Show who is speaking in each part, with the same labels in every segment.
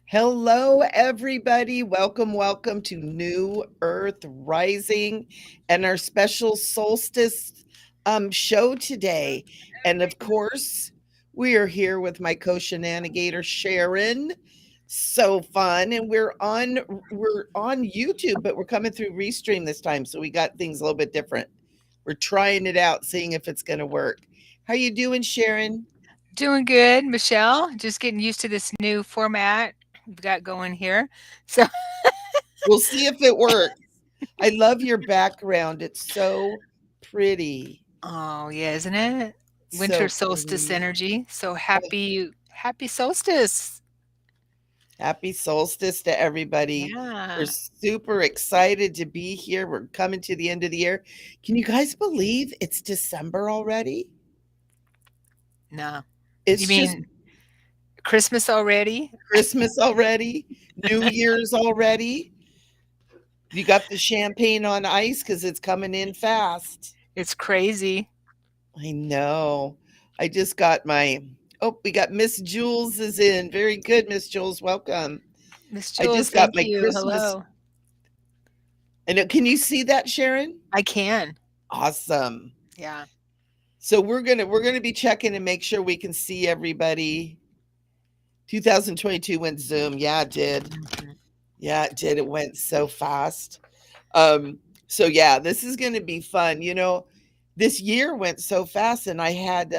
Speaker 1: Hello, everybody. Welcome to New Earth Rising and our special solstice show today. And of course, we are here with my co-shenanigator Sharon. So fun, and we're on YouTube, but we're coming through Restream this time, so we got things a little bit different. We're trying it out, seeing if it's going to work. How you doing, Sharon?
Speaker 2: Doing good, Michelle. Just getting used to this new format we've got going here. So,
Speaker 1: We'll see if it works. I love your background. It's so pretty.
Speaker 2: oh yeah, isn't it? Winter
Speaker 1: So
Speaker 2: solstice
Speaker 1: pretty.
Speaker 2: energy. So
Speaker 1: Oh,
Speaker 2: happy solstice.
Speaker 1: happy solstice to everybody. We're
Speaker 2: Yeah.
Speaker 1: super excited to be here. We're coming to the end of the year. Can you guys believe it's December already?
Speaker 2: No. You
Speaker 1: It's just
Speaker 2: mean Christmas already?
Speaker 1: Christmas already, New Year's already. You got the champagne on ice because it's coming in fast.
Speaker 2: It's crazy.
Speaker 1: I know. I just got my we got Miss Jules is in. Very good, Miss Jules. Welcome.
Speaker 2: Miss
Speaker 1: I
Speaker 2: Jules,
Speaker 1: just got
Speaker 2: thank
Speaker 1: my
Speaker 2: you.
Speaker 1: Christmas.
Speaker 2: Hello.
Speaker 1: I know. Can you see that, Sharon?
Speaker 2: I can.
Speaker 1: Awesome.
Speaker 2: Yeah.
Speaker 1: So we're gonna be checking and make sure we can see everybody. 2022 went Zoom. Yeah, it did.
Speaker 2: Mhm.
Speaker 1: Yeah, it did. It went so fast. Um, so yeah, this is gonna be fun. This year went so fast, and I had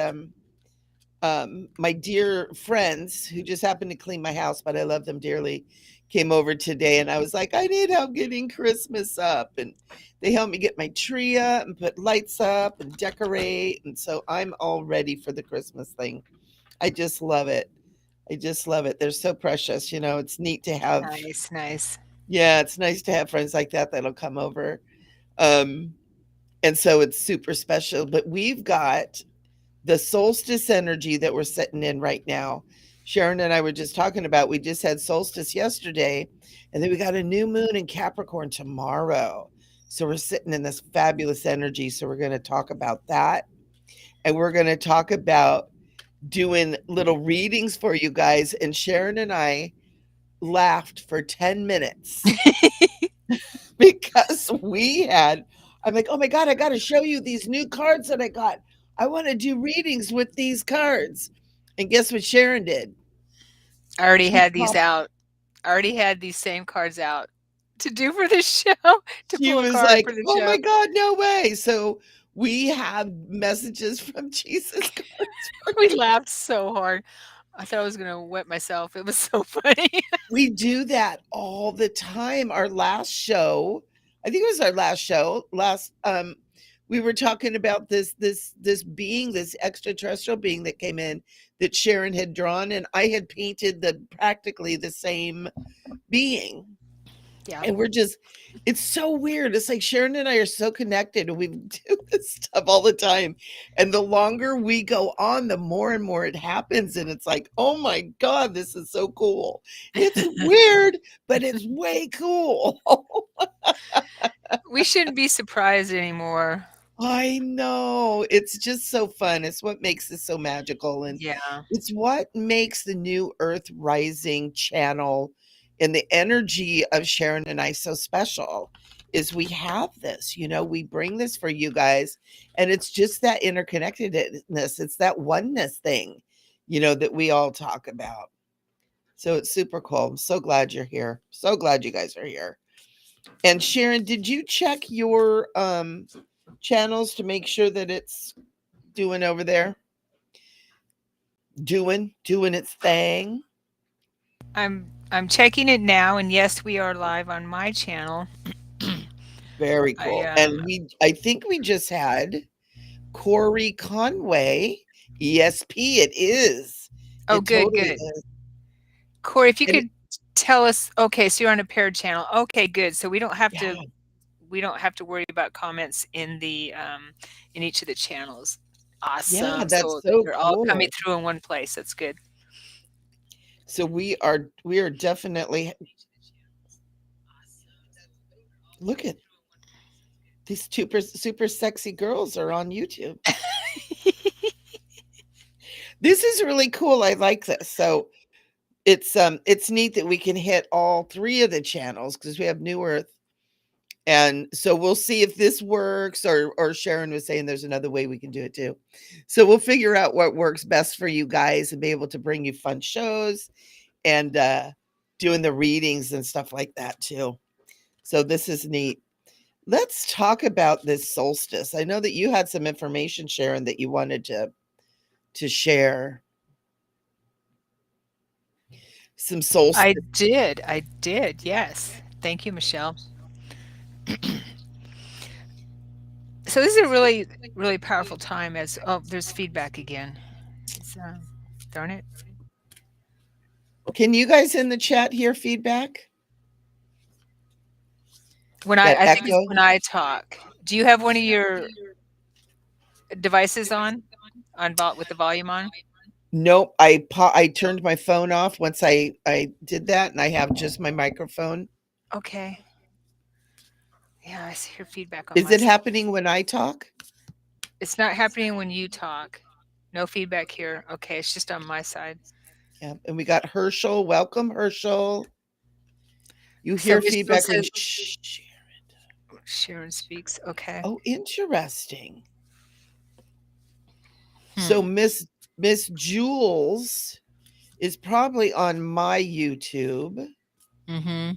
Speaker 1: my dear friends who just happened to clean my house, but I love them dearly, came over today, and I was like, I need help getting Christmas up. And they helped me get my tree up and put lights up and decorate. And so I'm all ready for the Christmas thing. I just love it. I just love it. They're so precious. It's neat to have,
Speaker 2: Nice, nice.
Speaker 1: yeah, it's nice to have friends like that that'll come over. Um, and so it's super special. But we've got the solstice energy that we're sitting in right now. Sharon and I were just talking about, we just had solstice yesterday, and then we got a new moon in Capricorn tomorrow. So we're sitting in this fabulous energy. So we're going to talk about that. And we're going to talk about doing little readings for you guys. And Sharon and I laughed for 10 minutes because I'm like, oh my God, I got to show you these new cards that I got. I want to do readings with these cards. And guess what Sharon did?
Speaker 2: I already
Speaker 1: She
Speaker 2: had these
Speaker 1: popped,
Speaker 2: out. I already had these same cards out to do for the show, to
Speaker 1: she
Speaker 2: pull a
Speaker 1: was
Speaker 2: card
Speaker 1: like,
Speaker 2: for the
Speaker 1: oh my
Speaker 2: show.
Speaker 1: God, no way. So we have messages from Jesus cards for
Speaker 2: We
Speaker 1: you.
Speaker 2: laughed so hard. I thought I was gonna wet myself. It was so funny.
Speaker 1: We do that all the time. Our last show, I think it was our last show, we were talking about this being, this extraterrestrial being that came in that Sharon had drawn, and I had painted the practically the same being.
Speaker 2: Yeah.
Speaker 1: And it's so weird. It's like Sharon and I are so connected and we do this stuff all the time. And the longer we go on, the more and more it happens. And it's like, oh my God, this is so cool. It's weird, but it's way cool.
Speaker 2: We shouldn't be surprised anymore.
Speaker 1: I know. It's just so fun. It's what makes this so magical. And
Speaker 2: Yeah.
Speaker 1: it's what makes the New Earth Rising channel and the energy of Sharon and I so special is we have this, we bring this for you guys. And it's just that interconnectedness. It's that oneness thing, that we all talk about. So it's super cool. I'm so glad you're here. So glad you guys are here. And Sharon, did you check your channels to make sure that it's doing over there? Doing its thing.
Speaker 2: I'm checking it now, and yes, we are live on my channel.
Speaker 1: Very
Speaker 2: I
Speaker 1: cool. And I think we just had Corey Conway. ESP, it is.
Speaker 2: oh,
Speaker 1: It
Speaker 2: good,
Speaker 1: totally
Speaker 2: good.
Speaker 1: is.
Speaker 2: Corey, if you
Speaker 1: And
Speaker 2: could tell us, okay, so you're on a paired channel. Okay, good. So
Speaker 1: yeah,
Speaker 2: we don't have to worry about comments in each of the channels.
Speaker 1: yeah,
Speaker 2: Awesome.
Speaker 1: that's
Speaker 2: So
Speaker 1: so
Speaker 2: they're all coming
Speaker 1: cool.
Speaker 2: through in one place. That's good.
Speaker 1: So we are definitely look at these super sexy girls are on YouTube. This is really cool. I like this. So it's neat that we can hit all three of the channels because we have New Earth. And so we'll see if this works, or Sharon was saying there's another way we can do it too. So we'll figure out what works best for you guys and be able to bring you fun shows and doing the readings and stuff like that too. So this is neat. Let's talk about this solstice. I know that you had some information, Sharon, that you wanted to share. Some solstice.
Speaker 2: I did, yes. Thank you, Michelle. So this is a really, really powerful time as oh, there's feedback again. It's, darn it.
Speaker 1: Can you guys in the chat hear feedback?
Speaker 2: When
Speaker 1: That
Speaker 2: I think it's
Speaker 1: echo?
Speaker 2: when I talk. Do you have one of your devices with the volume on?
Speaker 1: Nope. I turned my phone off once I did that, and I have just my microphone.
Speaker 2: Okay. Yeah, I hear feedback on
Speaker 1: Is
Speaker 2: my
Speaker 1: it
Speaker 2: side.
Speaker 1: happening when I talk?
Speaker 2: It's not happening when you talk. No feedback here. Okay, it's just on my side.
Speaker 1: Yeah. And we got Herschel. Welcome, Herschel. You
Speaker 2: So
Speaker 1: hear
Speaker 2: Miss Jill
Speaker 1: feedback when
Speaker 2: says Sharon speaks. Okay.
Speaker 1: oh, interesting. So
Speaker 2: Hmm.
Speaker 1: Miss Jules is probably on my YouTube.
Speaker 2: Mm-hmm.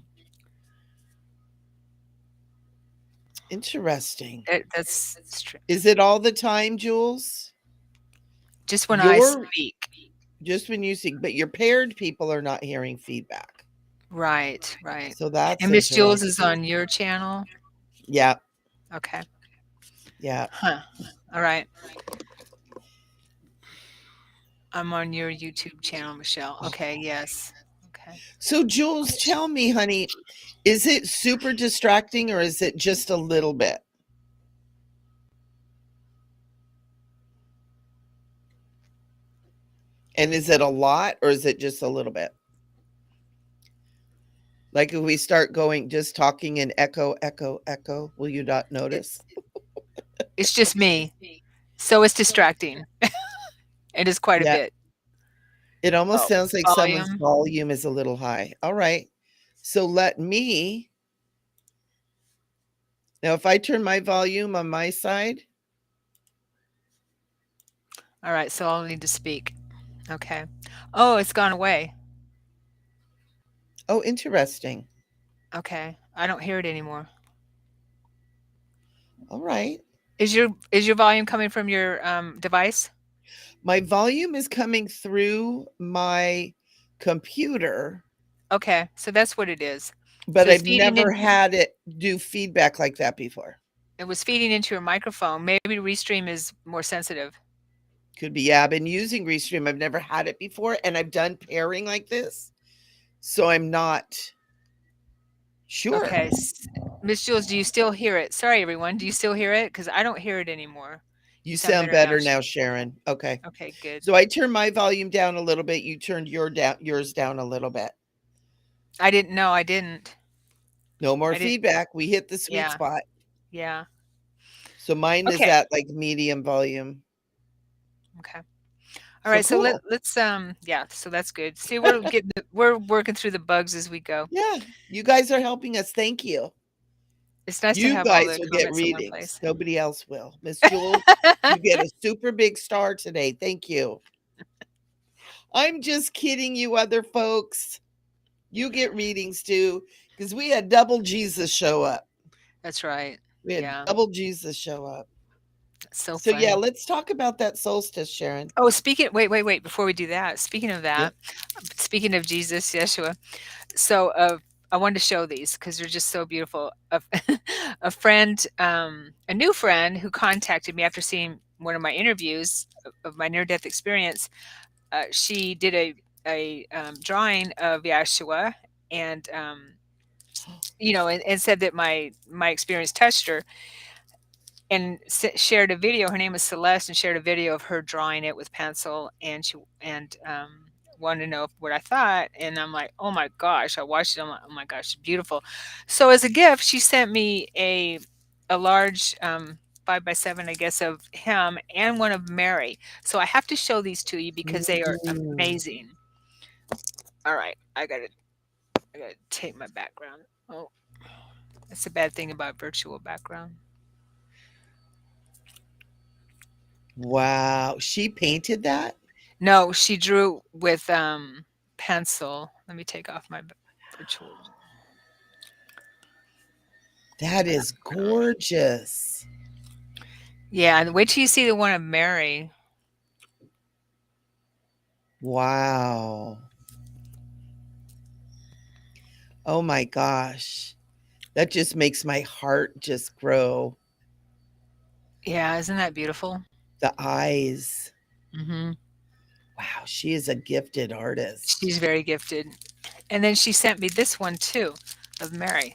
Speaker 1: Interesting.
Speaker 2: That's
Speaker 1: Is it all the time, Jules?
Speaker 2: just when I
Speaker 1: Your
Speaker 2: speak.
Speaker 1: just when you see, but your paired people are not hearing feedback.
Speaker 2: Right, right.
Speaker 1: So that's
Speaker 2: And Miss Jules
Speaker 1: interesting.
Speaker 2: is on your channel?
Speaker 1: Yeah,
Speaker 2: Okay.
Speaker 1: yeah.
Speaker 2: Huh. All right. I'm on your YouTube channel, Michelle. Okay, yes. Okay.
Speaker 1: So Jules, tell me, honey, is it super distracting or is it just a little bit? And is it a lot or is it just a little bit? Like if we start going just talking in echo, echo, echo, will you not
Speaker 2: It,
Speaker 1: notice?
Speaker 2: it's just me. So it's distracting. It is quite a
Speaker 1: Yeah,
Speaker 2: bit.
Speaker 1: it almost
Speaker 2: Oh,
Speaker 1: sounds like someone's
Speaker 2: volume.
Speaker 1: volume is a little high. All right. So let me now if I turn my volume on my side,
Speaker 2: All right, so I'll need to speak. Okay. Oh, it's gone away.
Speaker 1: oh, interesting.
Speaker 2: Okay. I don't hear it anymore.
Speaker 1: All right.
Speaker 2: Is your volume coming from your device?
Speaker 1: My volume is coming through my computer,
Speaker 2: Okay, so that's what it is.
Speaker 1: but
Speaker 2: So it's
Speaker 1: I've
Speaker 2: feeding
Speaker 1: never
Speaker 2: in.
Speaker 1: had it do feedback like that before.
Speaker 2: It was feeding into your microphone. Maybe Restream is more sensitive.
Speaker 1: Could be, yeah, I've been using Restream. I've never had it before, and I've done pairing like this. So I'm not sure.
Speaker 2: Okay. Miss Jules, do you still hear it? Sorry, everyone. Do you still hear it? Because I don't hear it anymore. You
Speaker 1: You
Speaker 2: sound
Speaker 1: sound
Speaker 2: better now.
Speaker 1: better now, Sharon. Okay.
Speaker 2: Okay, good.
Speaker 1: So I turned my volume down a little bit. You turned yours down a little bit.
Speaker 2: I didn't know. I didn't.
Speaker 1: No more
Speaker 2: I didn't.
Speaker 1: feedback. We hit the sweet
Speaker 2: Yeah.
Speaker 1: spot.
Speaker 2: Yeah.
Speaker 1: So mine is
Speaker 2: Okay.
Speaker 1: at like medium volume.
Speaker 2: Okay. All
Speaker 1: So
Speaker 2: right. So
Speaker 1: cool.
Speaker 2: yeah. So that's good. See, we're working through the bugs as we go.
Speaker 1: Yeah, you guys are helping us. Thank you.
Speaker 2: It's nice to
Speaker 1: You
Speaker 2: have all
Speaker 1: guys
Speaker 2: the
Speaker 1: will get
Speaker 2: comments in one
Speaker 1: readings.
Speaker 2: place.
Speaker 1: Nobody else will. Miss Jules, you get a super big star today. Thank you. I'm just kidding you, other folks. You get readings too, because we had double Jesus show up.
Speaker 2: That's right.
Speaker 1: We had
Speaker 2: Yeah.
Speaker 1: double Jesus show up.
Speaker 2: That's so
Speaker 1: So yeah,
Speaker 2: funny.
Speaker 1: let's talk about that solstice, Sharon.
Speaker 2: Oh, wait, before we do that, speaking of
Speaker 1: Yeah.
Speaker 2: that, speaking of Jesus, Yeshua, so, I wanted to show these because 'cause they're just so beautiful. A friend, a new friend who contacted me after seeing one of my interviews of my near-death experience, she did a drawing of Yeshua and, and said that my experience touched her and shared a video. Her name is Celeste, and shared a video of her drawing it with pencil, and wanted to know what I thought. And I'm like, oh my gosh! I watched it. I'm like, oh my gosh, beautiful. So as a gift, she sent me a large 5 by 7, I guess, of him and one of Mary. So I have to show these to you because they are
Speaker 1: Mm.
Speaker 2: amazing. All right, I gotta take my background. Oh, that's a bad thing about virtual background.
Speaker 1: Wow. She painted that?
Speaker 2: No, she drew with pencil. Let me take off my virtual
Speaker 1: That is
Speaker 2: background.
Speaker 1: gorgeous.
Speaker 2: Yeah, and wait till you see the one of Mary.
Speaker 1: Wow. Oh my gosh. That just makes my heart just grow.
Speaker 2: Yeah, isn't that beautiful?
Speaker 1: The eyes.
Speaker 2: Hmm.
Speaker 1: Wow, she is a gifted artist.
Speaker 2: She's very gifted. And then she sent me this one too of Mary.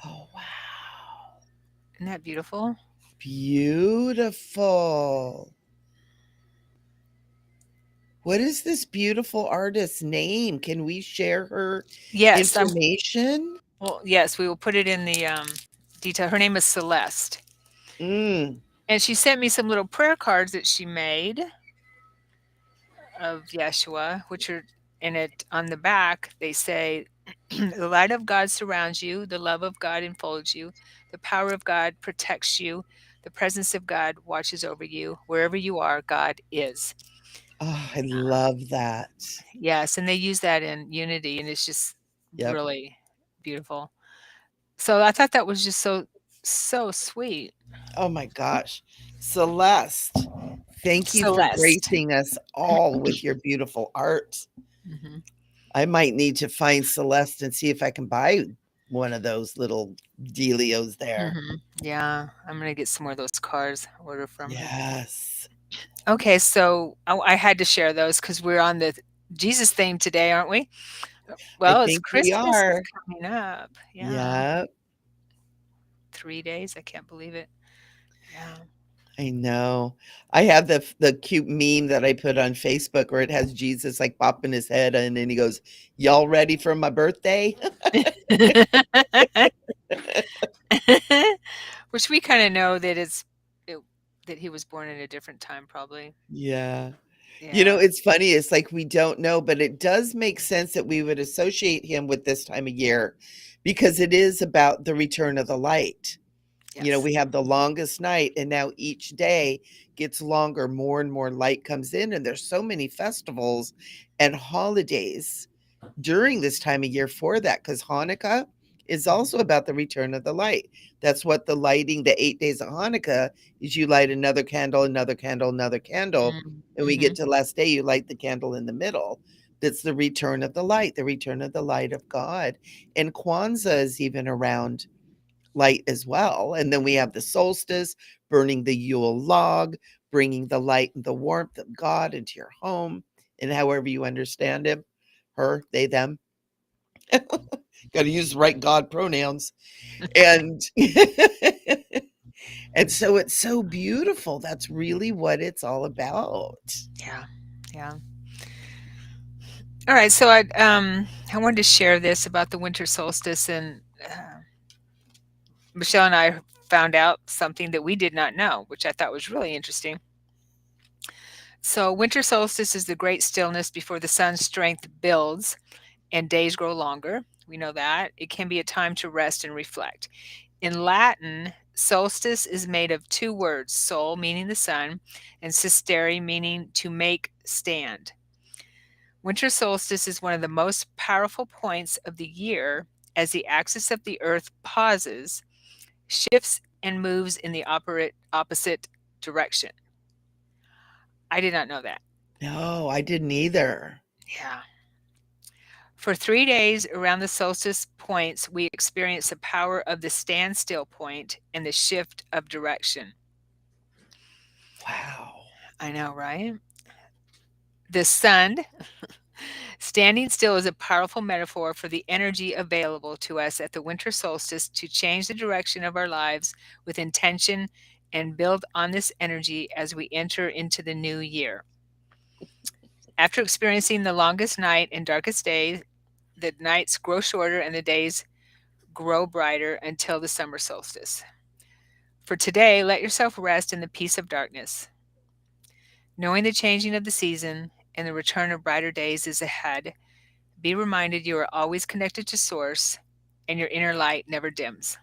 Speaker 1: Oh, wow.
Speaker 2: Isn't that beautiful?
Speaker 1: Beautiful. What is this beautiful artist's name? Can we share her
Speaker 2: Yes,
Speaker 1: information?
Speaker 2: well, yes, we will put it in the detail. Her name is Celeste.
Speaker 1: Mm.
Speaker 2: And she sent me some little prayer cards that she made of Yeshua, which are in it on the back. They say, the light of God surrounds you, the love of God enfolds you, the power of God protects you, the presence of God watches over you. Wherever you are, God is.
Speaker 1: Oh, I love that.
Speaker 2: Yes, and they use that in Unity, and it's just
Speaker 1: Yep.
Speaker 2: really beautiful. So I thought that was just so sweet.
Speaker 1: Oh my gosh. Celeste, thank you for
Speaker 2: Celeste.
Speaker 1: gracing us all with your beautiful art.
Speaker 2: Hmm.
Speaker 1: I might need to find Celeste and see if I can buy one of those little dealios there.
Speaker 2: Hmm. Yeah, I'm gonna get some more of those cards, order from her.
Speaker 1: Yes.
Speaker 2: Okay, so I had to share those because we're on the Jesus theme today, aren't we?
Speaker 1: I
Speaker 2: Well, it's
Speaker 1: think we
Speaker 2: Christmas is
Speaker 1: are.
Speaker 2: coming up. Yeah,
Speaker 1: Yep.
Speaker 2: 3 days. I can't believe it. Yeah.
Speaker 1: I know. I have the cute meme that I put on Facebook where it has Jesus like popping his head and then he goes, "Y'all ready for my birthday?"
Speaker 2: Which we kind of know that it, that he was born in a different time, probably.
Speaker 1: Yeah.
Speaker 2: Yeah.
Speaker 1: It's funny, it's like we don't know, but it does make sense that we would associate him with this time of year because it is about the return of the light.
Speaker 2: Yes.
Speaker 1: We have the longest night, and now each day gets longer, more and more light comes in, and there's so many festivals and holidays during this time of year for that because Hanukkah is also about the return of the light. That's what the lighting, the 8 days of Hanukkah, is you light another candle, another candle, another candle. And we get
Speaker 2: Mm-hmm.
Speaker 1: to last day, you light the candle in the middle. That's the return of the return of the light of God. And Kwanzaa is even around light as well. And then we have the solstice, burning the Yule log, bringing the light and the warmth of God into your home, and however you understand him, her, they, them. Got to use the right God pronouns. And and so it's so beautiful. That's really what it's all about.
Speaker 2: Yeah. Yeah. All right. So I wanted to share this about the winter solstice, and Michelle and I found out something that we did not know, which I thought was really interesting. So winter solstice is the great stillness before the sun's strength builds and days grow longer. We know that. It can be a time to rest and reflect. In Latin, solstice is made of two words, sol, meaning the sun, and sistere, meaning to make stand. Winter solstice is one of the most powerful points of the year as the axis of the earth pauses, shifts, and moves in the opposite direction. I did not know that.
Speaker 1: No, I didn't either.
Speaker 2: Yeah. For 3 days around the solstice points, we experience the power of the standstill point and the shift of direction.
Speaker 1: Wow.
Speaker 2: I know, right? The sun standing still is a powerful metaphor for the energy available to us at the winter solstice to change the direction of our lives with intention and build on this energy as we enter into the new year. After experiencing the longest night and darkest day, the nights grow shorter and the days grow brighter until the summer solstice. For today, let yourself rest in the peace of darkness, knowing the changing of the season and the return of brighter days is ahead. Be reminded you are always connected to source and your inner light never dims.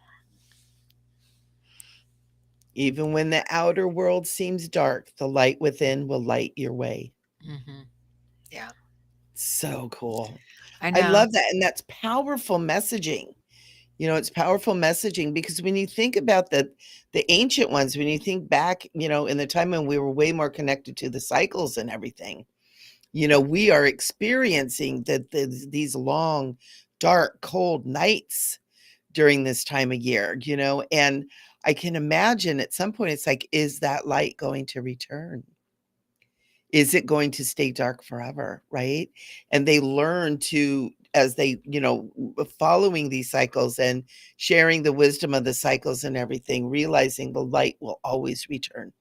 Speaker 1: Even when the outer world seems dark, the light within will light your way.
Speaker 2: Mhm. Yeah.
Speaker 1: So cool.
Speaker 2: I
Speaker 1: I
Speaker 2: know.
Speaker 1: love that. And that's powerful messaging. It's powerful messaging because when you think about the ancient ones, when you think back, in the time when we were way more connected to the cycles and everything, we are experiencing these long, dark, cold nights during this time of year, and I can imagine at some point it's like, is that light going to return? Is it going to stay dark forever, right? And they learn to, as they, following these cycles and sharing the wisdom of the cycles and everything, realizing the light will always return.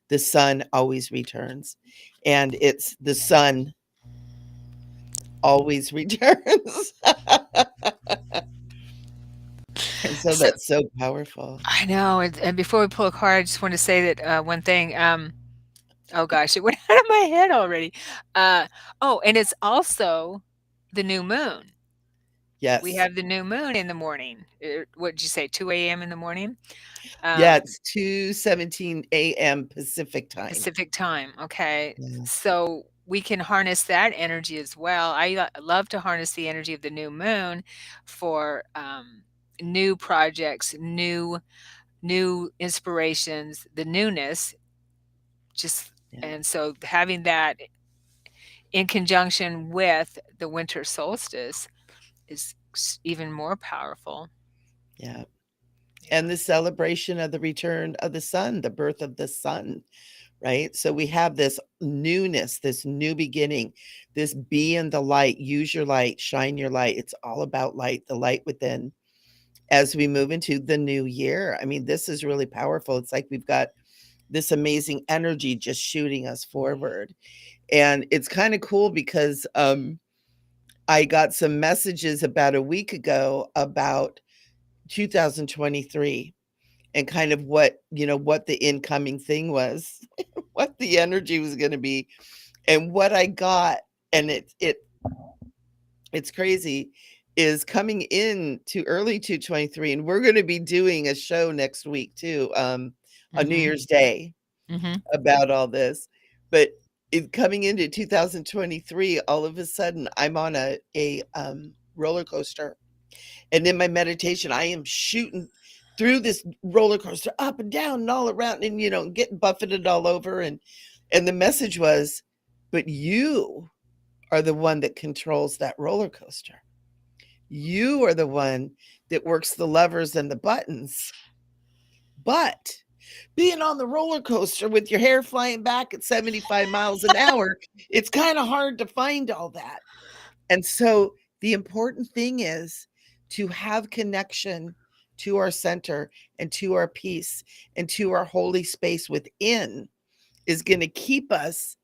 Speaker 1: The sun always returns. And it's the sun always returns. And so
Speaker 2: So
Speaker 1: that's so powerful.
Speaker 2: I know, and before we pull a card, I just want to say that one thing. Oh gosh, it went out of my head already. Uh, oh, and it's also the new moon. We
Speaker 1: Yes.
Speaker 2: have the new moon in the morning. What did you say? 2 a.m. in the morning,
Speaker 1: Yeah,
Speaker 2: um,
Speaker 1: it's 2:17 a.m. Pacific time.
Speaker 2: Pacific time. Okay,
Speaker 1: Yeah.
Speaker 2: so we can harness that energy as well. Love to harness the energy of the new moon for new projects, new inspirations, the newness. Just
Speaker 1: Yeah.
Speaker 2: and so having that in conjunction with the winter solstice is even more powerful.
Speaker 1: Yeah. And
Speaker 2: Yeah.
Speaker 1: the celebration of the return of the sun, the birth of the sun, right? So we have this newness, this new beginning, this be in the light, use your light, shine your light. It's all about light, the light within as we move into the new year. I mean, this is really powerful. It's like we've got this amazing energy just shooting us forward. And it's kind of cool because I got some messages about a week ago about 2023 and kind of what the incoming thing was, what the energy was going to be, and what I got. And it's crazy, is coming in to early 223, and we're going to be doing a show next week too, on New
Speaker 2: Mhm.
Speaker 1: Year's Day,
Speaker 2: Mhm.
Speaker 1: about all this. But coming into 2023, all of a sudden I'm on a roller coaster. And in my meditation, I am shooting through this roller coaster up and down and all around, and getting buffeted all over. And the message was, but you are the one that controls that roller coaster. You are the one that works the levers and the buttons. But being on the roller coaster with your hair flying back at 75 miles an hour, it's kind of hard to find all that. And so the important thing is to have connection to our center and to our peace and to our holy space within is going to keep us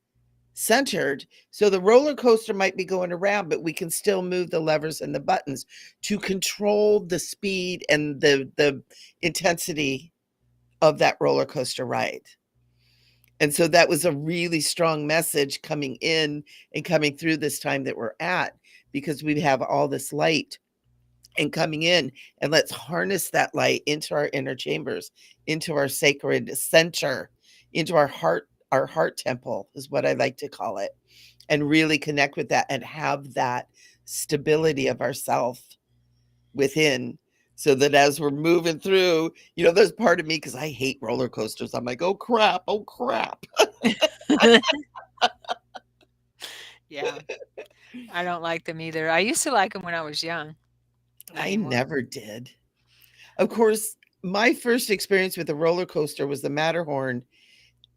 Speaker 1: centered. So the roller coaster might be going around, but we can still move the levers and the buttons to control the speed and the intensity of that roller coaster ride. And so that was a really strong message coming in and coming through this time that we're at, because we have all this light and coming in, and let's harness that light into our inner chambers, into our sacred center, into our heart temple is what I like to call it, and really connect with that and have that stability of ourself within, so that as we're moving through, there's part of me, because I hate roller coasters. I'm like, oh crap.
Speaker 2: Yeah. I don't like them either. I used to like them when I was young. Not
Speaker 1: I
Speaker 2: anymore.
Speaker 1: never did. Of course, my first experience with a roller coaster was the Matterhorn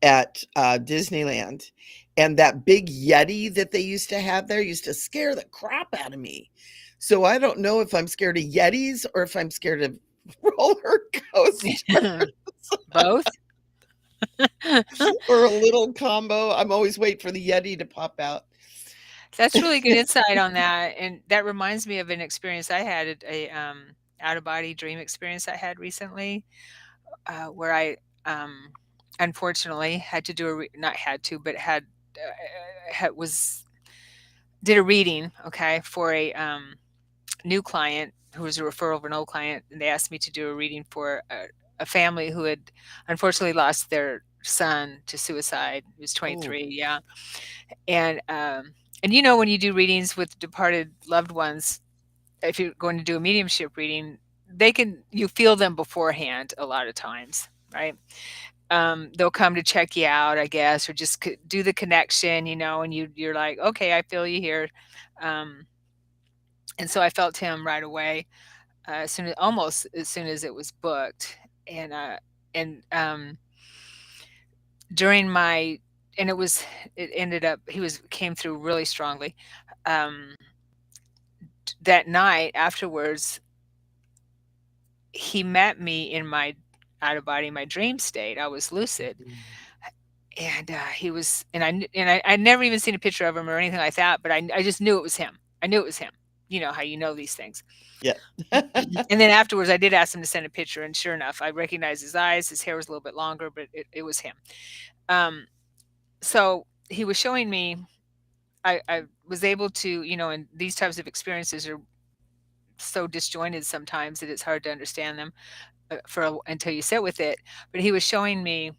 Speaker 1: at Disneyland. And that big Yeti that they used to have there used to scare the crap out of me. So I don't know if I'm scared of Yetis or if I'm scared of roller coasters,
Speaker 2: Both?
Speaker 1: or a little combo. I'm always waiting for the Yeti to pop out.
Speaker 2: That's really good insight on that, and that reminds me of an experience I had at out of body dream experience I had recently, where I, unfortunately had to do a re not had to, but had, was did a reading, okay, for a new client who was a referral of an old client, and they asked me to do a reading for a family who had unfortunately lost their son to suicide. He was
Speaker 1: Oh,
Speaker 2: 23, yeah. And you know, when you do readings with departed loved ones, if you're going to do a mediumship reading, you feel them beforehand a lot of times, right? They'll come to check you out, I guess, or just do the connection, you know, and you're like, okay, I feel you here. Um, and so I felt him right away, almost as soon as it was booked. And and during my and it ended up he was came through really strongly. Um, that night afterwards, he met me in my out of body, my dream state. I was lucid,
Speaker 1: mhm.
Speaker 2: and he was, and I'd never even seen a picture of him or anything like that, but I just knew it was him. I knew it was him. You know how you know these things.
Speaker 1: Yeah.
Speaker 2: And then afterwards, I did ask him to send a picture, and sure enough, I recognized his eyes. His hair was a little bit longer, but it was him. Um, so he was showing me. I was able to, you know, and these types of experiences are so disjointed sometimes that it's hard to understand them until you sit with it. But he was showing me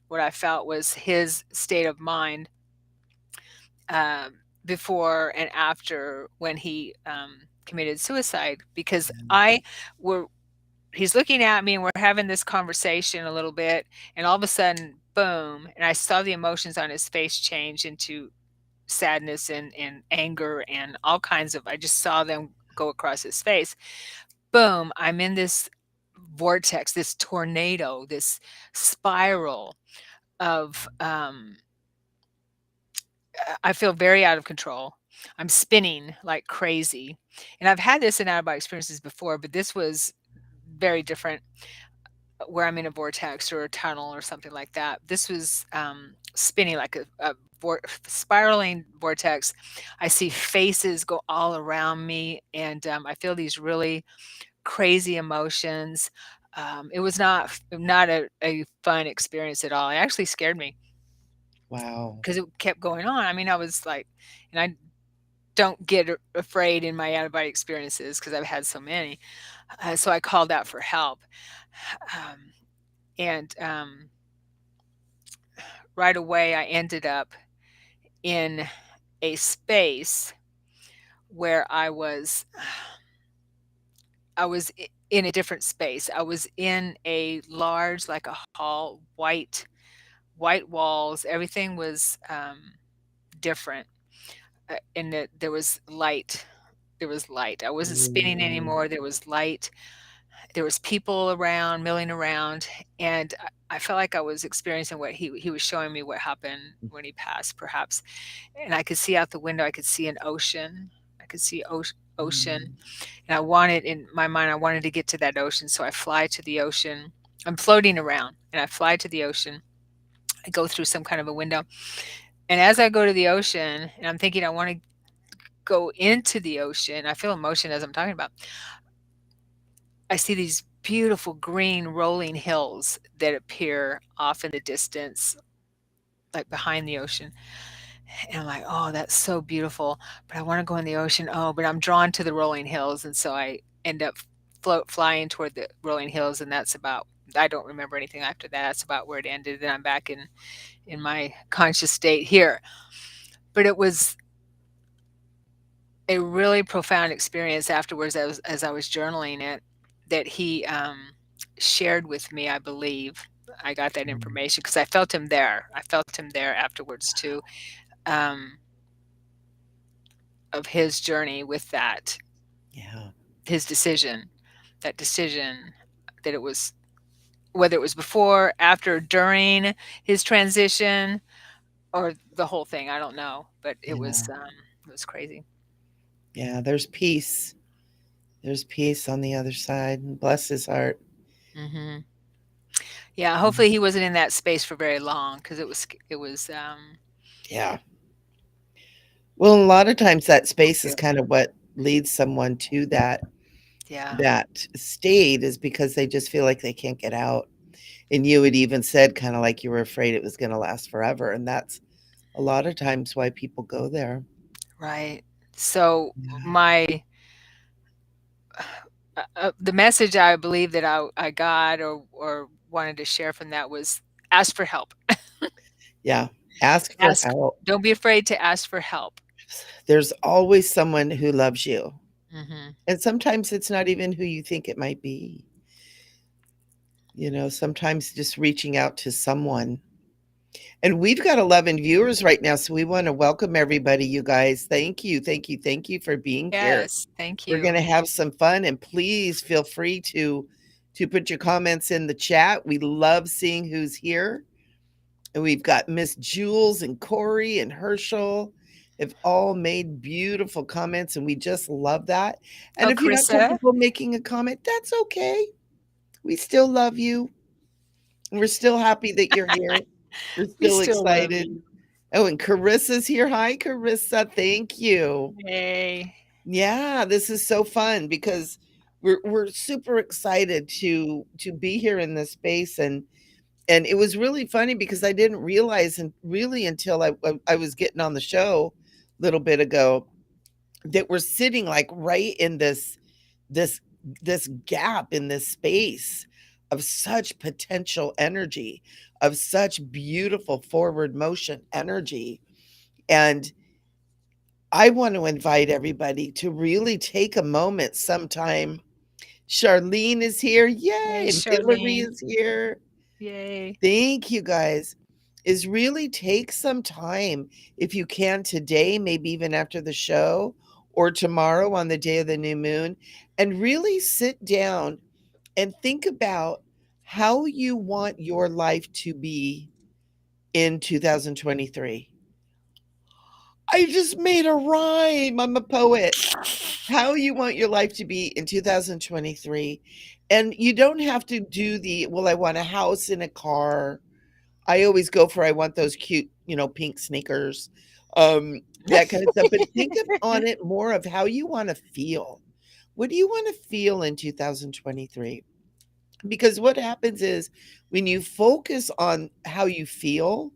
Speaker 2: what I felt was his state of mind um, before and after when he committed suicide. Because we're he's looking at me and we're having this conversation a little bit, and all of a sudden, boom! And I saw the emotions on his face change into sadness and anger and all kinds of. I just saw them go across his face. Boom! I'm in this vortex, this tornado, this spiral of I feel very out of control. I'm spinning like crazy. And I've had this in out of body experiences before, but this was very different where I'm in a vortex or a tunnel or something like that. This was spinning like spiraling vortex. I see faces go all around me, and I feel these really crazy emotions. It was not a fun experience at all. It actually scared me
Speaker 1: Wow.
Speaker 2: because it kept going on. I mean, I was like, and I don't get afraid in my out of body experiences because I've had so many. So I called out for help. Um, and right away, I ended up in a space where I was in a different space. I was in a large, like a hall, white walls. Everything was different, and that there was light. There was light. I wasn't spinning
Speaker 1: Mm,
Speaker 2: anymore. There was light. There was people around, milling around, and I felt like I was experiencing what he was showing me what happened when he passed, perhaps. And I could see out the window. I could see an ocean. I could see ocean,
Speaker 1: mm,
Speaker 2: and I wanted in my mind. I wanted to get to that ocean, so I fly to the ocean. I'm floating around, and I fly to the ocean. I go through some kind of a window, and as I go to the ocean, and I'm thinking I want to go into the ocean. I feel emotion as I'm talking about. I see these beautiful green rolling hills that appear off in the distance, like behind the ocean. And I'm like, oh, that's so beautiful. But I want to go in the ocean. Oh, but I'm drawn to the rolling hills. And so I end up flying toward the rolling hills. And that's about, I don't remember anything after that. That's about where it ended. And I'm back in my conscious state here. But it was a really profound experience afterwards as I was journaling it that he shared with me, I believe. I got that
Speaker 1: mm.
Speaker 2: information because I felt him there. I felt him there afterwards too, um, of his journey with that,
Speaker 1: Yeah.
Speaker 2: his decision, that decision that it was, whether it was before, after, during his transition, or the whole thing. I don't know, but
Speaker 1: Yeah.
Speaker 2: it was crazy.
Speaker 1: Yeah. There's peace. There's peace on the other side. Bless his heart.
Speaker 2: Hmm. Yeah,
Speaker 1: Mm,
Speaker 2: hopefully he wasn't in that space for very long because it was
Speaker 1: yeah. Well, a lot of times that space is
Speaker 2: yeah,
Speaker 1: kind of what leads someone to
Speaker 2: yeah,
Speaker 1: that state is because they just feel like they can't get out. And you had even said kind of like you were afraid it was going to last forever, and that's a lot of times why people go there.
Speaker 2: right. So
Speaker 1: Yeah.
Speaker 2: my the message I believe that I got or wanted to share from that was ask for help.
Speaker 1: Yeah. Ask for
Speaker 2: Ask.
Speaker 1: help.
Speaker 2: Don't be afraid to ask for help.
Speaker 1: There's always someone who loves you.
Speaker 2: Mhm.
Speaker 1: And sometimes it's not even who you think it might be. Sometimes just reaching out to someone. And we've got 11 viewers right now, so we want to welcome everybody, you guys. Thank you, thank you, thank you for being here.
Speaker 2: Yes, thank
Speaker 1: We're going
Speaker 2: you.
Speaker 1: to have some fun, and please feel free to put your comments in the chat. We love seeing who's here. And we've got Miss Jules and Corey and Herschel have all made beautiful comments, and we just love that. And
Speaker 2: Oh,
Speaker 1: if you're not
Speaker 2: Carissa,
Speaker 1: comfortable making a comment, that's okay. We still love you. We're still happy that you're here. We're
Speaker 2: we
Speaker 1: still
Speaker 2: still love
Speaker 1: excited.
Speaker 2: you.
Speaker 1: Oh, and Carissa's here. Hi, Carissa. Thank you.
Speaker 2: Yay.
Speaker 1: Yeah, this is so fun because we're super excited to be here in this space, and it was really funny because I didn't realize and really until I was getting on the show a little bit ago that we're sitting like right in this this gap in this space of such potential energy, of such beautiful forward motion energy. And I want to invite everybody to really take a moment sometime. Charlene is here. Yay.
Speaker 2: Hey,
Speaker 1: And Hillary
Speaker 2: Charlene.
Speaker 1: is here.
Speaker 2: Yay.
Speaker 1: Thank you guys. Is really take some time if you can today, maybe even after the show or tomorrow on the day of the new moon, and really sit down and think about how you want your life to be in 2023. I just made a rhyme. I'm a poet. How you want your life to be in 2023. And you don't have to do well, I want a house and a car. I always go for I want those cute, pink sneakers, that kind of stuff. But think of on it more of how you want to feel. What do you want to feel in 2023? Because what happens is when you focus on how you feel,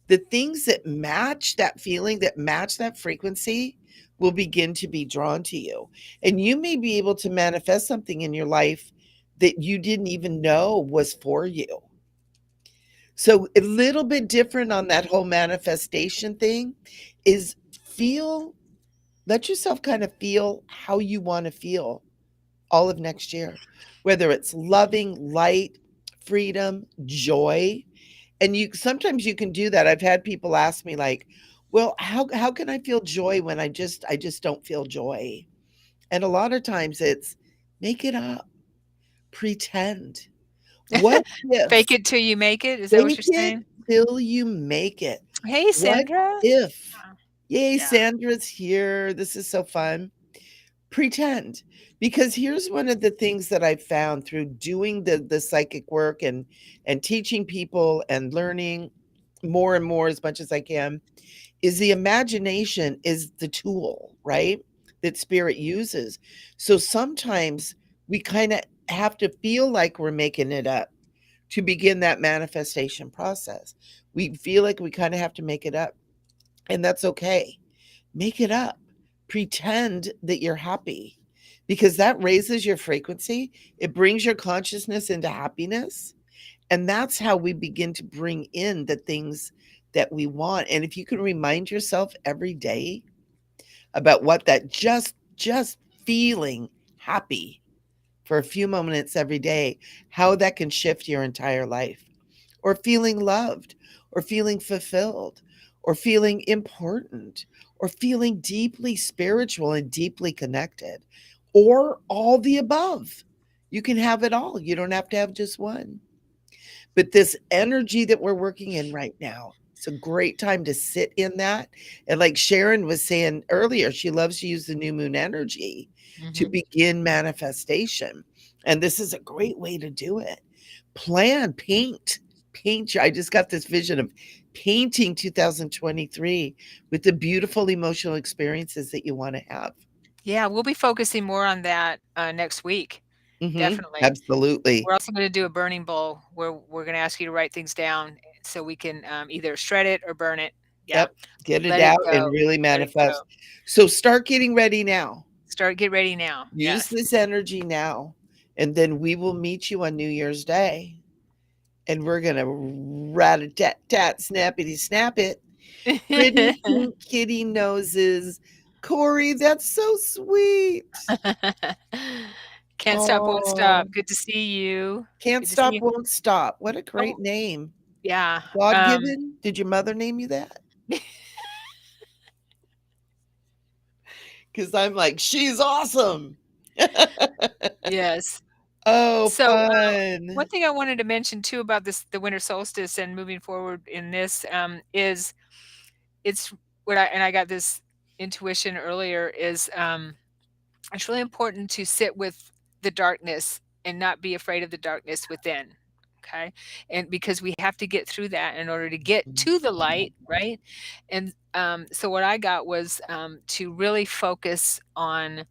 Speaker 1: the things that match that feeling, that match that frequency, will begin to be drawn to you. And you may be able to manifest something in your life that you didn't even know was for you. So, a little bit different on that whole manifestation thing is feel, let yourself kind of feel how you want to feel all of next year, whether it's loving, light, freedom, joy. And you sometimes you can do that. I've had people ask me like, "Well, how can I feel joy when I just don't feel joy?" And a lot of times it's make it up, pretend. What
Speaker 2: Fake
Speaker 1: if?
Speaker 2: it till you make it. Is that what
Speaker 1: Fake
Speaker 2: you're
Speaker 1: it
Speaker 2: saying?
Speaker 1: till you make it.
Speaker 2: Hey,
Speaker 1: What
Speaker 2: Sandra.
Speaker 1: if?
Speaker 2: Uh,
Speaker 1: Yay,
Speaker 2: Yeah.
Speaker 1: Sandra's here. This is so fun. Pretend. Because here's one of the things that I found through doing the psychic work and teaching people and learning more and more as much as I can is the imagination is the tool, right? That spirit uses. So sometimes we kind of have to feel like we're making it up to begin that manifestation process. We feel like we kind of have to make it up, and that's okay. Make it up. Pretend that you're happy because that raises your frequency. It brings your consciousness into happiness. And that's how we begin to bring in the things that we want. And if you can remind yourself every day about what that just feeling happy for a few moments every day, how that can shift your entire life, or feeling loved, or feeling fulfilled, or feeling important, or feeling deeply spiritual and deeply connected, or all the above. You can have it all. You don't have to have just one. But this energy that we're working in right now, it's a great time to sit in that. And like Sharon was saying earlier, she loves to use the new moon energy to
Speaker 2: Mhm.
Speaker 1: begin manifestation. And this is a great way to do it. Plan, paint. I just got this vision of painting 2023 with the beautiful emotional experiences that you want to have.
Speaker 2: Yeah, we'll be focusing more on that next week. Definitely.
Speaker 1: Absolutely.
Speaker 2: We're also going to do a burning bowl where we're going to ask you to write things down so we can either shred it or burn it. Yeah.
Speaker 1: Yep. Get it
Speaker 2: Let it
Speaker 1: out and
Speaker 2: go.
Speaker 1: really
Speaker 2: Let it go.
Speaker 1: manifest. So start getting ready now.
Speaker 2: Get ready now.
Speaker 1: Use
Speaker 2: Yes.
Speaker 1: this energy now. And then we will meet you on New Year's Day. And we're going to rat a tat tat, snappity snap it. Pretty pink kitty noses. Corey, that's so sweet.
Speaker 2: Can't stop, won't
Speaker 1: Oh,
Speaker 2: stop. Good to see you.
Speaker 1: can't
Speaker 2: Good to see
Speaker 1: stop,
Speaker 2: you.
Speaker 1: won't stop. What a
Speaker 2: Oh,
Speaker 1: great name.
Speaker 2: yeah.
Speaker 1: God given? Did your mother name you that? Because I'm like, she's awesome.
Speaker 2: Yes.
Speaker 1: Oh,
Speaker 2: So, one
Speaker 1: fun.
Speaker 2: thing I wanted to mention too about the winter solstice and moving forward in this, is it's what I got this intuition earlier is, it's really important to sit with the darkness and not be afraid of the darkness within. Okay. And because we have to get through that in order to get to the light, right? And so what I got was to really focus on,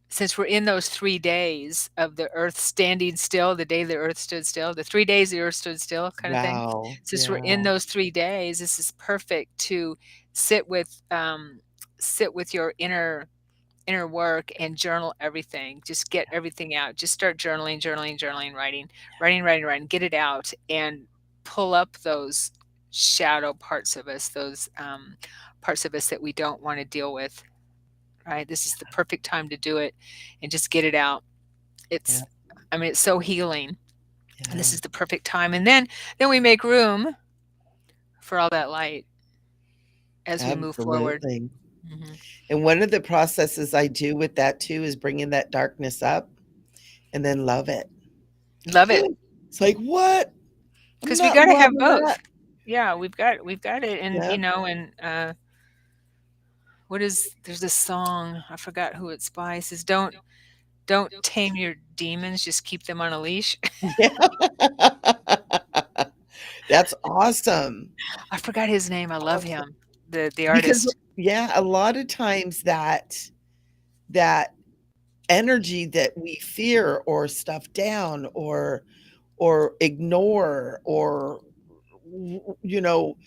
Speaker 2: since we're in those 3 days of the earth standing still, the day the earth stood still, the 3 days the earth stood still kind of thing.
Speaker 1: Wow.
Speaker 2: Since we're in
Speaker 1: Yeah.
Speaker 2: those 3 days, this is perfect to sit with your inner work and journal everything. Just get everything out. Just start journaling, journaling, journaling, writing, get it out and pull up those shadow parts of us, those parts of us that we don't want to deal with. Right? This is the perfect time to do it and just get it out.
Speaker 1: Yeah.
Speaker 2: It's, I mean, it's so healing, and
Speaker 1: Yeah.
Speaker 2: this is the perfect time. And then we make room for all that light as we move forward.
Speaker 1: Absolutely.
Speaker 2: Hmm.
Speaker 1: And one of the processes I do with that too is bringing that darkness up and then love it.
Speaker 2: Love it,
Speaker 1: It's like, what? I'm
Speaker 2: because we
Speaker 1: not
Speaker 2: got to have
Speaker 1: loving
Speaker 2: both.
Speaker 1: that.
Speaker 2: Yeah, we've got it, and
Speaker 1: Yep.
Speaker 2: and what is there's this song, I forgot who it's by. It says, "Don't tame your demons, just keep them on a leash."
Speaker 1: Yeah. That's awesome.
Speaker 2: I forgot his name. I love
Speaker 1: Awesome.
Speaker 2: him, the
Speaker 1: Because
Speaker 2: artist.
Speaker 1: yeah, a lot of times that energy that we fear or stuff down or ignore or you know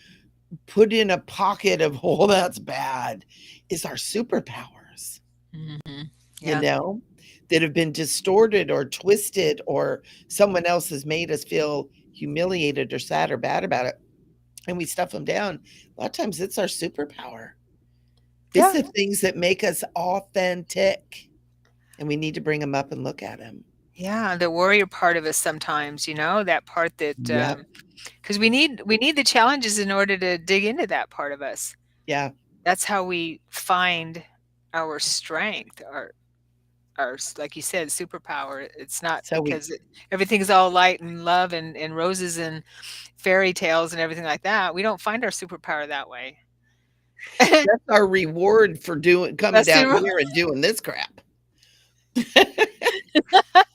Speaker 1: put in a pocket of oh that's bad is our superpowers,
Speaker 2: Hmm.
Speaker 1: you
Speaker 2: Yeah,
Speaker 1: know, that have been distorted or twisted or someone else has made us feel humiliated or sad or bad about it and we stuff them down. A lot of times it's our superpower. It's
Speaker 2: yeah,
Speaker 1: the things that make us authentic and we need to bring them up and look at them.
Speaker 2: yeah. The warrior part of us sometimes, that part that,
Speaker 1: Yep.
Speaker 2: because we need the challenges in order to dig into that part of us.
Speaker 1: Yeah.
Speaker 2: That's how we find our strength, like you said, superpower. It's not
Speaker 1: So we
Speaker 2: because everything's all light and love and roses and fairy tales and everything like that. We don't find our superpower that way.
Speaker 1: that's our reward for doing coming
Speaker 2: That's
Speaker 1: down
Speaker 2: the
Speaker 1: here and doing this crap.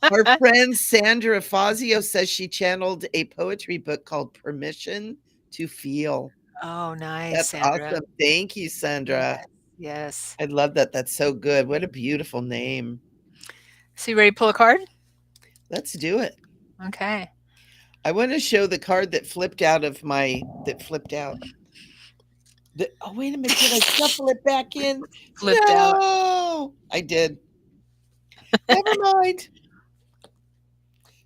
Speaker 1: Our friend Sandra Fazio says she channeled a poetry book called Permission to Feel.
Speaker 2: Oh, nice,
Speaker 1: That's
Speaker 2: Sandra.
Speaker 1: awesome. Thank you,
Speaker 2: Yes,
Speaker 1: Sandra.
Speaker 2: yes.
Speaker 1: I love that. That's so good. What a beautiful name.
Speaker 2: So you ready to pull a card?
Speaker 1: Let's do it.
Speaker 2: Okay.
Speaker 1: I want to show the card that flipped out of my that flipped out. Oh, wait a minute. Did I shuffle it back in?
Speaker 2: Flipped out.
Speaker 1: No, I did. Never mind.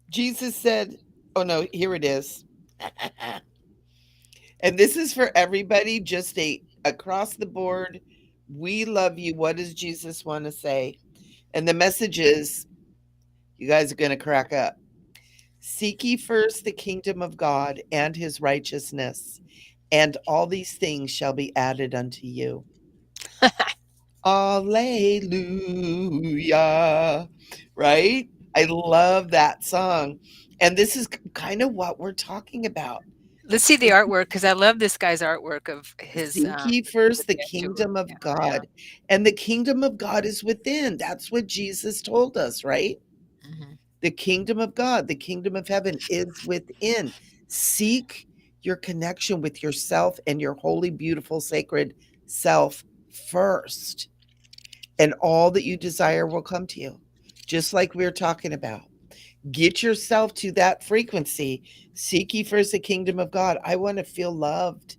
Speaker 1: Jesus said, oh no, here it is. And this is for everybody, just a across the board. We love you. What does Jesus want to say? And the message is, you guys are going to crack up. Seek ye first the kingdom of God and his righteousness, and all these things shall be added unto you. Alleluia. Right? I love that song. And this is kind of what we're talking about.
Speaker 2: Let's see the artwork because I love this guy's artwork of his,
Speaker 1: Seek ye first
Speaker 2: with
Speaker 1: the
Speaker 2: the extra
Speaker 1: kingdom of
Speaker 2: yeah.
Speaker 1: God. And the kingdom of God is within. That's what Jesus told us, right?
Speaker 2: Mhm.
Speaker 1: The kingdom of God, the kingdom of heaven is within. Seek your connection with yourself and your holy, beautiful, sacred self first. And all that you desire will come to you, just like we are talking about. Get yourself to that frequency. Seek ye first the kingdom of God. I want to feel loved.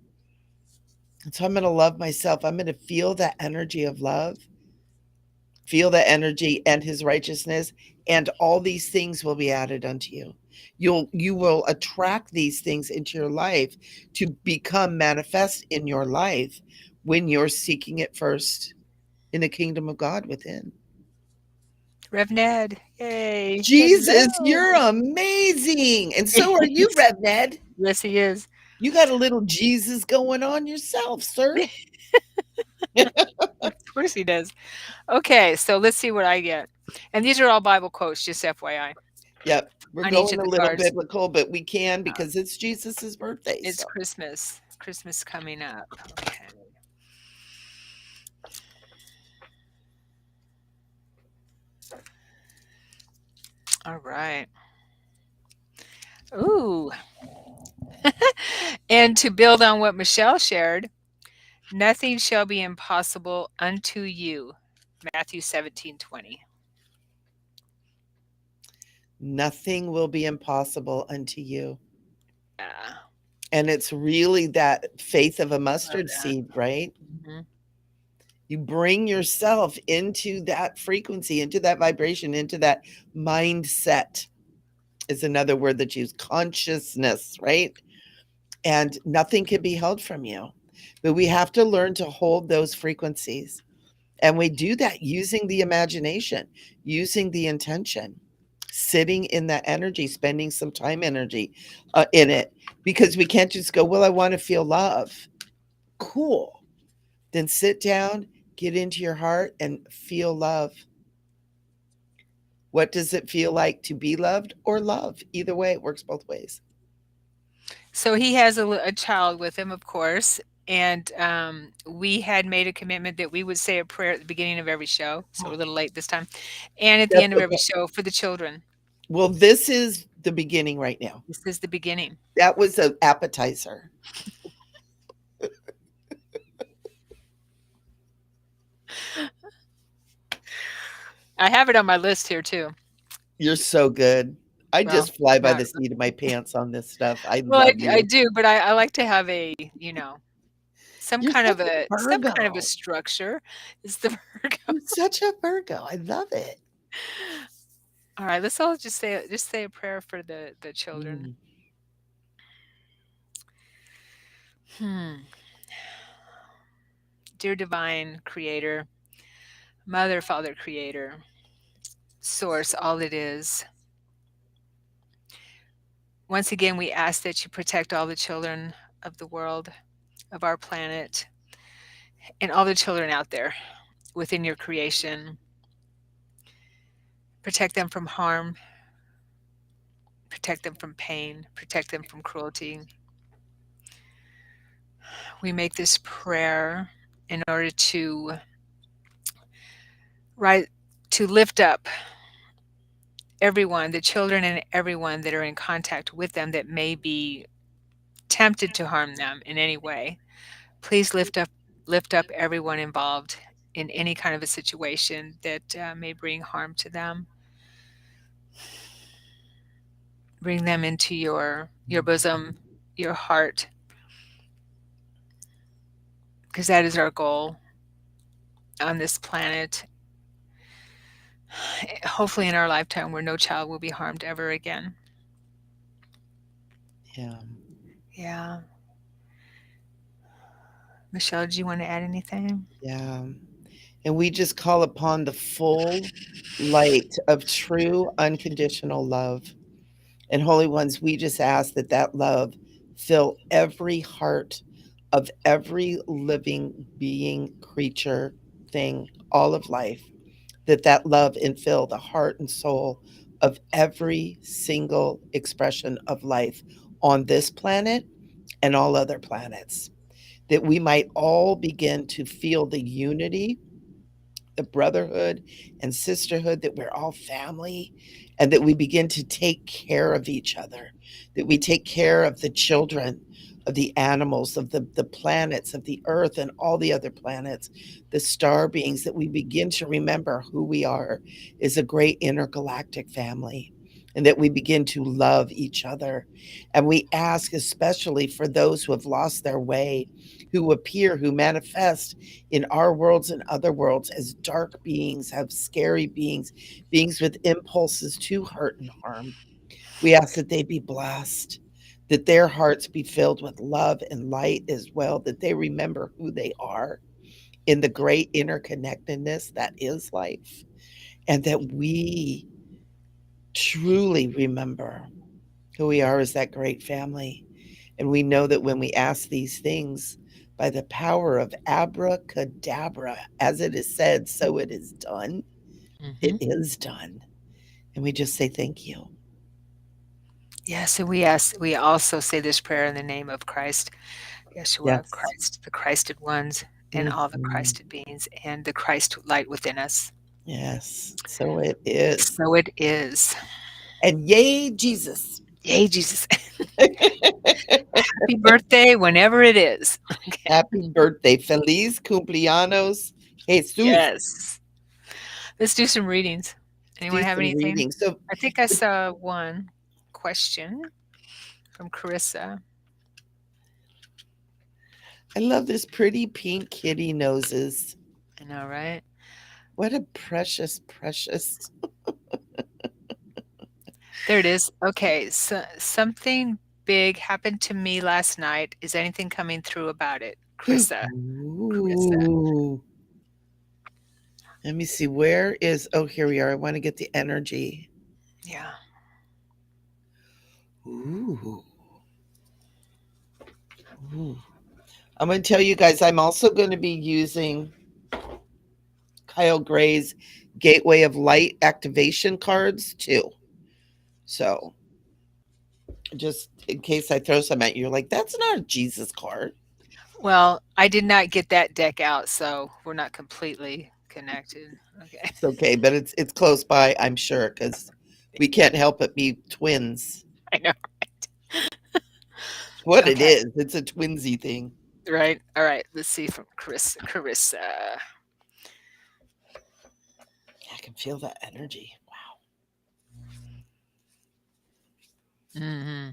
Speaker 1: And so I'm going to love myself. I'm going to feel that energy of love, feel the energy and his righteousness, and all these things will be added unto you. You will attract these things into your life to become manifest in your life when you're seeking it first in the kingdom of God within.
Speaker 2: Rev Ned. Yay.
Speaker 1: Jesus, you're
Speaker 2: Hello.
Speaker 1: amazing. And so are you, Rev Ned.
Speaker 2: Yes, he is.
Speaker 1: You got a little Jesus going on yourself, sir.
Speaker 2: Of course he does. Okay, so let's see what I get. And these are all Bible quotes, just FYI,
Speaker 1: Yep. We're
Speaker 2: on each
Speaker 1: going
Speaker 2: of
Speaker 1: a
Speaker 2: the
Speaker 1: little
Speaker 2: cards.
Speaker 1: biblical, but we can
Speaker 2: Uh,
Speaker 1: because it's Jesus's birthday.
Speaker 2: it's
Speaker 1: So,
Speaker 2: Christmas. Christmas coming up. Okay. All right. Ooh. And to build on what Michelle shared, nothing shall be impossible unto you. Matthew 17:20.
Speaker 1: nothing will be impossible unto you.
Speaker 2: Yeah,
Speaker 1: And it's really that faith of a
Speaker 2: love
Speaker 1: mustard
Speaker 2: that.
Speaker 1: seed, right?
Speaker 2: Mhm.
Speaker 1: You bring yourself into that frequency, into that vibration, into that mindset is another word that's used, consciousness, right? And nothing can be held from you. But we have to learn to hold those frequencies. And we do that using the imagination, using the intention, sitting in that energy, spending some time energy in it, because we can't just go, well, I want to feel love. Cool. Then sit down, get into your heart, and feel love. What does it feel like to be loved or love? Either way, it works both ways.
Speaker 2: So he has a child with him, of course. And we had made a commitment that we would say a prayer at the beginning of every show. So we're a little late this time. And at the
Speaker 1: That's
Speaker 2: end of every
Speaker 1: okay.
Speaker 2: show for the children.
Speaker 1: Well, this is the beginning right now.
Speaker 2: This is the beginning.
Speaker 1: That was an appetizer.
Speaker 2: I have it on my list here too.
Speaker 1: You're so good. I
Speaker 2: Well,
Speaker 1: just fly by
Speaker 2: not
Speaker 1: the seat of my pants on this stuff. I
Speaker 2: well,
Speaker 1: love
Speaker 2: I
Speaker 1: you.
Speaker 2: do, but I like to have a,
Speaker 1: You're such a
Speaker 2: some kind of a
Speaker 1: Virgo.
Speaker 2: structure. Is the Virgo.
Speaker 1: You're such a Virgo. I love it.
Speaker 2: All right, let's all just say a prayer for the children.
Speaker 1: Mm,
Speaker 2: Hmm. Dear divine creator, mother, father, creator, source, all it is. Once again, we ask that you protect all the children of the world, of our planet, and all the children out there within your creation. Protect them from harm, protect them from pain, protect them from cruelty. We make this prayer in order to right to lift up everyone, the children and everyone that are in contact with them that may be tempted to harm them in any way. Please lift up everyone involved in any kind of a situation that may bring harm to them. Bring them into your bosom, your heart, because that is our goal on this planet. Hopefully, in our lifetime, where no child will be harmed ever again.
Speaker 1: yeah.
Speaker 2: Yeah. Michelle, do you want to add anything?
Speaker 1: Yeah. And we just call upon the full light of true unconditional love. And Holy Ones, we just ask that that love fill every heart of every living being, creature, thing, all of life, that that love infill the heart and soul of every single expression of life on this planet and all other planets, that we might all begin to feel the unity, the brotherhood and sisterhood, that we're all family, and that we begin to take care of each other, that we take care of the children, of the animals, of the planets, of the earth and all the other planets, the star beings, that we begin to remember who we are is a great intergalactic family, and that we begin to love each other. And we ask, especially for those who have lost their way, who appear, who manifest in our worlds and other worlds as dark beings, have scary beings, beings with impulses to hurt and harm. We ask that they be blessed, that their hearts be filled with love and light as well, that they remember who they are in the great interconnectedness that is life, and that we truly remember who we are as that great family. And we know that when we ask these things, by the power of abracadabra, as it is said, so it is done. It
Speaker 2: Hmm.
Speaker 1: is done. And we just say thank you.
Speaker 2: Yes, and we also say this prayer in the name of Christ, Yeshua,
Speaker 1: Yes.
Speaker 2: Christ, the Christed ones, and all the
Speaker 1: Mhm.
Speaker 2: Christed beings, and the Christ light within us.
Speaker 1: Yes. So it is.
Speaker 2: So it is.
Speaker 1: And yay, Jesus.
Speaker 2: Yay, Jesus. Happy birthday whenever it is. Okay.
Speaker 1: Happy birthday. Feliz cumpleaños, Jesus.
Speaker 2: Yes. Let's do some readings.
Speaker 1: Do
Speaker 2: Anyone have
Speaker 1: some
Speaker 2: anything?
Speaker 1: reading. So
Speaker 2: I think I saw one question from Carissa.
Speaker 1: I love this pretty pink kitty noses.
Speaker 2: I know, right?
Speaker 1: What a precious, precious.
Speaker 2: There it is. Okay, so something big happened to me last night. Is anything coming through about it? Carissa. Carissa.
Speaker 1: Ooh. Let me see. Where is, oh, here we are. I want to get the energy.
Speaker 2: Yeah.
Speaker 1: Ooh. Ooh. I'm going to tell you guys, I'm also going to be using Kyle Gray's Gateway of Light activation cards too. So just in case I throw some at you, you're like, that's not a Jesus card.
Speaker 2: Well, I did not get that deck out, so we're not completely connected. Okay.
Speaker 1: It's okay, but it's close by, I'm sure, because we can't help but be twins.
Speaker 2: I know.
Speaker 1: What it
Speaker 2: Okay.
Speaker 1: is, it's a twinsy thing.
Speaker 2: Right. All right. Let's see from Carissa. Carissa.
Speaker 1: I can feel that energy.
Speaker 2: Hmm.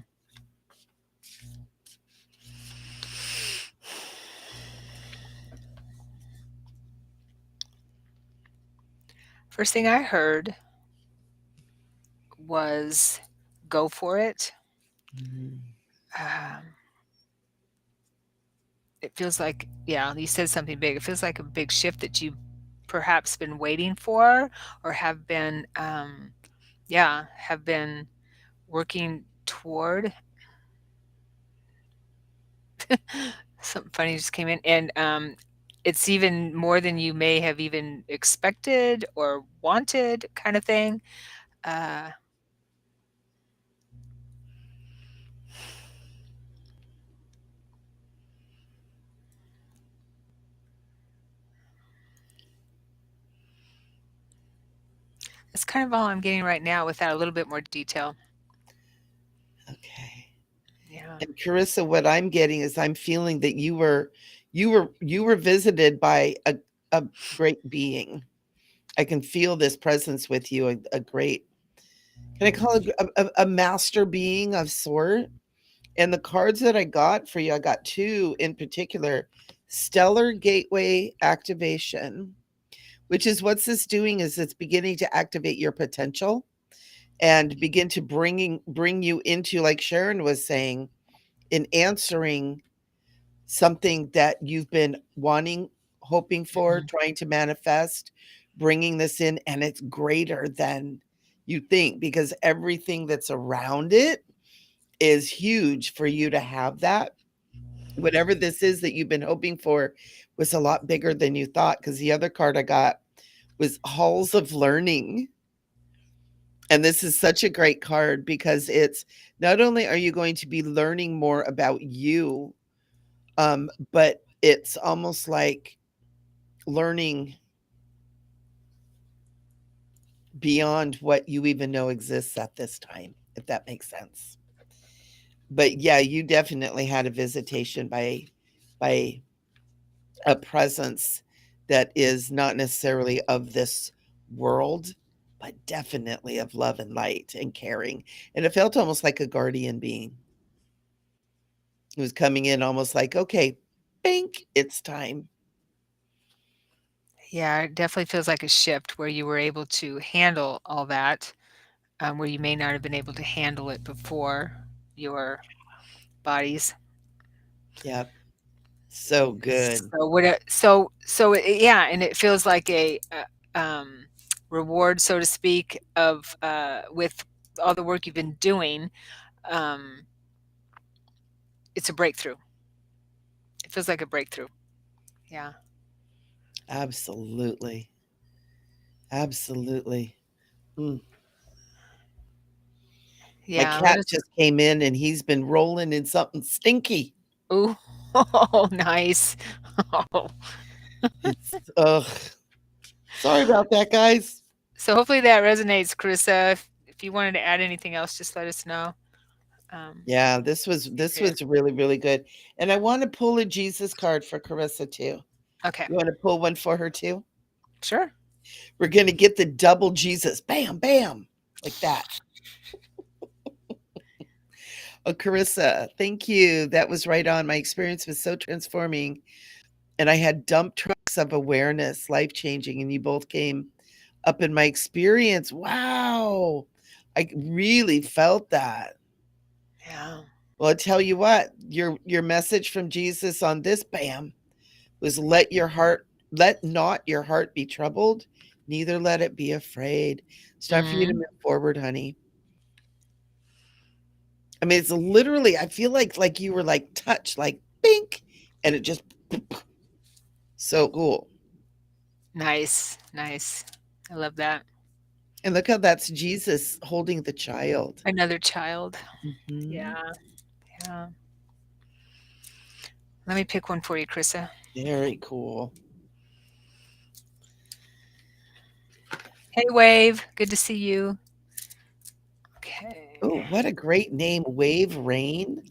Speaker 2: First thing I heard was go for it.
Speaker 1: Mm.
Speaker 2: Um, it feels like, yeah, you said something big. It feels like a big shift that you've perhaps been waiting for or have been, yeah, have been working toward. Something funny just came in, and it's even more than you may have even expected or wanted, kind of thing. Uh, that's kind of all I'm getting right now without a little bit more detail.
Speaker 1: Okay.
Speaker 2: Yeah.
Speaker 1: And Carissa, what I'm getting is I'm feeling that you were visited by a great being. I can feel this presence with you, a great, can I call it a master being of sort? And the cards that I got for you, I got two in particular. Stellar Gateway Activation, which is what's this doing is it's beginning to activate your potential and begin to bring you into, like Sharon was saying, in answering something that you've been wanting, hoping for,
Speaker 2: Mhm.
Speaker 1: trying to manifest, bringing this in, and it's greater than you think because everything that's around it is huge for you to have that. Whatever this is that you've been hoping for was a lot bigger than you thought because the other card I got was Halls of Learning. And this is such a great card because it's not only are you going to be learning more about you, but it's almost like learning beyond what you even know exists at this time, if that makes sense. But yeah, you definitely had a visitation by a presence that is not necessarily of this world. but definitely of love and light and caring. And it felt almost like a guardian being who was coming in almost like, okay, bink, it's time.
Speaker 2: Yeah, it definitely feels like a shift where you were able to handle all that, where you may not have been able to handle it before your bodies.
Speaker 1: Yep. So good.
Speaker 2: So what? Yeah, and it feels like a reward, so to speak, of with all the work you've been doing. Um, it's a breakthrough. It feels like a breakthrough. Yeah,
Speaker 1: Absolutely. Absolutely. Mm. My
Speaker 2: yeah. Let
Speaker 1: cat
Speaker 2: us.
Speaker 1: just came in and he's been rolling in something stinky.
Speaker 2: Ooh, oh, nice. Oh.
Speaker 1: It's ugh. Sorry about that, guys.
Speaker 2: So hopefully that resonates, Carissa. If you wanted to add anything else, just let us know.
Speaker 1: Yeah, this
Speaker 2: Here.
Speaker 1: was really, really good. And I want to pull a Jesus card for Carissa too.
Speaker 2: Okay,
Speaker 1: You want to pull one for her too?
Speaker 2: sure.
Speaker 1: We're gonna get the double Jesus. Bam, bam. Like that. Oh, Carissa, thank you. That was right on. My experience was so transforming. And I had dump trucks of awareness, life changing, and you both came up in my experience. Wow. I really felt that.
Speaker 2: Yeah.
Speaker 1: Well, I tell you what, your message from Jesus on this bam was let not your heart be troubled, neither let it be afraid. It's time for you to
Speaker 2: Mhm.
Speaker 1: move forward, honey. I mean, it's literally, I feel like you were like touched, like bink, and it just so cool.
Speaker 2: Nice, nice. I love that.
Speaker 1: And look how that's Jesus holding the child.
Speaker 2: Another child.
Speaker 1: Mhm.
Speaker 2: Yeah, yeah. Let me pick one for you, Carissa.
Speaker 1: Very cool.
Speaker 2: Hey, Wave. Good to see you.
Speaker 1: Oh,
Speaker 2: Okay.
Speaker 1: what a great name, Wave Rain.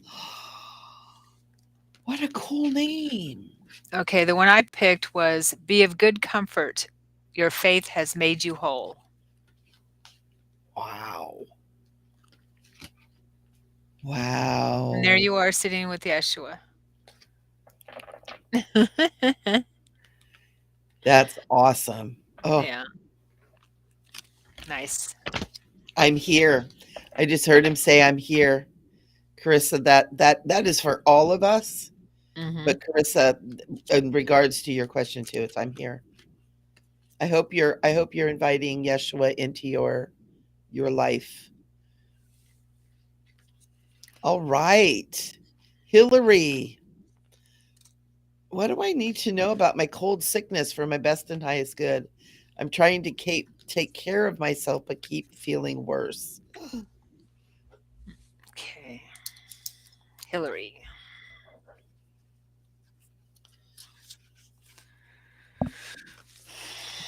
Speaker 1: What a cool name.
Speaker 2: Okay, the one I picked was be of good comfort. Your faith has made you whole.
Speaker 1: Wow.
Speaker 2: And there
Speaker 1: Wow.
Speaker 2: you are sitting with Yeshua.
Speaker 1: That's awesome. Oh,
Speaker 2: Yeah, nice.
Speaker 1: I'm here. I just heard him say I'm here. Carissa, that is for all of us.
Speaker 2: Mhm.
Speaker 1: But Carissa, in regards to your question too, it's I'm here. I hope you're inviting Yeshua into your life. All right. Hillary, what do I need to know about my cold sickness for my best and highest good? I'm trying to take care of myself, but keep feeling worse.
Speaker 2: Okay. Hillary.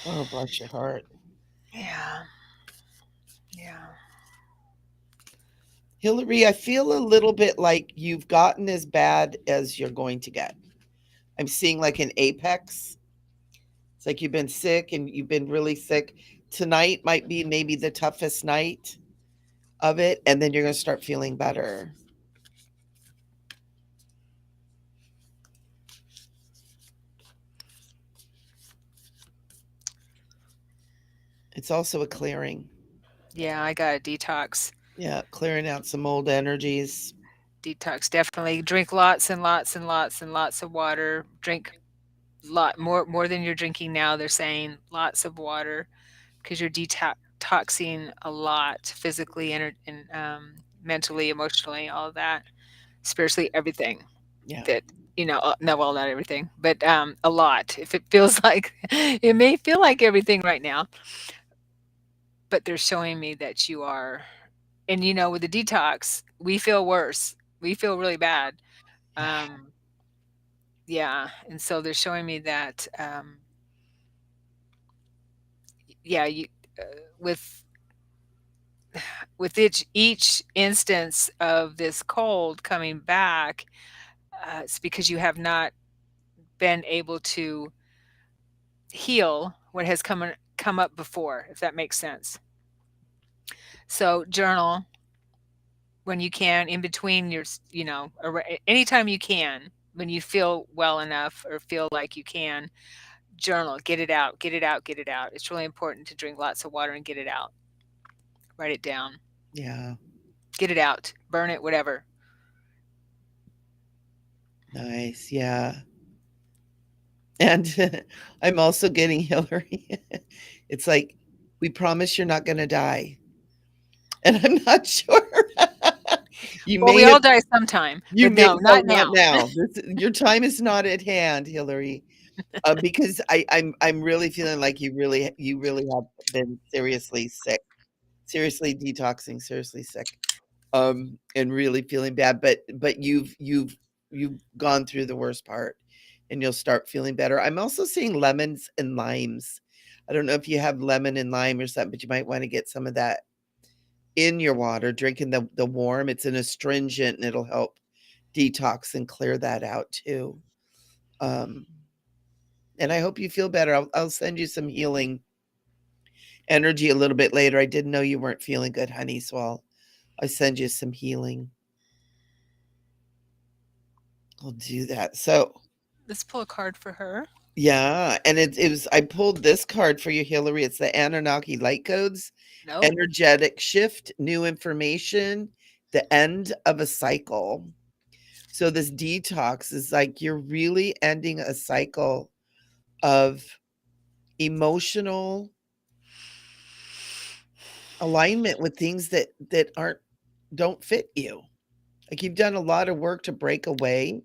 Speaker 1: Oh, bless your heart.
Speaker 2: Yeah, yeah.
Speaker 1: Hillary, I feel a little bit like you've gotten as bad as you're going to get. I'm seeing like an apex. It's like you've been sick and you've been really sick. Tonight might be maybe the toughest night of it, and then you're going to start feeling better. It's also a clearing.
Speaker 2: Yeah, I got a detox.
Speaker 1: Yeah, clearing out some old energies.
Speaker 2: Detox, definitely. Drink lots and lots and lots and lots of water. Drink more than you're drinking now, they're saying. Lots of water because you're detoxing a lot physically and mentally, emotionally, all of that. Spiritually, everything
Speaker 1: Yeah.
Speaker 2: that, no, well, not everything, but a lot. If it feels like it may feel like everything right now, but they're showing me that you are. And with the detox, we feel worse. We feel really bad.
Speaker 1: Yeah.
Speaker 2: Um, yeah, and so they're showing me that, yeah, uh, with each instance of this cold coming back, it's because you have not been able to heal what has come up before, if that makes sense. So journal when you can, in between anytime you can, when you feel well enough or feel like you can, journal, get it out, get it out, get it out. It's really important to drink lots of water and get it out. Write it down,
Speaker 1: Yeah.
Speaker 2: get it out, burn it, whatever.
Speaker 1: Nice. Yeah. And I'm also getting Hillary. It's like, we promise you're not going to die. And I'm not sure. You
Speaker 2: Well,
Speaker 1: may
Speaker 2: we
Speaker 1: have,
Speaker 2: all die sometime,
Speaker 1: you
Speaker 2: but
Speaker 1: may,
Speaker 2: no,
Speaker 1: no,
Speaker 2: not
Speaker 1: not
Speaker 2: now.
Speaker 1: now. Your time is not at hand, Hillary. Because I'm really feeling like you really have been seriously sick, seriously detoxing, seriously sick, and really feeling bad. But you've gone through the worst part, and you'll start feeling better. I'm also seeing lemons and limes. I don't know if you have lemon and lime or something, but you might want to get some of that in your water. Drinking the warm, it's an astringent, and it'll help detox and clear that out too. Um, and I hope you feel better. I'll send you some healing energy a little bit later. I didn't know you weren't feeling good, honey, so I'll send you some healing. I'll do that. So,
Speaker 2: Let's pull a card for her.
Speaker 1: yeah, and it was I pulled this card for you, Hillary. It's the Anunnaki light codes,
Speaker 2: No.
Speaker 1: energetic shift, new information, the end of a cycle. So this detox is like you're really ending a cycle of emotional alignment with things that aren't don't fit you. Like you've done a lot of work to break away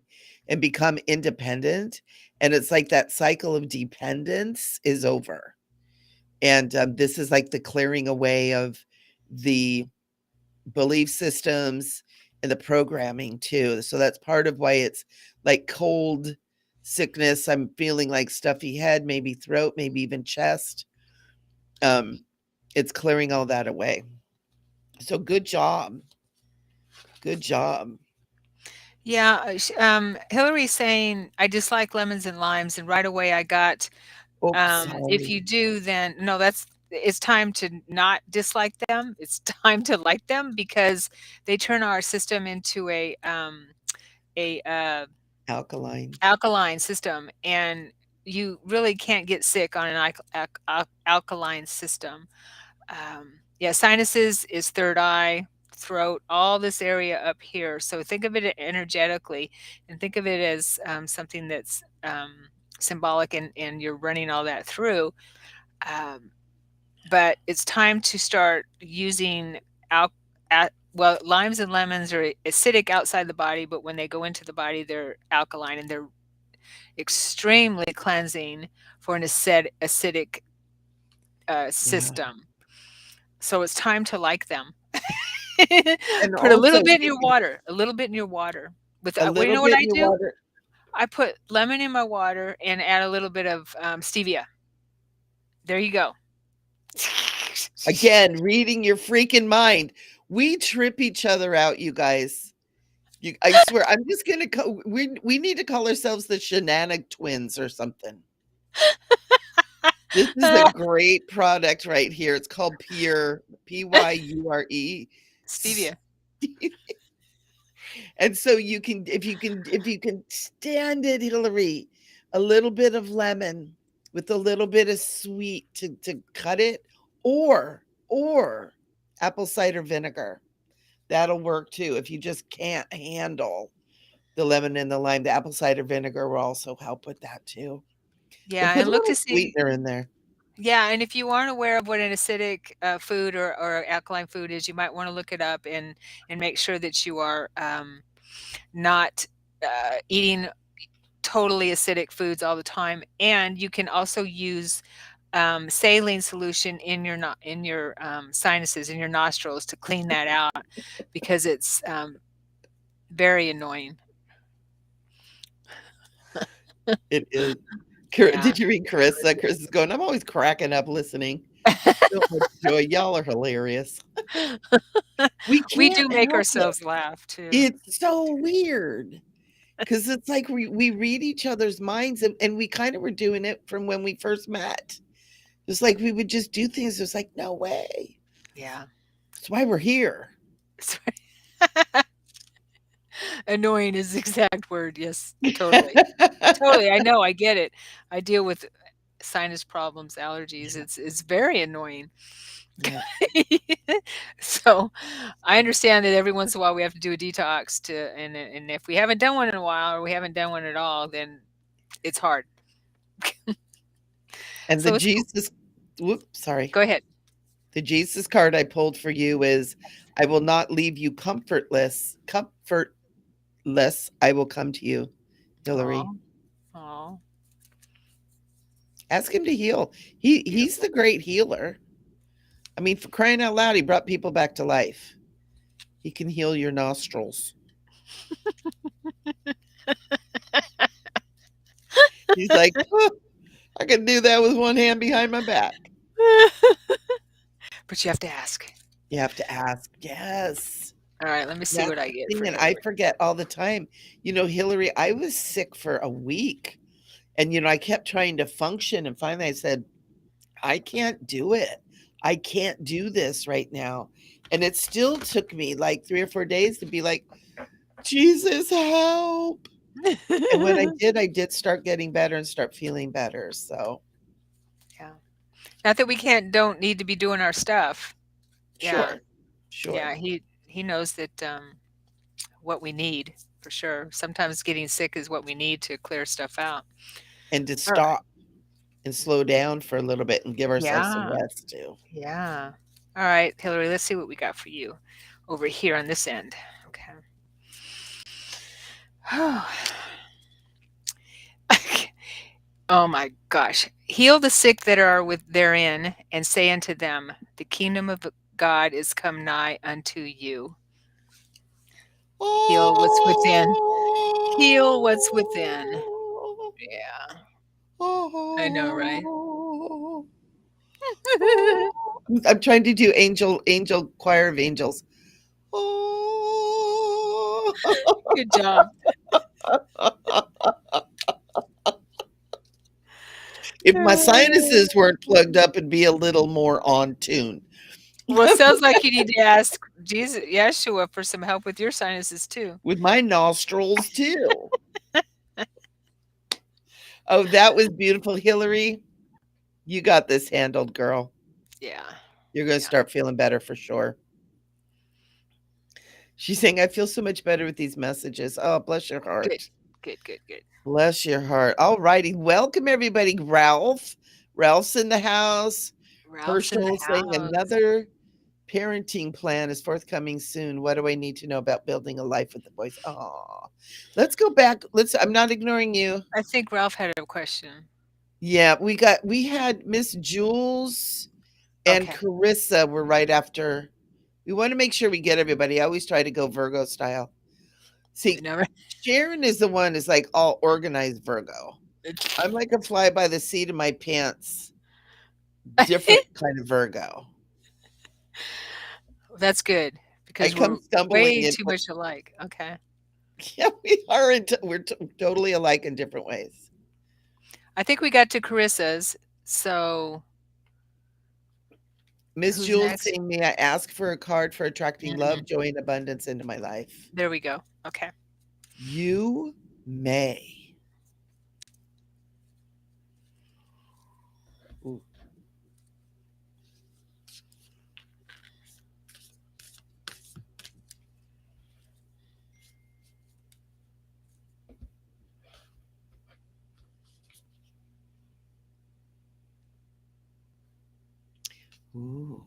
Speaker 1: and become independent, and it's like that cycle of dependence is over. And this is like the clearing away of the belief systems and the programming too. So that's part of why it's like cold sickness. I'm feeling like stuffy head, maybe throat, maybe even chest. Um, it's clearing all that away. So good job. Good job.
Speaker 2: Yeah, Hillary's saying I dislike lemons and limes, and right away I got,
Speaker 1: Oops,
Speaker 2: if
Speaker 1: sorry.
Speaker 2: you do, then no, it's time to not dislike them. It's time to like them because they turn our system into a
Speaker 1: Alkaline.
Speaker 2: alkaline system, and you really can't get sick on an alkaline system. Yeah, sinuses is third eye, throat, all this area up here. So think of it energetically, and think of it as something that's symbolic, and you're running all that through. Um, but it's time to start using al- well, limes and lemons are acidic outside the body, but when they go into the body, they're alkaline, and they're extremely cleansing for an acidic
Speaker 1: Yeah.
Speaker 2: system. So it's time to like them.
Speaker 1: And
Speaker 2: Put a little
Speaker 1: also
Speaker 2: bit in your water, a little bit in your water. With
Speaker 1: a
Speaker 2: well, you
Speaker 1: little
Speaker 2: know what
Speaker 1: bit
Speaker 2: I
Speaker 1: in your
Speaker 2: do?
Speaker 1: water.
Speaker 2: I put lemon in my water and add a little bit of stevia. There you go.
Speaker 1: Again, reading your freaking mind. We trip each other out, you guys. I swear, I'm just gonna we need to call ourselves the Shenanic twins or something. This is a great product right here. It's called Pure, Pyure.
Speaker 2: Stevia.
Speaker 1: And so you can if you can stand it, Hillary, a little bit of lemon with a little bit of sweet to cut it, or apple cider vinegar. That'll work too. If you just can't handle the lemon and the lime, the apple cider vinegar will also help with that too. And
Speaker 2: Yeah,
Speaker 1: put a
Speaker 2: and look
Speaker 1: little
Speaker 2: to see.
Speaker 1: sweetener in there.
Speaker 2: Yeah, and if you aren't aware of what an acidic food or alkaline food is, you might want to look it up and make sure that you are not eating totally acidic foods all the time. And you can also use saline solution in your sinuses, in your nostrils, to clean that out because it's very annoying.
Speaker 1: It is.
Speaker 2: Yeah.
Speaker 1: Did you read Carissa? Chris is going, I'm always cracking up listening. So much joy. Y'all are hilarious. We
Speaker 2: We do
Speaker 1: can't
Speaker 2: make
Speaker 1: help it.
Speaker 2: ourselves laugh too.
Speaker 1: It's so weird because it's like we read each other's minds, and we kind of were doing it from when we first met. It's like we would just do things. It's like, no way.
Speaker 2: Yeah.
Speaker 1: That's why we're here.
Speaker 2: Annoying is the exact word. Yes, totally. Totally. I know. I get it. I deal with sinus problems, allergies.
Speaker 1: Yeah,
Speaker 2: It's very annoying.
Speaker 1: yeah.
Speaker 2: So I understand that every once in a while we have to do a detox and if we haven't done one in a while or we haven't done one at all, then it's hard.
Speaker 1: And the
Speaker 2: So it's
Speaker 1: Jesus, whoops, sorry.
Speaker 2: go ahead.
Speaker 1: The Jesus card I pulled for you is I will not leave you comfortless. I will come to you, Hillary.
Speaker 2: Oh, oh,
Speaker 1: Ask him to heal. He's
Speaker 2: beautiful.
Speaker 1: the great healer. I mean, for crying out loud, he brought people back to life. He can heal your nostrils. He's like, "Oh, I can do that with one hand behind my back."
Speaker 2: But you have to ask.
Speaker 1: You have to ask. Yes.
Speaker 2: All right, let me see
Speaker 1: That's
Speaker 2: what I
Speaker 1: the
Speaker 2: get
Speaker 1: thing.
Speaker 2: for
Speaker 1: And I
Speaker 2: Hillary.
Speaker 1: forget all the time. Hillary, I was sick for a week. And, I kept trying to function. And finally I said, I can't do it. I can't do this right now. And it still took me like 3 or 4 days to be like, Jesus, help. And when I did start getting better and start feeling better. So,
Speaker 2: Yeah. Not that we don't need to be doing our stuff. Yeah.
Speaker 1: sure, sure.
Speaker 2: Yeah, he knows that what we need for sure. Sometimes getting sick is what we need to clear stuff out.
Speaker 1: And to
Speaker 2: All right.
Speaker 1: stop and slow down for a little bit and give ourselves some
Speaker 2: Yeah.
Speaker 1: rest too.
Speaker 2: Yeah. All right, Hillary, let's see what we got for you over here on this end. Okay. Oh my gosh. Heal the sick that are with therein, and say unto them, the kingdom of God is come nigh unto you. Heal what's within. Heal what's within.
Speaker 1: Oh,
Speaker 2: Yeah. I know, right?
Speaker 1: oh, I'm trying to do angel choir of angels. Oh.
Speaker 2: Good job.
Speaker 1: If my sinuses weren't plugged up, it'd be a little more on tune.
Speaker 2: Well, it sounds like you need to ask Jesus, Yeshua, for some help with your sinuses too.
Speaker 1: With my nostrils too. Oh, that was beautiful, Hillary. You got this handled, girl.
Speaker 2: Yeah.
Speaker 1: You're going to
Speaker 2: Yeah.
Speaker 1: start feeling better for sure. She's saying, I feel so much better with these messages. Oh, bless your
Speaker 2: Good.
Speaker 1: heart.
Speaker 2: Good. Good. Good.
Speaker 1: Bless your heart. All righty. Welcome, everybody. Ralph. Ralph's in the house.
Speaker 2: Ralph's in the
Speaker 1: Herschel saying
Speaker 2: house.
Speaker 1: another parenting plan is forthcoming soon. What do I need to know about building a life with the boys? Oh, let's go back. I'm not ignoring you.
Speaker 2: I think Ralph had a question.
Speaker 1: Yeah, we had Miss Jules and
Speaker 2: Okay.
Speaker 1: Carissa were right after. We want to make sure we get everybody. I always try to go Virgo style.
Speaker 2: You
Speaker 1: See,
Speaker 2: know,
Speaker 1: Sharon is the one is like all organized Virgo. I'm like a fly by the seat of my pants, different kind of Virgo.
Speaker 2: that's good
Speaker 1: I
Speaker 2: because
Speaker 1: come
Speaker 2: we're
Speaker 1: stumbling
Speaker 2: way
Speaker 1: into
Speaker 2: too much alike. Okay.
Speaker 1: yeah, we are we're totally alike in different ways.
Speaker 2: I think we got to Carissa's. So
Speaker 1: Miss
Speaker 2: who's
Speaker 1: Jules
Speaker 2: next?
Speaker 1: saying, may I ask for a card for attracting love,
Speaker 2: Mhm.
Speaker 1: joy, and abundance into my life?
Speaker 2: There we go. Okay.
Speaker 1: You may. Ooh. Ooh.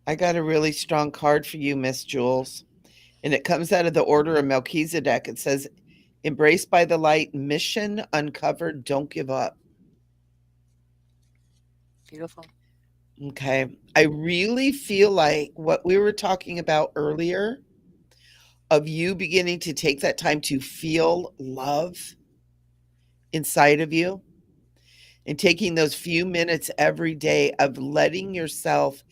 Speaker 1: I got a really strong card for you, Miss Jules. And it comes out of the Order of Melchizedek. It says, embraced by the light, mission uncovered, don't give up.
Speaker 2: Beautiful.
Speaker 1: Okay. I really feel like what we were talking about earlier of you beginning to take that time to feel love inside of you and taking those few minutes every day of letting yourself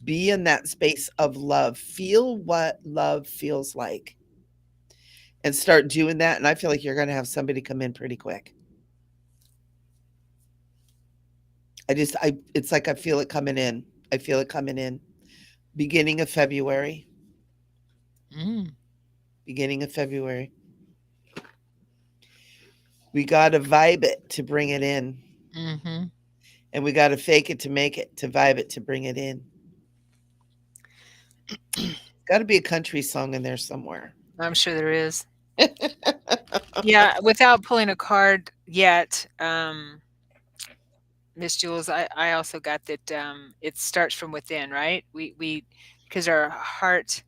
Speaker 1: be in that space of love, feel what love feels like, and start doing that. And I feel like you're going to have somebody come in pretty quick. It's like I feel it coming in. I feel it coming in. Beginning of February.
Speaker 2: Mm,
Speaker 1: Beginning of February. We got to vibe it to bring it in.
Speaker 2: mm-hmm.
Speaker 1: And we got to fake it to make it, to vibe it to bring it in. Got to be a country song in there somewhere.
Speaker 2: I'm sure there is. Yeah, without pulling a card yet, Miss Jules, I also got that it starts from within, right? We because our heart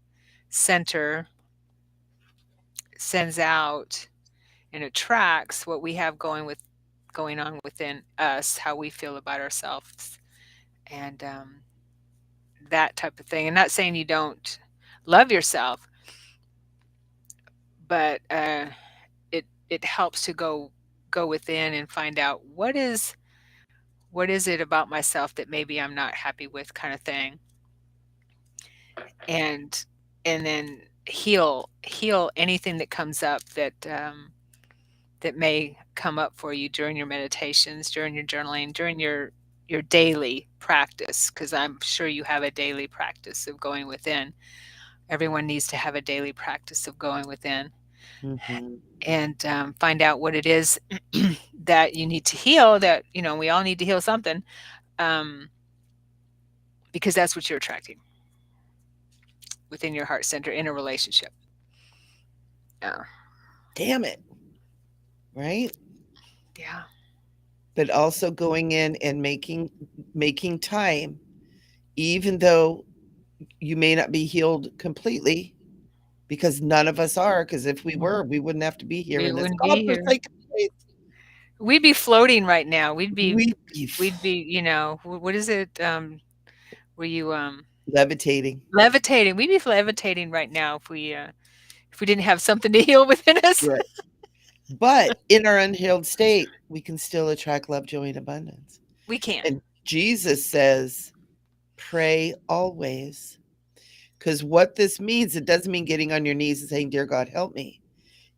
Speaker 2: center sends out and attracts what we have going on within us, how we feel about ourselves, and that type of thing. And not saying you don't love yourself, but it helps to go within and find out what is it about myself that maybe I'm not happy with, kind of thing, and then heal anything that comes up that may come up for you during your meditations, during your journaling, during your daily practice, because I'm sure you have a daily practice of going within. Everyone needs to have a daily practice of going within
Speaker 1: Mm-hmm.
Speaker 2: and find out what it is that you need to heal. That we all need to heal something, um, because that's what you're attracting within your heart center in a relationship. Yeah,
Speaker 1: Damn it. Right?
Speaker 2: yeah,
Speaker 1: But also going in and making time, even though you may not be healed completely, because none of us are. Because if we were, we wouldn't have to be here
Speaker 2: we
Speaker 1: in this
Speaker 2: wouldn't be here.
Speaker 1: godforsaken place.
Speaker 2: We'd be floating right now.
Speaker 1: We'd be
Speaker 2: We'd be, what is it? Were you
Speaker 1: levitating.
Speaker 2: levitating? We'd be levitating right now if we didn't have something to heal within us.
Speaker 1: Right. But in our unhealed state, we can still attract love, joy, and abundance.
Speaker 2: We can.
Speaker 1: And Jesus says, pray always. Because what this means, it doesn't mean getting on your knees and saying, Dear God, help me.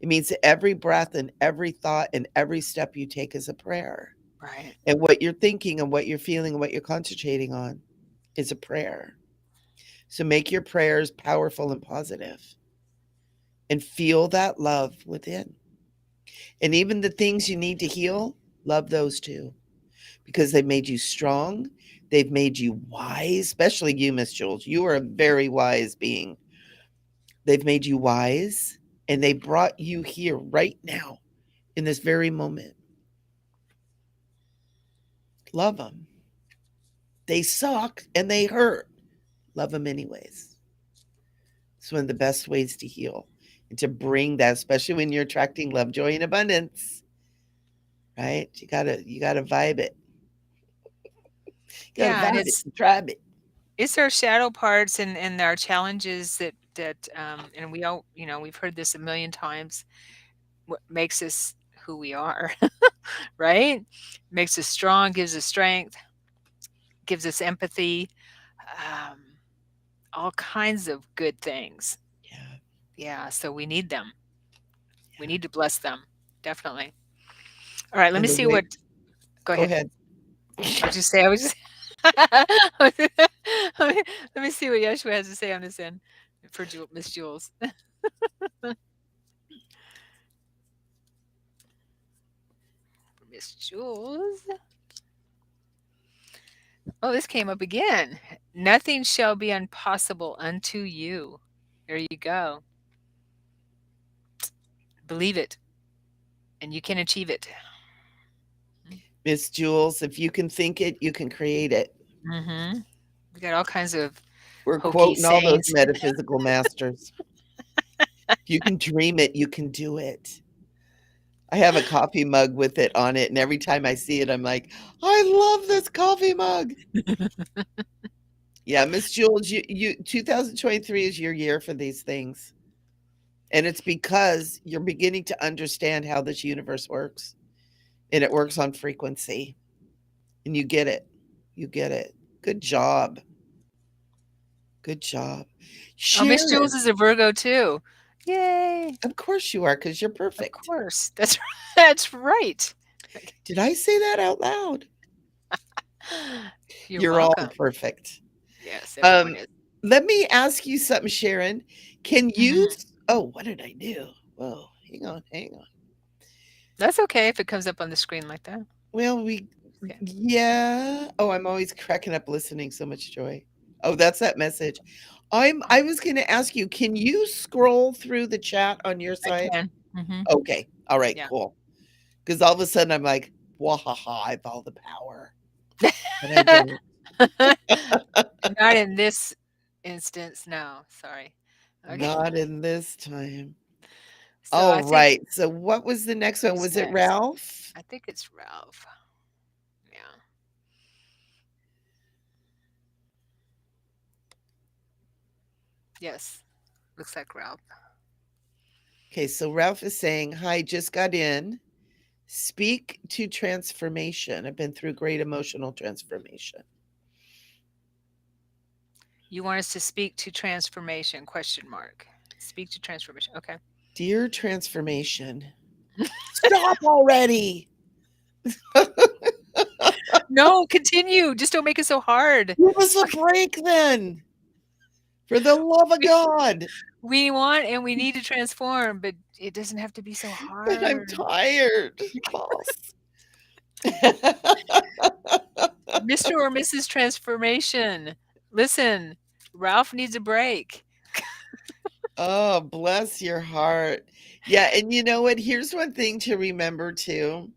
Speaker 1: It means that every breath and every thought and every step you take is a prayer.
Speaker 2: Right.
Speaker 1: And what you're thinking and what you're feeling and what you're concentrating on is a prayer. So make your prayers powerful and positive and feel that love within. And even the things you need to heal, love those too, because they've made you strong. They've made you wise, especially you, Miss Jules. You are a very wise being. They've made you wise and they brought you here right now in this very moment. Love them. They suck and they hurt. Love them anyways. It's one of the best ways to heal and to bring that, especially when you're attracting love, joy, and abundance. Right? You gotta vibe it. You gotta
Speaker 2: Yeah, and
Speaker 1: vibe it and tribe it.
Speaker 2: it's our shadow parts and our challenges that and we all we've heard this a million times. What makes us who we are, right? Makes us strong, gives us strength, gives us empathy, um, all kinds of good things.
Speaker 1: Yeah.
Speaker 2: Yeah, so we need them. We
Speaker 1: Yeah.
Speaker 2: need to bless them, definitely. All right, let
Speaker 1: And
Speaker 2: me
Speaker 1: the
Speaker 2: see
Speaker 1: way
Speaker 2: what. Go
Speaker 1: go
Speaker 2: ahead.
Speaker 1: ahead.
Speaker 2: I was just. Let me see what Yeshua has to say on this end for Miss Jules. For Miss Jules. Oh, this came up again. Nothing shall be impossible unto you. There you go. Believe it, and you can achieve it.
Speaker 1: Miss Jules, if you can think it, you can create it.
Speaker 2: Mm-hmm. We got all kinds of
Speaker 1: We're
Speaker 2: hokey
Speaker 1: quoting all those
Speaker 2: sayings.
Speaker 1: metaphysical masters. If you can dream it, you can do it. I have a coffee mug with it on it, and every time I see it, I'm like, I love this coffee mug. Yeah, Miss Jules, you 2023 is your year for these things. And it's because you're beginning to understand how this universe works. And it works on frequency. And you get it. You get it. Good job. Good job.
Speaker 2: Oh, Miss Jules
Speaker 1: Sharon,
Speaker 2: is a Virgo too. Yay!
Speaker 1: of course you are, because you're
Speaker 2: Of
Speaker 1: perfect.
Speaker 2: course. That's right.
Speaker 1: Did I say that out loud?
Speaker 2: You're
Speaker 1: You're all
Speaker 2: welcome.
Speaker 1: perfect.
Speaker 2: Yes, everyone
Speaker 1: Um,
Speaker 2: is.
Speaker 1: Let me ask you something, Sharon. Can you
Speaker 2: Mhm.
Speaker 1: oh, what did I do? Whoa, hang on, hang on.
Speaker 2: That's okay if it comes up on the screen like that.
Speaker 1: Well, we
Speaker 2: Okay.
Speaker 1: yeah. Oh, I'm always cracking up listening, so much joy. Oh, that's that message. I was gonna ask you, can you scroll through the chat on your
Speaker 2: I
Speaker 1: side?
Speaker 2: can. Mhm.
Speaker 1: Okay. All right,
Speaker 2: Yeah.
Speaker 1: cool. Because all of a sudden I'm like, wahaha, I have all the power. But I don't.
Speaker 2: Not in this instance, no, sorry. Okay.
Speaker 1: Not in this time.
Speaker 2: So
Speaker 1: All
Speaker 2: I think
Speaker 1: right. So what was the next one?
Speaker 2: who's
Speaker 1: Was it
Speaker 2: next?
Speaker 1: Ralph?
Speaker 2: I think it's Ralph. Yeah. Yes. Looks like Ralph.
Speaker 1: Okay, so Ralph is saying, "Hi, just got in. Speak to transformation. I've been through great emotional transformation.
Speaker 2: You want us to speak to transformation? Question mark. Speak to transformation. Okay.
Speaker 1: Dear transformation, stop already.
Speaker 2: No, continue. Just don't make it so hard.
Speaker 1: Give us a break then. For the love of God."
Speaker 2: We want and we need to transform, but it doesn't have to be so
Speaker 1: But I'm
Speaker 2: hard.
Speaker 1: tired, boss.
Speaker 2: Mr. or Mrs. Transformation, listen, Ralph needs a break.
Speaker 1: Oh, bless your heart. Yeah, and you know what? Here's one thing to remember too.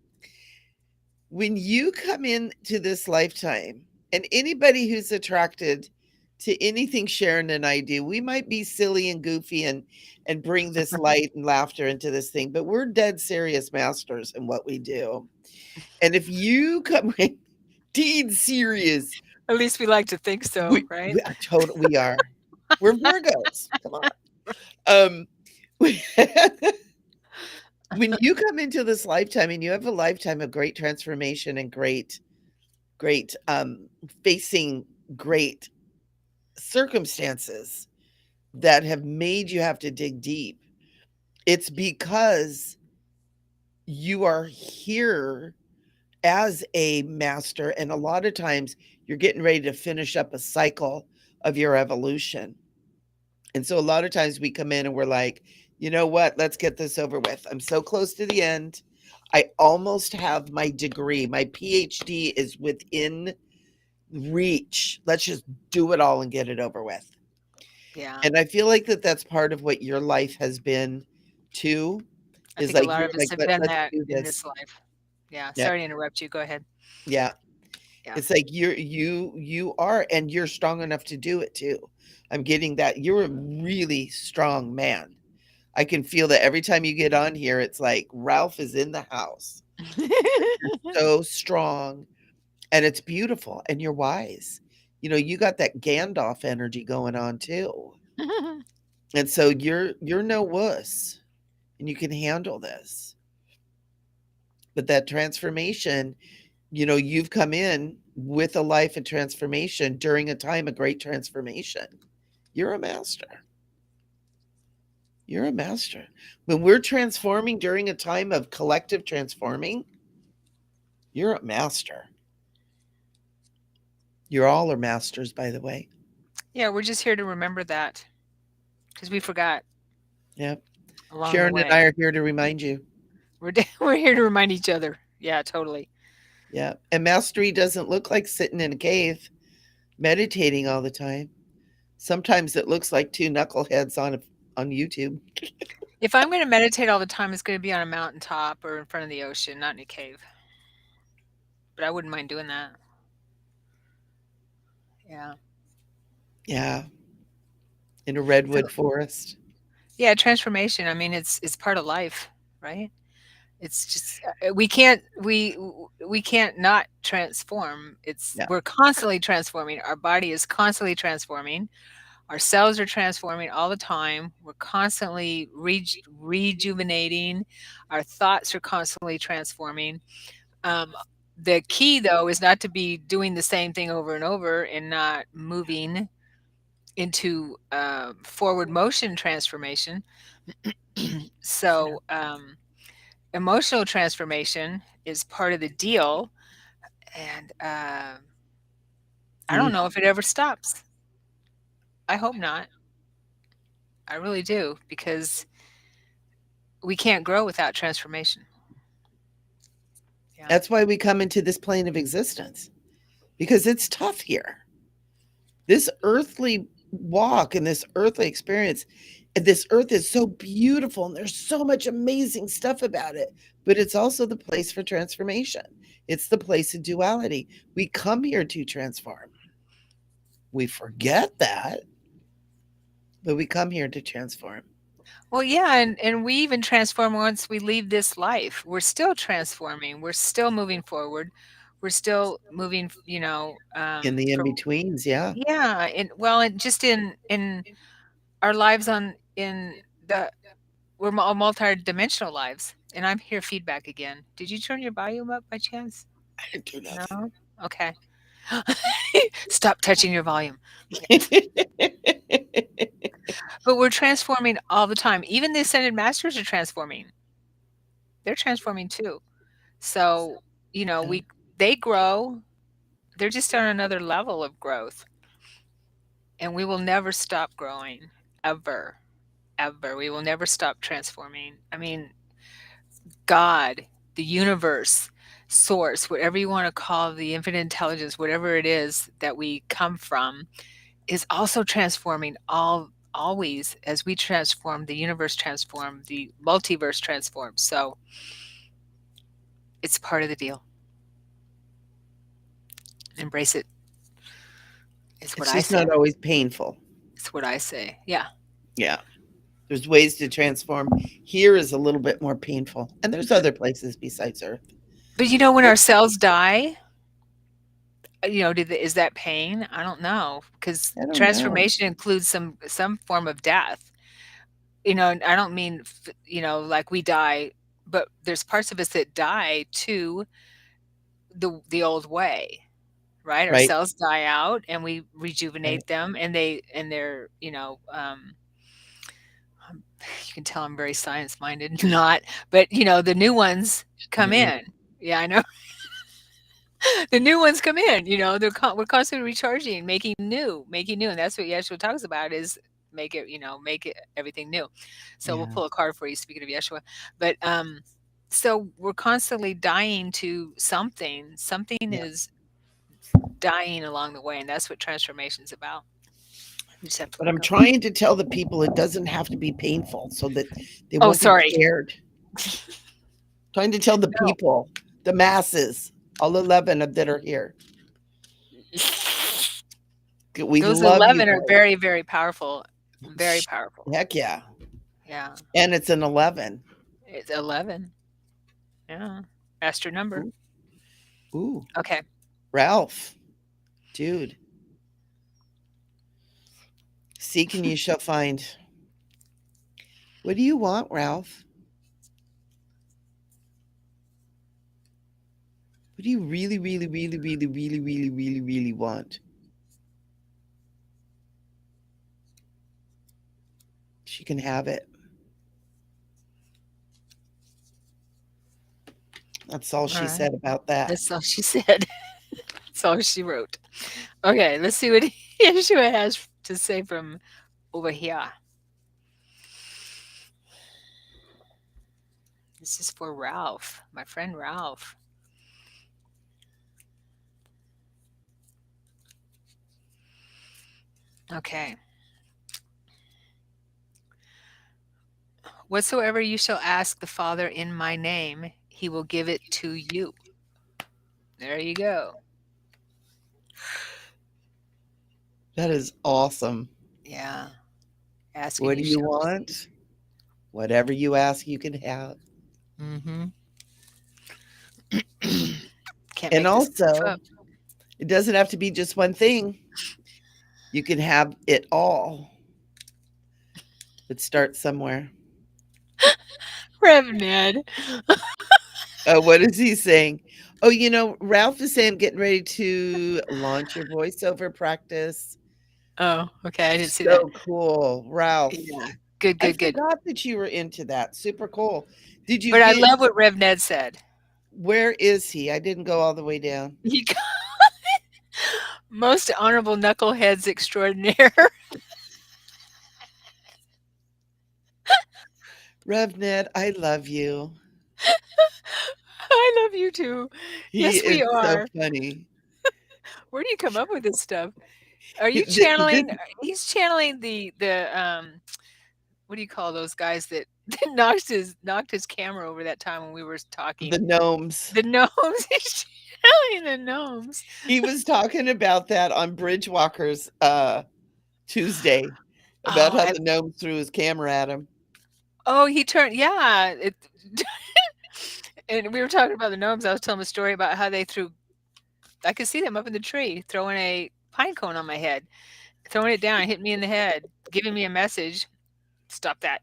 Speaker 1: When you come into this lifetime, and anybody who's attracted to anything Sharon and I do, we might be silly and goofy and bring this light and laughter into this thing, but we're dead serious masters in what we do. And if you come in deed serious,
Speaker 2: At least we like to think so, right?
Speaker 1: we are total we are. We're Virgos. Come on. Um when you come into this lifetime and you have a lifetime of great transformation and great facing great circumstances that have made you have to dig deep, it's because you are here as a master, and a lot of times you're getting ready to finish up a cycle of your evolution. And so a lot of times we come in and we're like, you know what? Let's get this over with. I'm so close to the end. I almost have my degree. My PhD is within reach. Let's just do it all and get it over with.
Speaker 2: Yeah.
Speaker 1: And I feel like that's part of what your life has been too,
Speaker 2: I
Speaker 1: is
Speaker 2: think a
Speaker 1: like
Speaker 2: lot
Speaker 1: you're
Speaker 2: of us
Speaker 1: like,
Speaker 2: have been
Speaker 1: let's
Speaker 2: that
Speaker 1: do
Speaker 2: in
Speaker 1: this.
Speaker 2: this life. Yeah.
Speaker 1: Yeah.
Speaker 2: Sorry to interrupt you. Go ahead.
Speaker 1: Yeah.
Speaker 2: Yeah.
Speaker 1: It's like you are, and you're strong enough to do it too. I'm getting that. You're a really strong man. I can feel that every time you get on here, it's like Ralph is in the house. You're so strong and it's beautiful and you're wise. You know, you got that Gandalf energy going on too. And so you're no wuss and you can handle this. But that transformation, you know, you've come in with a life of transformation during a time of great transformation. You're a master. You're a master. When we're transforming during a time of collective transforming, you're a master. You're all are masters, by the way.
Speaker 2: Yeah, we're just here to remember that because we forgot
Speaker 1: Yep.
Speaker 2: along the
Speaker 1: Sharon and
Speaker 2: way.
Speaker 1: I are here to remind you.
Speaker 2: We're here to remind each other. Yeah, totally.
Speaker 1: Yeah. And mastery doesn't look like sitting in a cave meditating all the time. Sometimes it looks like two knuckleheads on YouTube.
Speaker 2: If I'm going to meditate all the time, it's going to be on a mountaintop or in front of the ocean, not in a cave. But I wouldn't mind doing that. Yeah.
Speaker 1: Yeah. In a
Speaker 2: So
Speaker 1: redwood forest.
Speaker 2: yeah, transformation. I mean, it's part of life, right? It's just we can't not transform. It's
Speaker 1: Yeah.
Speaker 2: we're constantly transforming. Our body is constantly transforming. Our cells are transforming all the time. We're constantly rejuvenating. Our thoughts are constantly transforming. Um, the key, though, is not to be doing the same thing over and over and not moving into forward motion transformation.
Speaker 1: Yeah.
Speaker 2: So, emotional transformation is part of the deal, and I don't
Speaker 1: Mm.
Speaker 2: know if it ever stops. I hope not. I really do, because we can't grow without transformation. Yeah.
Speaker 1: That's why we come into this plane of existence, because it's tough here. This earthly walk and this earthly experience, and this earth is so beautiful and there's so much amazing stuff about it, but it's also the place for transformation. It's the place of duality. We come here to transform. We forget that, but we come here to transform.
Speaker 2: Well, yeah, and we even transform once we leave this life. We're still transforming. We're still moving forward. We're still moving,
Speaker 1: In the in
Speaker 2: from,
Speaker 1: betweens, yeah.
Speaker 2: yeah, and well, and just in our lives on in the we're multi-dimensional lives. And I'm here feedback again. Did you turn your volume up by chance?
Speaker 1: I didn't do nothing.
Speaker 2: No? Okay. Stop touching your volume. Okay. But we're transforming all the time. Even the ascended masters are transforming. They're transforming too. So,
Speaker 1: Yeah.
Speaker 2: we they grow. They're just on another level of growth, and we will never stop growing, ever, ever. We will never stop transforming. I mean, God, the universe, source, whatever you want to call the infinite intelligence, whatever it is that we come from, is also transforming always. As we transform, the universe transforms, the multiverse transforms. So it's part of the deal. Embrace it is what
Speaker 1: It's
Speaker 2: I
Speaker 1: just
Speaker 2: say.
Speaker 1: not always painful.
Speaker 2: It's what I say. Yeah.
Speaker 1: Yeah. There's ways to transform. Here is a little bit more painful. And there's other places besides Earth.
Speaker 2: But when our cells die, is that pain? I don't know, because
Speaker 1: I don't know.
Speaker 2: transformation includes some form of death. And I don't mean like we die, but there's parts of us that die to the old way, right? Our
Speaker 1: Right.
Speaker 2: cells die out, and we
Speaker 1: Right.
Speaker 2: rejuvenate them, and they're you can tell I'm very science minded, not, but the new ones come
Speaker 1: Mm-mm.
Speaker 2: in. Yeah, I know. The new ones come in, we're constantly recharging, making new, and that's what Yeshua talks about, is make it everything new. So we'll
Speaker 1: Yeah.
Speaker 2: pull a card for you, speaking of Yeshua. But so we're constantly dying to something. Something
Speaker 1: Yeah.
Speaker 2: is dying along the way, and that's what transformation is about. You just have to
Speaker 1: But
Speaker 2: let
Speaker 1: I'm
Speaker 2: go.
Speaker 1: trying to tell the people it doesn't have to be painful so that they
Speaker 2: Oh,
Speaker 1: won't get
Speaker 2: sorry.
Speaker 1: scared. Trying to tell the
Speaker 2: No.
Speaker 1: people, the masses, all 11 that are here. We
Speaker 2: Those
Speaker 1: love you
Speaker 2: 11 are
Speaker 1: guys.
Speaker 2: very, very powerful. Very powerful.
Speaker 1: Heck yeah.
Speaker 2: Yeah.
Speaker 1: And it's an 11.
Speaker 2: It's 11. Yeah. Master number.
Speaker 1: Ooh, ooh.
Speaker 2: Okay.
Speaker 1: Ralph, dude, seek and you shall find. What do you want, Ralph? What do you really, really, really, really, really, really, really, really want? She can have it. That's all
Speaker 2: All
Speaker 1: she
Speaker 2: right.
Speaker 1: said about that.
Speaker 2: That's all she said. That's all she wrote. Okay, let's see what Yeshua has to say from over here. This is for Ralph, my friend Ralph. Okay. Whatsoever you shall ask the Father in my name, he will give it to you. There you go.
Speaker 1: That is awesome.
Speaker 2: Yeah. Ask and
Speaker 1: What do
Speaker 2: you
Speaker 1: you
Speaker 2: shall receive.
Speaker 1: want? Whatever you ask, you can have.
Speaker 2: Mm-hmm. Can't
Speaker 1: And
Speaker 2: make this stuff
Speaker 1: also,
Speaker 2: up.
Speaker 1: it doesn't have to be just one thing. You can have it all, but start somewhere.
Speaker 2: Rev Ned.
Speaker 1: What is he saying? Oh, Ralph is saying getting ready to launch your voiceover practice.
Speaker 2: Oh, okay. I didn't see that.
Speaker 1: So cool, Ralph.
Speaker 2: Yeah. Good,
Speaker 1: I
Speaker 2: good, good.
Speaker 1: forgot that you were into that. Super cool. Did you
Speaker 2: But I
Speaker 1: get
Speaker 2: love what Rev Ned said.
Speaker 1: where is he? I didn't go all the way down.
Speaker 2: He got most honorable knuckleheads extraordinaire.
Speaker 1: RevNet, I love you.
Speaker 2: I love you too.
Speaker 1: He
Speaker 2: Yes, we
Speaker 1: is so
Speaker 2: are.
Speaker 1: funny.
Speaker 2: Where do you come up with this stuff? Are
Speaker 1: He
Speaker 2: you
Speaker 1: this
Speaker 2: channeling he's channeling what do you call those guys that, that knocked his camera over that time when we were
Speaker 1: the
Speaker 2: talking?
Speaker 1: gnomes.
Speaker 2: The gnomes. He's channeling the gnomes.
Speaker 1: He was talking about that on Bridgewalkers, Tuesday, about
Speaker 2: Oh,
Speaker 1: how
Speaker 2: I
Speaker 1: the gnomes threw his camera at him.
Speaker 2: oh, he turned yeah, and we were talking about the gnomes. I was telling a story about how they threw I could see them up in the tree throwing a pine cone on my head, throwing it down, hitting me in the head, giving me a message, "Stop that."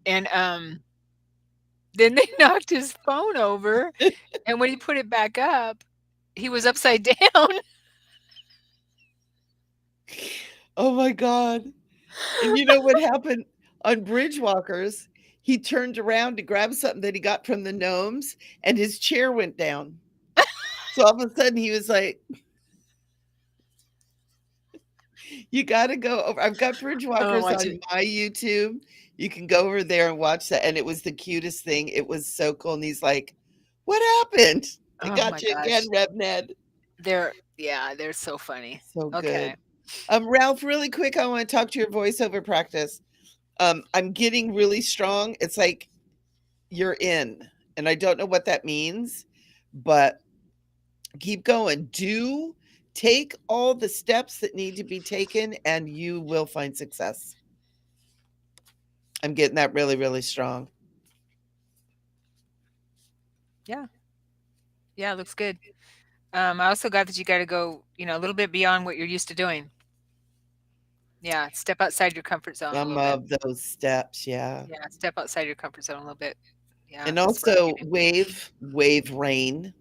Speaker 2: And, then they knocked his phone over, and when he put it back up, he was upside down.
Speaker 1: Oh my god. And you know what happened on Bridgewalkers? He turned around to grab something that he got from the gnomes, and his chair went down. So all of a sudden he was like, "You gotta go over." I've got
Speaker 2: Oh,
Speaker 1: Bridgewalkers
Speaker 2: watch
Speaker 1: on
Speaker 2: it.
Speaker 1: my YouTube. You can go over there and watch that, and it was the cutest thing. It was so cool, and he's like, "What happened? I
Speaker 2: Oh my
Speaker 1: got you again,
Speaker 2: gosh.
Speaker 1: RevNed."
Speaker 2: They're so funny.
Speaker 1: So
Speaker 2: Okay.
Speaker 1: good. Ralph, really quick, I want to talk to your voiceover practice. I'm getting really strong. It's like you're in, and I don't know what that means, but keep going. Do take all the steps that need to be taken, and you will find success. I'm getting that really, really strong.
Speaker 2: Yeah. Yeah, it looks good. I also got that you gotta go, a little bit beyond what you're used to doing. Yeah, step outside your comfort zone a
Speaker 1: Some
Speaker 2: little bit.
Speaker 1: of those steps, yeah.
Speaker 2: Yeah, step outside your comfort zone a little bit. Yeah,
Speaker 1: And
Speaker 2: that's what I'm
Speaker 1: also
Speaker 2: getting.
Speaker 1: wave rain.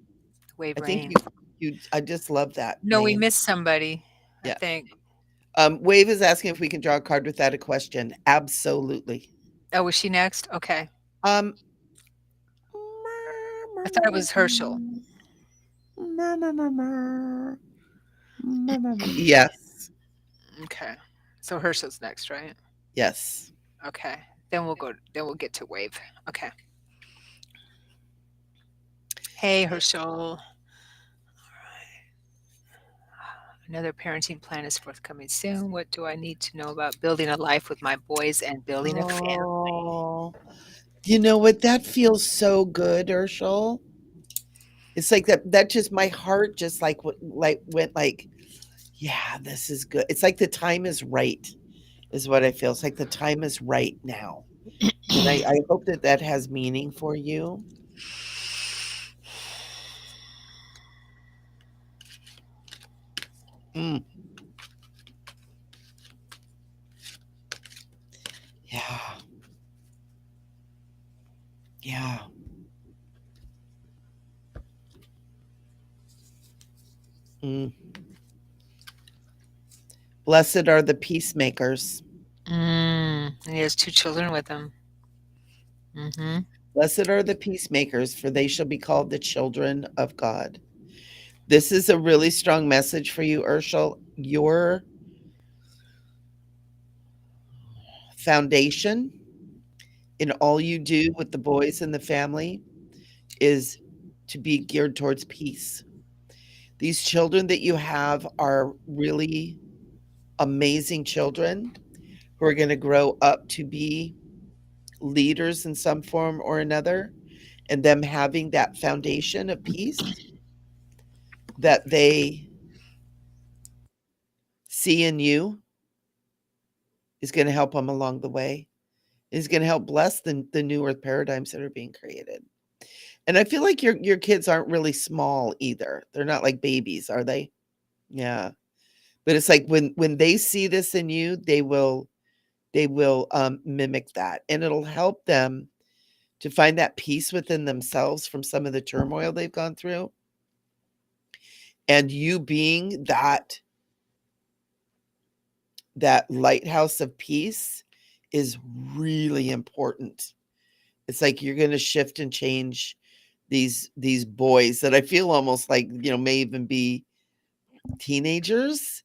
Speaker 2: Wave
Speaker 1: I think
Speaker 2: rain.
Speaker 1: you I just love that
Speaker 2: No, we
Speaker 1: name.
Speaker 2: missed somebody, I
Speaker 1: Yeah.
Speaker 2: think.
Speaker 1: Wave is asking if we can draw a card without a question. Absolutely.
Speaker 2: Oh, was she next? Okay.
Speaker 1: Um
Speaker 2: I thought it was Herschel.
Speaker 1: Yes.
Speaker 2: Okay. So Herschel's next, right?
Speaker 1: Yes.
Speaker 2: Okay. Then we'll get to Wave. Okay. Hey, Herschel. Another parenting plan is forthcoming soon. What do I need to know about building a life with my boys and building a family?
Speaker 1: Oh, you know what? That feels so good, Urshel. It's like that just my heart just like went like, yeah, this is good. It's like the time is right, is what I feel. It's like the time is right now. And I hope that that has meaning for you. Mm, yeah. Yeah. Mm. Blessed are the peacemakers.
Speaker 2: And he has two children with him. Mm-hmm.
Speaker 1: Blessed are the peacemakers, for they shall be called the children of God. This is a really strong message for you, Urshel. Your foundation in all you do with the boys and the family is to be geared towards peace. These children that you have are really amazing children who are going to grow up to be leaders in some form or another, and them having that foundation of peace that they see in you is going to help them along the way. Is going to help bless the new earth paradigms that are being created. And I feel like your kids aren't really small either. They're not like babies, are they? Yeah. But it's like when they see this in you, they will mimic that, and it'll help them to find that peace within themselves from some of the turmoil they've gone through. And you being that lighthouse of peace is really important. It's like you're going to shift and change these boys that I feel almost like, may even be teenagers.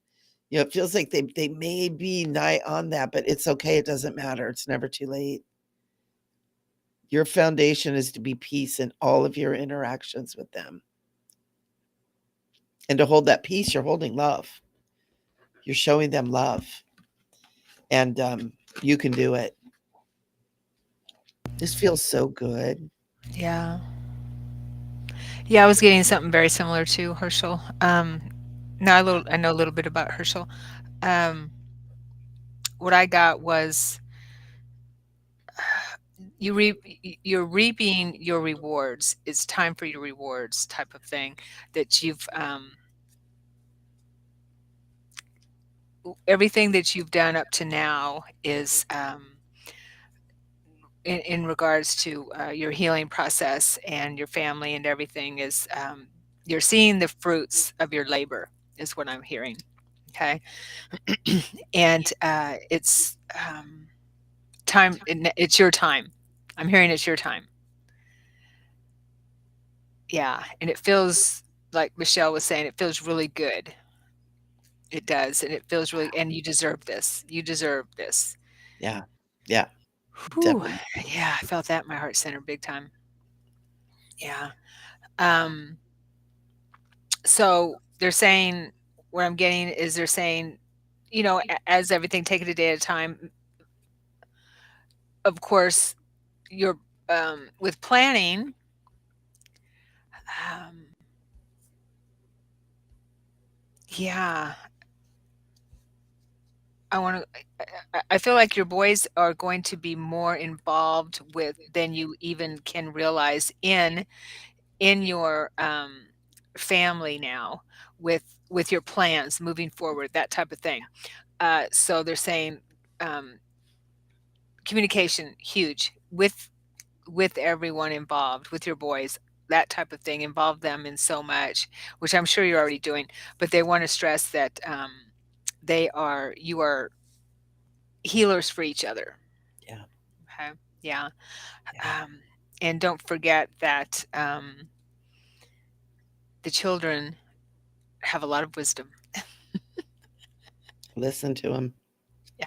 Speaker 1: It feels like they may be nigh on that, but it's okay. It doesn't matter. It's never too late. Your foundation is to be peace in all of your interactions with them. And to hold that peace, you're holding love. You're showing them love. And you can do it. This feels so good.
Speaker 2: Yeah. Yeah, I was getting something very similar to Herschel. Now I know a little bit about Herschel. Um, what I got was you're reaping your rewards. It's time for your rewards type of thing that you've everything that you've done up to now is in regards to your healing process and your family and everything is you're seeing the fruits of your labor is what I'm hearing. Okay. And it's time. It's your time. I'm hearing it's your time. Yeah, and it feels like Michelle was saying. It feels really good. It does, and it feels really. And you deserve this. You deserve this.
Speaker 1: Yeah. Yeah.
Speaker 2: Whew.
Speaker 1: Definitely.
Speaker 2: Yeah, I felt that in my heart center big time. Yeah. Um. So they're saying what I'm getting is they're saying, as everything, take it a day at a time. Of course, you're with planning. Um, yeah, I want to. I feel like your boys are going to be more involved with than you even can realize in your family now with your plans moving forward, that type of thing. So they're saying um, communication huge with everyone involved, with your boys, that type of thing. Involve them in so much, which I'm sure you're already doing. But they want to stress that you are healers for each other.
Speaker 1: Yeah.
Speaker 2: Okay. Yeah.
Speaker 1: Yeah.
Speaker 2: Um, and don't forget that the children have a lot of wisdom.
Speaker 1: Listen to them.
Speaker 2: Yeah.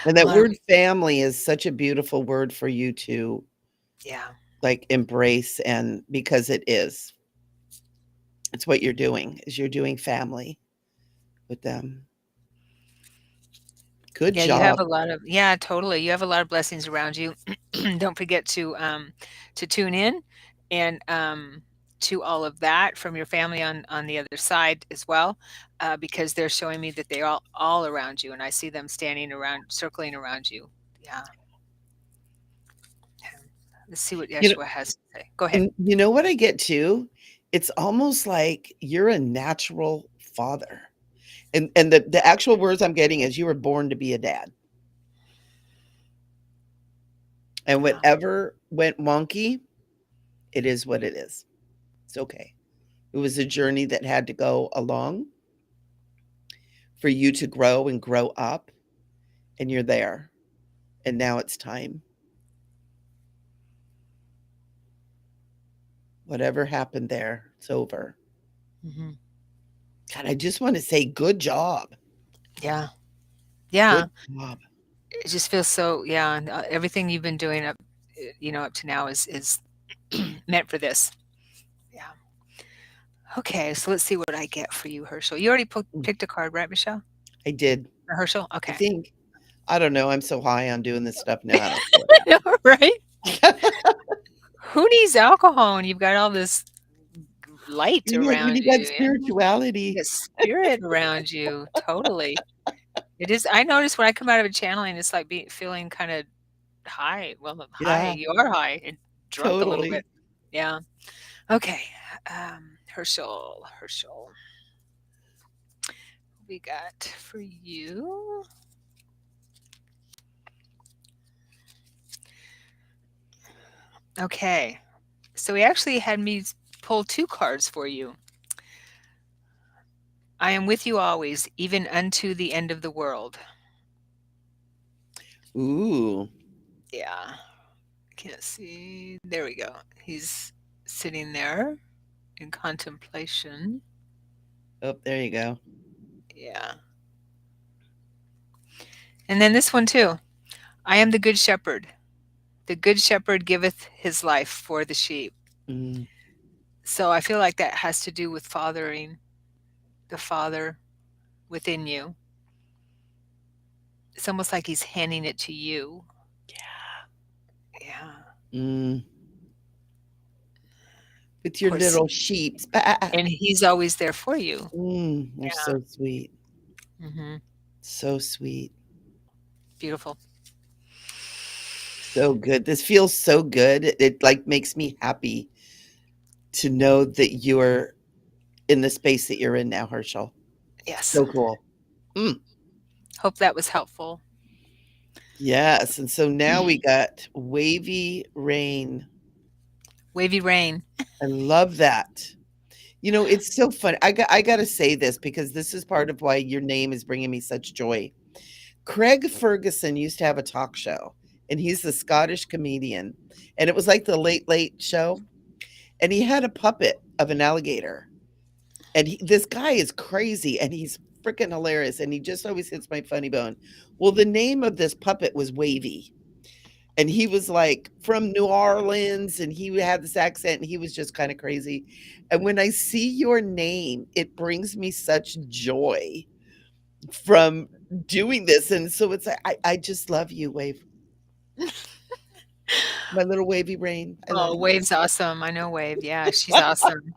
Speaker 1: And
Speaker 2: A
Speaker 1: that
Speaker 2: lot of,
Speaker 1: word family is such a beautiful word for you to
Speaker 2: yeah.
Speaker 1: like embrace, and because it is. It's what you're doing. Is you're doing family with them. Good
Speaker 2: Yeah. You have
Speaker 1: job.
Speaker 2: a lot of, yeah, totally. You have a lot of blessings around you. Don't forget to tune in and, to all of that from your family on the other side as well, because they're showing me that they're all around you, and I see them standing around, circling around you. Yeah. Okay. Let's see what
Speaker 1: You know,
Speaker 2: Yeshua has to say. Go ahead.
Speaker 1: and you know what I get too? It's almost like you're a natural father. And the actual words I'm getting is you were born to be a dad. And
Speaker 2: Yeah.
Speaker 1: whatever went wonky, it is what it is. It's okay. It was a journey that had to go along for you to grow and grow up, and you're there. And now it's time. Whatever happened there, it's over.
Speaker 2: Hmm.
Speaker 1: God, I just want to say good job.
Speaker 2: Yeah. Yeah.
Speaker 1: Good job.
Speaker 2: It just feels so, yeah. And, everything you've been doing up to now is meant for this. Yeah. Okay. So let's see what I get for you, Herschel. You already
Speaker 1: Mm,
Speaker 2: picked a card, right, Michelle?
Speaker 1: I did.
Speaker 2: Or Herschel?
Speaker 1: I
Speaker 2: Okay.
Speaker 1: think. I don't know. I'm so high on doing this stuff now. I don't know
Speaker 2: I know, right?
Speaker 1: what happened.
Speaker 2: Who needs alcohol when you've got all this light
Speaker 1: When
Speaker 2: around
Speaker 1: you got
Speaker 2: you, and you
Speaker 1: spirituality.
Speaker 2: got spirit around you? Totally. It is. I notice when I come out of a channeling, it's like feeling kind of high. Well, not high.
Speaker 1: Yeah,
Speaker 2: You are high and drunk a little bit.
Speaker 1: totally.
Speaker 2: Yeah. Okay. Herschel, we got for you. Okay. So we actually had me pull two cards for you. I am with you always, even unto the end of the world.
Speaker 1: Ooh.
Speaker 2: Yeah. Can't see. There we go. He's sitting there in contemplation.
Speaker 1: Oh, there you go.
Speaker 2: Yeah. And then this one too. I am the good shepherd. The good shepherd giveth his life for the sheep.
Speaker 1: Mm,
Speaker 2: So I feel like that has to do with fathering, the father within you. It's almost like he's handing it to you. Yeah.
Speaker 1: mm. With
Speaker 2: Of
Speaker 1: your
Speaker 2: course,
Speaker 1: little sheeps. Bah.
Speaker 2: and he's always there for you.
Speaker 1: They're so sweet.
Speaker 2: Mhm.
Speaker 1: So sweet.
Speaker 2: Beautiful.
Speaker 1: So good. This feels so good. It like makes me happy to know that you're in the space that you're in now, Herschel.
Speaker 2: Yes.
Speaker 1: So cool. Mm,
Speaker 2: Hope that was helpful.
Speaker 1: yes. And so now we got wavy rain.
Speaker 2: Wavy rain.
Speaker 1: I love that. You know, it's so fun. I got to say this because this is part of why your name is bringing me such joy. Craig Ferguson used to have a talk show, and he's a Scottish comedian, and it was like the Late Late Show, and he had a puppet of an alligator, and this guy is crazy, and he's freaking hilarious, and he just always hits my funny bone. Well, the name of this puppet was Wavy, and he was like from New Orleans, and he had this accent, and he was just kind of crazy. And when I see your name, it brings me such joy from doing this. And so it's like, I just love you, Wave. My little wavy brain. I love
Speaker 2: Oh,
Speaker 1: you.
Speaker 2: Wave's awesome. I know Wave. Yeah, she's awesome.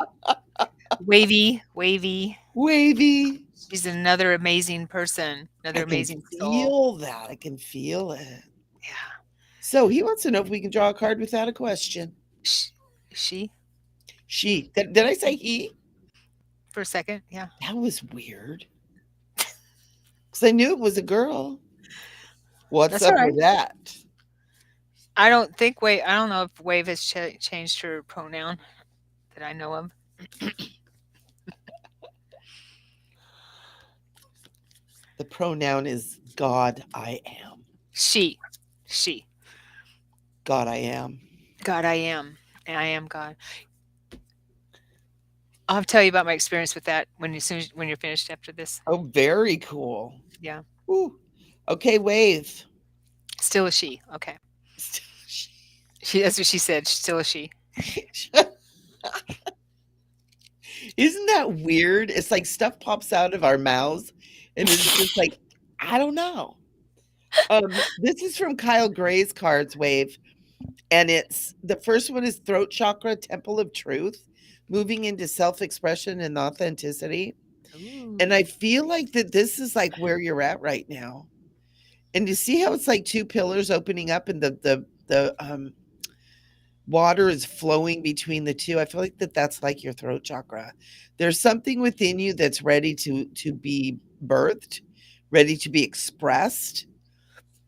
Speaker 2: Wavy, Wavy.
Speaker 1: Wavy.
Speaker 2: She's another amazing person,
Speaker 1: I
Speaker 2: another
Speaker 1: can
Speaker 2: amazing soul.
Speaker 1: feel that. I can feel it.
Speaker 2: Yeah.
Speaker 1: So he wants to know if we can draw a card without a question.
Speaker 2: Sh she?
Speaker 1: She. Did I say he?
Speaker 2: For a second, yeah.
Speaker 1: That was weird. Because I knew it was a girl. What's
Speaker 2: That's
Speaker 1: up
Speaker 2: alright.
Speaker 1: with that?
Speaker 2: I don't know if Wave has changed her pronoun that I know of.
Speaker 1: The pronoun is God I am.
Speaker 2: She. She.
Speaker 1: God I am.
Speaker 2: God, I am. And I am God. I'll have to tell you about my experience with that when you're finished after this.
Speaker 1: Oh, very cool.
Speaker 2: Yeah.
Speaker 1: Ooh. Okay, Wave.
Speaker 2: Still a she. Okay. That's what she said. Still a she.
Speaker 1: Isn't that weird? It's like stuff pops out of our mouths and it's just like, I don't know. This is from Kyle Gray's cards, Wave. And it's the first one is throat chakra, temple of truth, moving into self-expression and authenticity. And I
Speaker 2: Ooh.
Speaker 1: feel like that this is like where you're at right now. And you see how it's like two pillars opening up and the water is flowing between the two. I feel like that's like your throat chakra. There's something within you that's ready to be birthed, ready to be expressed,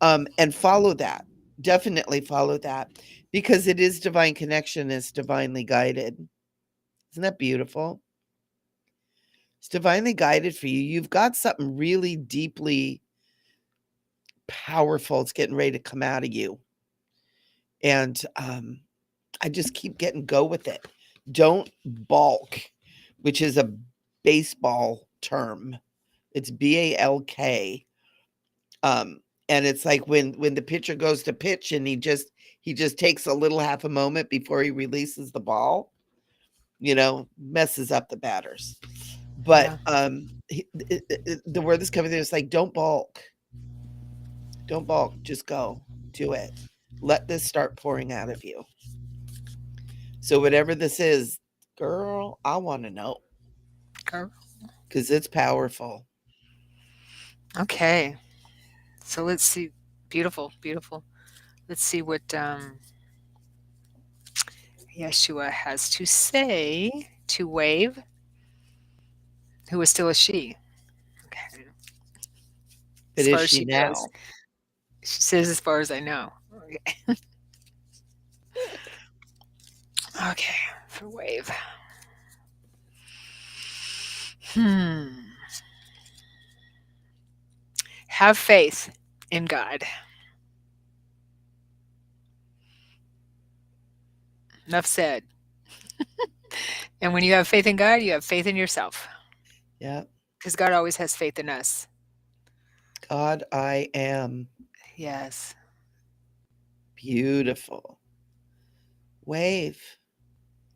Speaker 1: and follow that. Definitely follow that because it is divine connection. It's divinely guided. Isn't that beautiful? It's divinely guided for you. You've got something really deeply powerful. It's getting ready to come out of you, and I just keep getting go with it. Don't balk, which is a baseball term. It's BALK. And it's like when the pitcher goes to pitch and he just takes a little half a moment before he releases the ball, messes up the batters. But
Speaker 2: Yeah.
Speaker 1: the word that's coming through is like don't balk. Don't balk. Just go. Do it. Let this start pouring out of you. So whatever this is, girl, I want to know
Speaker 2: Girl.
Speaker 1: because it's powerful.
Speaker 2: Okay. So let's see. Beautiful. Beautiful. Let's see what Yeshua has to say to Wave, who is still a she. Okay.
Speaker 1: But
Speaker 2: As
Speaker 1: is
Speaker 2: far as
Speaker 1: she
Speaker 2: she knows.
Speaker 1: now?
Speaker 2: She says, as far as I know. Okay. Okay. For Wave. Hmm. Have faith in God. Enough said. And when you have faith in God, you have faith in yourself.
Speaker 1: Yeah.
Speaker 2: Because God always has faith in us.
Speaker 1: God, I am
Speaker 2: Yes.
Speaker 1: Beautiful. Wave.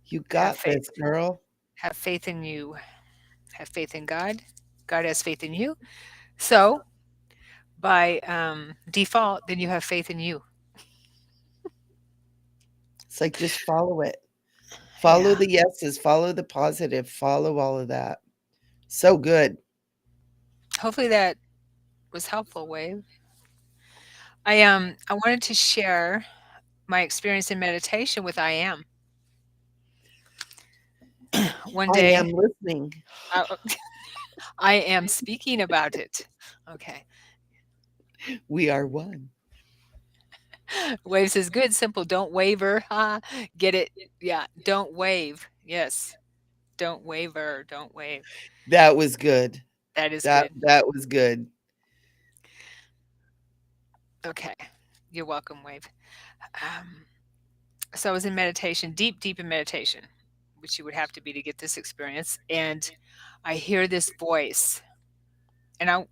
Speaker 1: You
Speaker 2: Have
Speaker 1: got
Speaker 2: faith.
Speaker 1: this, girl.
Speaker 2: Have faith in you. Have faith in God. God has faith in you. So, by default, then you have faith in you.
Speaker 1: It's like just follow it. Follow
Speaker 2: Yeah.
Speaker 1: the yeses, follow the positive, follow all of that. So good.
Speaker 2: Hopefully that was helpful, Wave. I wanted to share my experience in meditation with I am. One
Speaker 1: I
Speaker 2: day,
Speaker 1: am listening.
Speaker 2: I, I am speaking about it. Okay.
Speaker 1: We are one.
Speaker 2: Wave says, good, simple, don't waver. Ha, get it? Yeah, don't wave. Yes, don't waver, don't wave.
Speaker 1: That was good.
Speaker 2: That is
Speaker 1: That
Speaker 2: good.
Speaker 1: that was good.
Speaker 2: Okay. You're welcome, Wave. Um, so I was in meditation, deep, deep in meditation, which you would have to be to get this experience. And I hear this voice, and I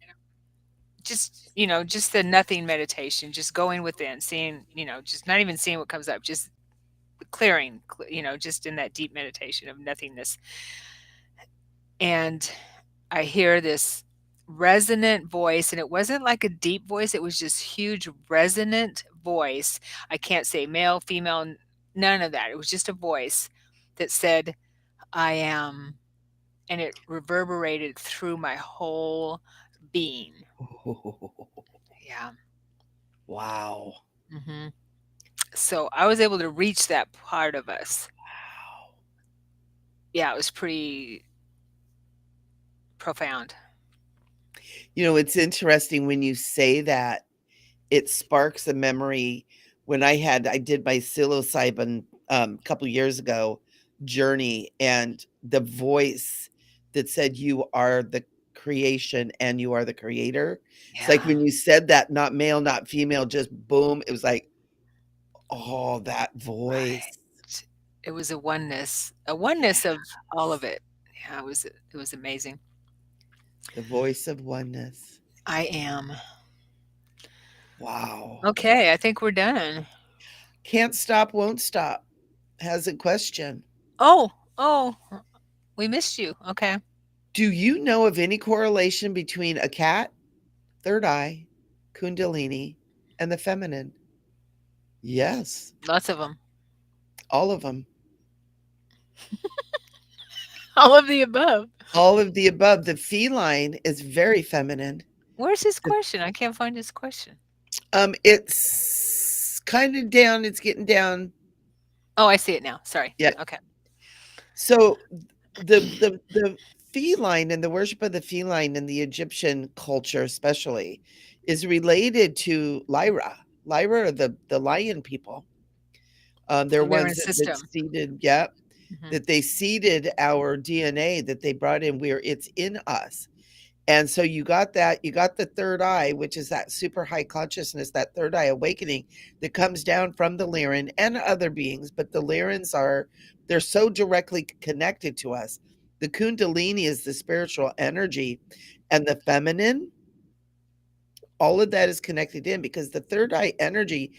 Speaker 2: just, just the nothing meditation, just going within, seeing, just not even seeing what comes up, just clearing, just in that deep meditation of nothingness. And I hear this resonant voice, and it wasn't like a deep voice, it was just huge resonant voice. I can't say male, female, none of that. It was just a voice that said, I am. And it reverberated through my whole being. Yeah.
Speaker 1: Wow.
Speaker 2: hmm So I was able to reach that part of us.
Speaker 1: Wow.
Speaker 2: Yeah, it was pretty profound.
Speaker 1: It's interesting when you say that, it sparks a memory. When I did my psilocybin, a couple years ago, journey, and the voice that said, "You are the creation and you are the creator." It's like
Speaker 2: Yeah.
Speaker 1: when you said that, not male, not female, just boom, it was like, oh, that
Speaker 2: Right.
Speaker 1: voice,
Speaker 2: It was a oneness of all of it. Yeah, it was amazing.
Speaker 1: the voice of oneness.
Speaker 2: I am.
Speaker 1: Wow.
Speaker 2: Okay, I think we're done.
Speaker 1: Can't stop, won't stop. Has a question.
Speaker 2: Oh, oh, we missed you. Okay.
Speaker 1: Do you know of any correlation between a cat, third eye, kundalini, and the feminine? Yes,
Speaker 2: Lots of them.
Speaker 1: all of them.
Speaker 2: All of the above.
Speaker 1: All of the above. The feline is very feminine.
Speaker 2: Where's his
Speaker 1: The
Speaker 2: question? I can't find his question.
Speaker 1: It's kind of down, it's getting down.
Speaker 2: Oh, I see it now. Sorry.
Speaker 1: Yeah.
Speaker 2: Okay.
Speaker 1: So the feline and the worship of the feline in the Egyptian culture especially is related to Lyra. Lyra are the lion people. They're
Speaker 2: The
Speaker 1: ones
Speaker 2: Mirren
Speaker 1: that
Speaker 2: system.
Speaker 1: seeded, yeah,
Speaker 2: hmm
Speaker 1: that they seeded our DNA, that they brought in where it's in us. And so you got the third eye, which is that super high consciousness, that third eye awakening that comes down from the Lyran and other beings, but the Lyrans they're so directly connected to us. The Kundalini is the spiritual energy, and the feminine, all of that is connected in, because the third eye energy,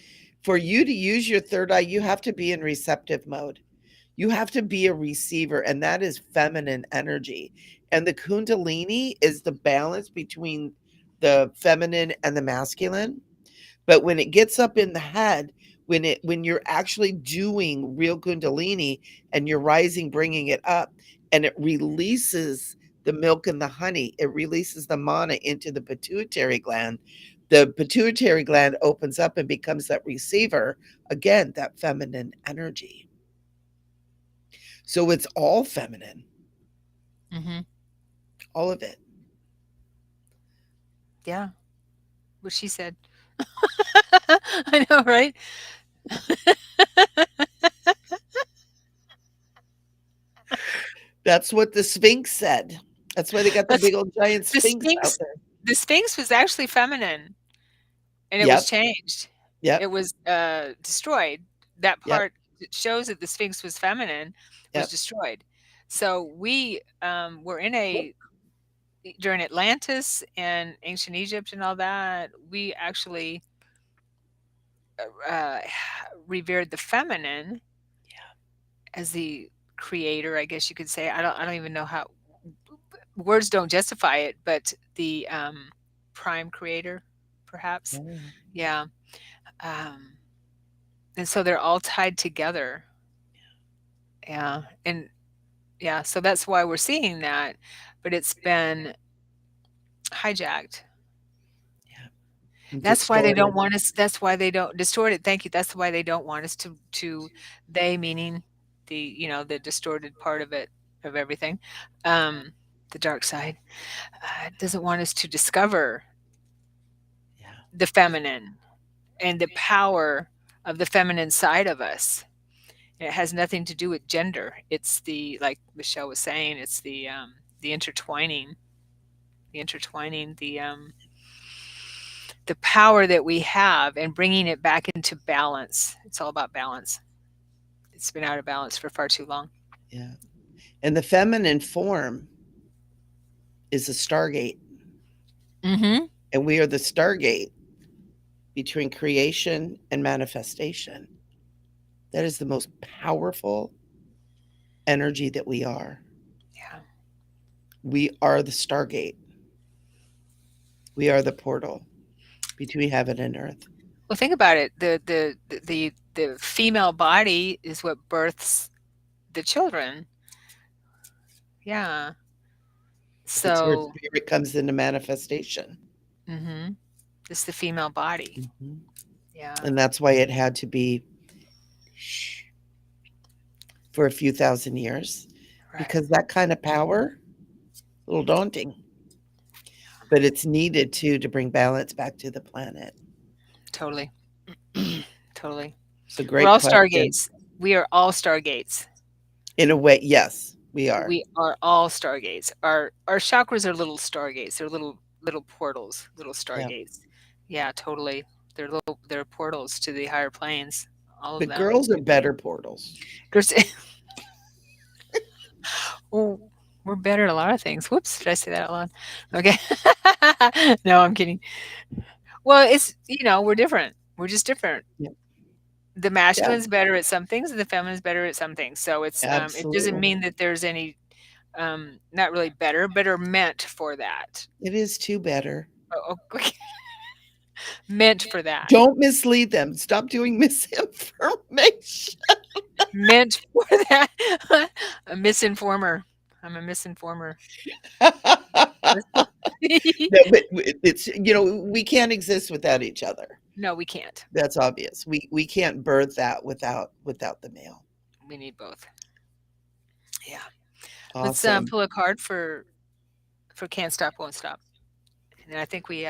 Speaker 1: for you to use your third eye, you have to be in receptive mode. You have to be a receiver, and that is feminine energy. And the Kundalini is the balance between the feminine and the masculine. But when it gets up in the head, when you're actually doing real Kundalini and you're rising, bringing it up, and it releases the milk and the honey, it releases the mana into the pituitary gland. The pituitary gland opens up and becomes that receiver, again, that feminine energy. So it's all feminine,
Speaker 2: hmm
Speaker 1: all of it.
Speaker 2: Yeah. What she said. I know, right?
Speaker 1: That's what the Sphinx said. That's why they got the
Speaker 2: That's
Speaker 1: big old giant
Speaker 2: the
Speaker 1: Sphinx out
Speaker 2: Sphinx.
Speaker 1: there.
Speaker 2: The Sphinx was actually feminine, and it was
Speaker 1: Yep,
Speaker 2: changed. It
Speaker 1: yep,
Speaker 2: was destroyed. That
Speaker 1: yep,
Speaker 2: part that shows that the Sphinx was feminine was
Speaker 1: yep.
Speaker 2: destroyed. So we were in a during Atlantis and ancient Egypt and all that. We actually uh, revered the feminine
Speaker 1: Yeah.
Speaker 2: as the creator, I guess you could say. I don't even know how words don't justify it, but the prime creator, perhaps.
Speaker 1: Yeah.
Speaker 2: Yeah. Um, and so they're all tied together. Yeah. And yeah, so that's why we're seeing that, but it's been hijacked.
Speaker 1: Yeah.
Speaker 2: That's why they don't
Speaker 1: Distorted.
Speaker 2: want us, that's why they don't distort it. Thank you. That's why they don't want us to they meaning the distorted part of it, of everything. Um, the dark side doesn't want us to discover
Speaker 1: Yeah.
Speaker 2: the feminine and the power of the feminine side of us. And it has nothing to do with gender. It's the, like Michelle was saying, it's the intertwining, the power that we have and bringing it back into balance. It's all about balance. It's been out of balance for far too long.
Speaker 1: Yeah. And the feminine form is a stargate.
Speaker 2: Mhm.
Speaker 1: And we are the stargate between creation and manifestation. That is the most powerful energy that we are.
Speaker 2: Yeah.
Speaker 1: We are the stargate. We are the portal between heaven and earth.
Speaker 2: Well, think about it. The female body is what births the children. Yeah.
Speaker 1: It's where
Speaker 2: So,
Speaker 1: spirit comes into manifestation.
Speaker 2: mhm. It's the female body.
Speaker 1: Mhm.
Speaker 2: Yeah.
Speaker 1: And that's why it had to be for a few thousand years,
Speaker 2: Right.
Speaker 1: because that kind of power, a little daunting, but it's needed to bring balance back to the planet.
Speaker 2: Totally. Totally.
Speaker 1: So
Speaker 2: We're
Speaker 1: great
Speaker 2: all
Speaker 1: question.
Speaker 2: stargates. We are all stargates.
Speaker 1: In a way, yes, we are.
Speaker 2: We are all stargates. Our chakras are little stargates. They're little portals, little
Speaker 1: Yeah.
Speaker 2: stargates. Yeah, totally. They're portals to the higher planes. All of
Speaker 1: But
Speaker 2: them.
Speaker 1: girls are better portals.
Speaker 2: There's well, we're better at a lot of things. Whoops, did I say that out loud? Okay. No, I'm kidding. Well, we're different. We're just different.
Speaker 1: Yeah.
Speaker 2: The
Speaker 1: Yeah,
Speaker 2: masculine's better at some things, and the feminine's better at some things. So it doesn't
Speaker 1: absolutely.
Speaker 2: mean that there's any not really better, but are meant for that.
Speaker 1: It is too better.
Speaker 2: Okay. Meant for that.
Speaker 1: Don't mislead them. Stop doing misinformation.
Speaker 2: Meant for that. A misinformer. I'm a misinformer.
Speaker 1: No, but it's we can't exist without each other.
Speaker 2: No, we can't.
Speaker 1: That's obvious. We can't birth that without the male.
Speaker 2: We need both. Yeah. Let's
Speaker 1: Awesome.
Speaker 2: pull a card for can't stop, won't stop, and then I think we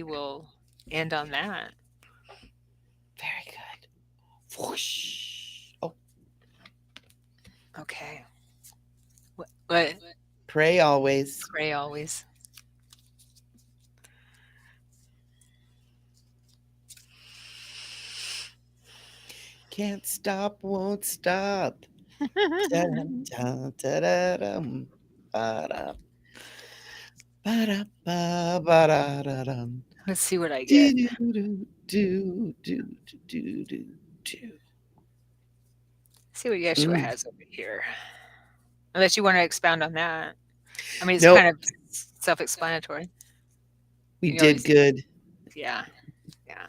Speaker 2: will end on that.
Speaker 1: Very good. Whoosh. Oh,
Speaker 2: Okay. What?
Speaker 1: pray always.
Speaker 2: Pray always.
Speaker 1: Can't stop, won't stop. Dun, dun, da-da-dum, ba-da, ba-da, ba, ba-da-da-dum.
Speaker 2: Let's see what I get.
Speaker 1: Do-do-do, do-do-do-do-do.
Speaker 2: See what Yeshua
Speaker 1: Mm.
Speaker 2: has over here. Unless you want to expound on that. I mean, it's
Speaker 1: Nope,
Speaker 2: kind of self-explanatory.
Speaker 1: we
Speaker 2: You
Speaker 1: did
Speaker 2: always,
Speaker 1: good.
Speaker 2: yeah, yeah.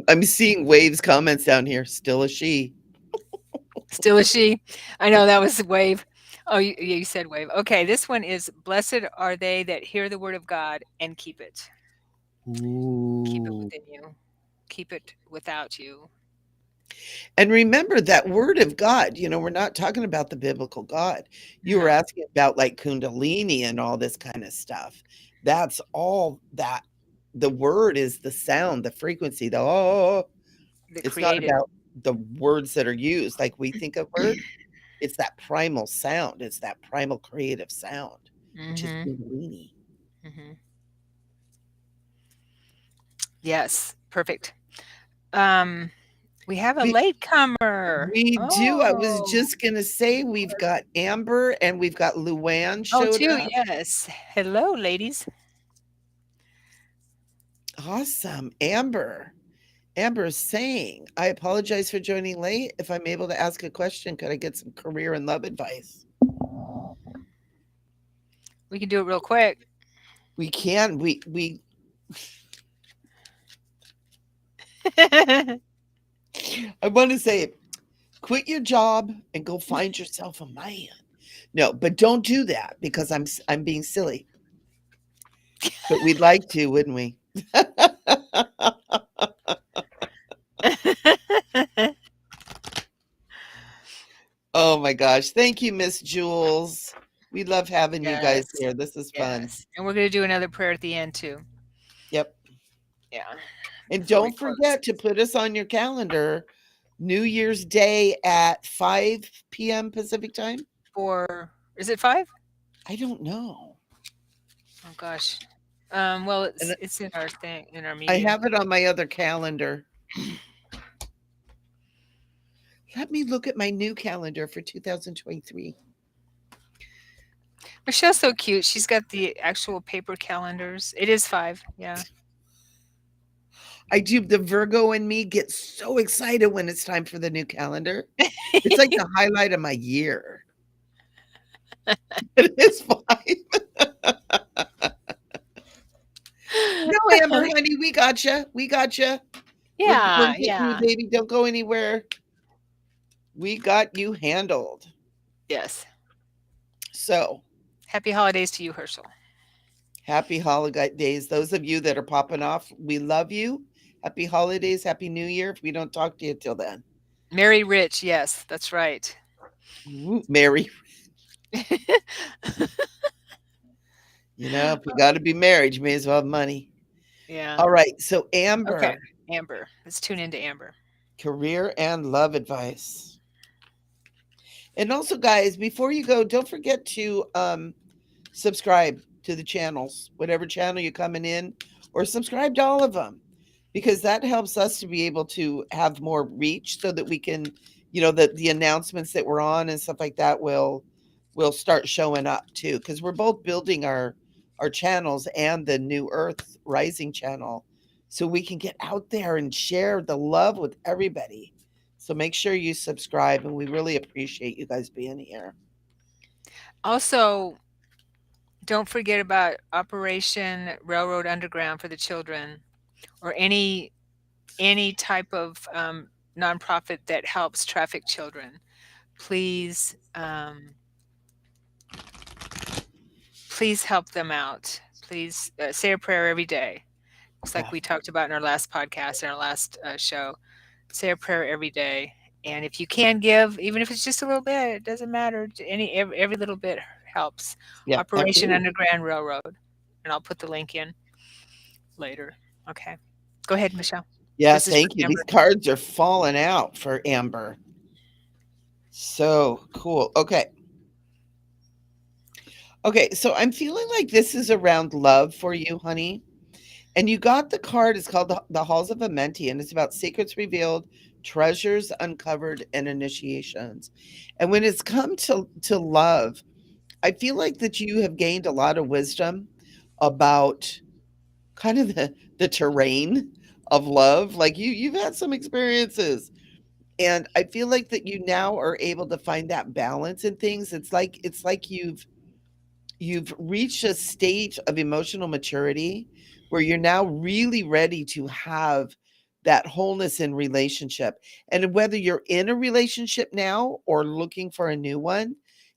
Speaker 1: I'm seeing Waves comments down here. Still a she.
Speaker 2: Still a she. I know that was the wave. Oh, you said wave. Okay, this one is blessed are they that hear the word of God and keep it. Keep it
Speaker 1: Ooh.
Speaker 2: within you. Keep it without you.
Speaker 1: And remember that word of God, we're not talking about the biblical God. You were
Speaker 2: No,
Speaker 1: asking about like Kundalini and all this kind of stuff. That's all that the word is the sound, the frequency, the oh,
Speaker 2: the
Speaker 1: it's not
Speaker 2: creative.
Speaker 1: about the words that are used like we think of word. It's that primal sound. It's that primal creative sound, which is
Speaker 2: Mhm.
Speaker 1: Kundalini.
Speaker 2: Mhm. Yes, perfect. Um, we have a
Speaker 1: We
Speaker 2: latecomer.
Speaker 1: we do. I was
Speaker 2: Oh,
Speaker 1: just gonna say we've got Amber and we've got Luann
Speaker 2: oh,
Speaker 1: showed
Speaker 2: 2,
Speaker 1: up.
Speaker 2: yes. Hello, ladies.
Speaker 1: Awesome. Amber is saying, I apologize for joining late. If I'm able to ask a question, could I get some career and love advice?
Speaker 2: We can do it real quick.
Speaker 1: We can. We I want to say quit your job and go find yourself a man. No, but don't do that because I'm being silly. But we'd like to, wouldn't we? Oh my gosh. Thank you, Miss Jules. We love having you guys
Speaker 2: Yes.
Speaker 1: here. This is fun.
Speaker 2: Yes. And we're going to do another prayer at the end, too.
Speaker 1: Yep.
Speaker 2: Yeah.
Speaker 1: And
Speaker 2: Before we
Speaker 1: don't
Speaker 2: close.
Speaker 1: forget to put us on your calendar New Year's Day at 5 p.m. Pacific time.
Speaker 2: Is it 5?
Speaker 1: I don't know.
Speaker 2: Oh, gosh. Well,
Speaker 1: And
Speaker 2: it's in our thing, in our
Speaker 1: I
Speaker 2: meeting.
Speaker 1: have it on my other calendar. Let me look at my new calendar for 2023.
Speaker 2: Michelle's so cute. She's got the actual paper calendars. It is 5. Yeah.
Speaker 1: I do. The Virgo in me gets so excited when it's time for the new calendar. It's like the highlight of my year. It is fine. No, Amber, honey, we got you. We got you. We're
Speaker 2: Yeah.
Speaker 1: getting you,
Speaker 2: Yeah.
Speaker 1: baby. Don't go anywhere. We got you handled.
Speaker 2: Yes.
Speaker 1: So
Speaker 2: Happy holidays to you, Herschel.
Speaker 1: happy holidays. Those of you that are popping off, we love you. Happy holidays. Happy New Year. If we don't talk to you till then,
Speaker 2: Merry Rich. Yes, that's right.
Speaker 1: Mary. If we got to be married, you may as well have money.
Speaker 2: Yeah.
Speaker 1: All right. So,
Speaker 2: Okay.
Speaker 1: Amber,
Speaker 2: Amber. Let's tune into Amber.
Speaker 1: career and love advice. And also, guys, before you go, don't forget to subscribe to the channels, whatever channel you're coming in, or subscribe to all of them, because that helps us to be able to have more reach so that we can, the announcements that we're on and stuff like that will start showing up too. Because we're both building our channels and the New Earth Rising channel, so we can get out there and share the love with everybody. So make sure you subscribe, and we really appreciate you guys being here.
Speaker 2: Also, don't forget about Operation Railroad Underground for the children, or any type of nonprofit that helps traffic children. Please, please help them out. Please say a prayer every day. It's
Speaker 1: Yeah.
Speaker 2: like we talked about in our last podcast, in our last show. Say a prayer every day, and if you can give, even if it's just a little bit, it doesn't matter. Every little bit helps.
Speaker 1: Yeah,
Speaker 2: Operation
Speaker 1: absolutely.
Speaker 2: Underground Railroad, and I'll put the link in later. Okay, go ahead, Michelle.
Speaker 1: Yeah,
Speaker 2: This is for
Speaker 1: thank you. These
Speaker 2: Amber.
Speaker 1: cards are falling out for Amber. So cool. Okay. Okay, so I'm feeling like this is around love for you, honey. And you got the card. It's called the Halls of Amenti, and it's about secrets revealed, treasures uncovered, and initiations. And when it's come to love, I feel like that you have gained a lot of wisdom about kind of the terrain of love. Like you've had some experiences, and I feel like that you now are able to find that balance in things. It's like you've reached a state of emotional maturity where you're now really ready to have that wholeness in relationship. And whether you're in a relationship now or looking for a new one,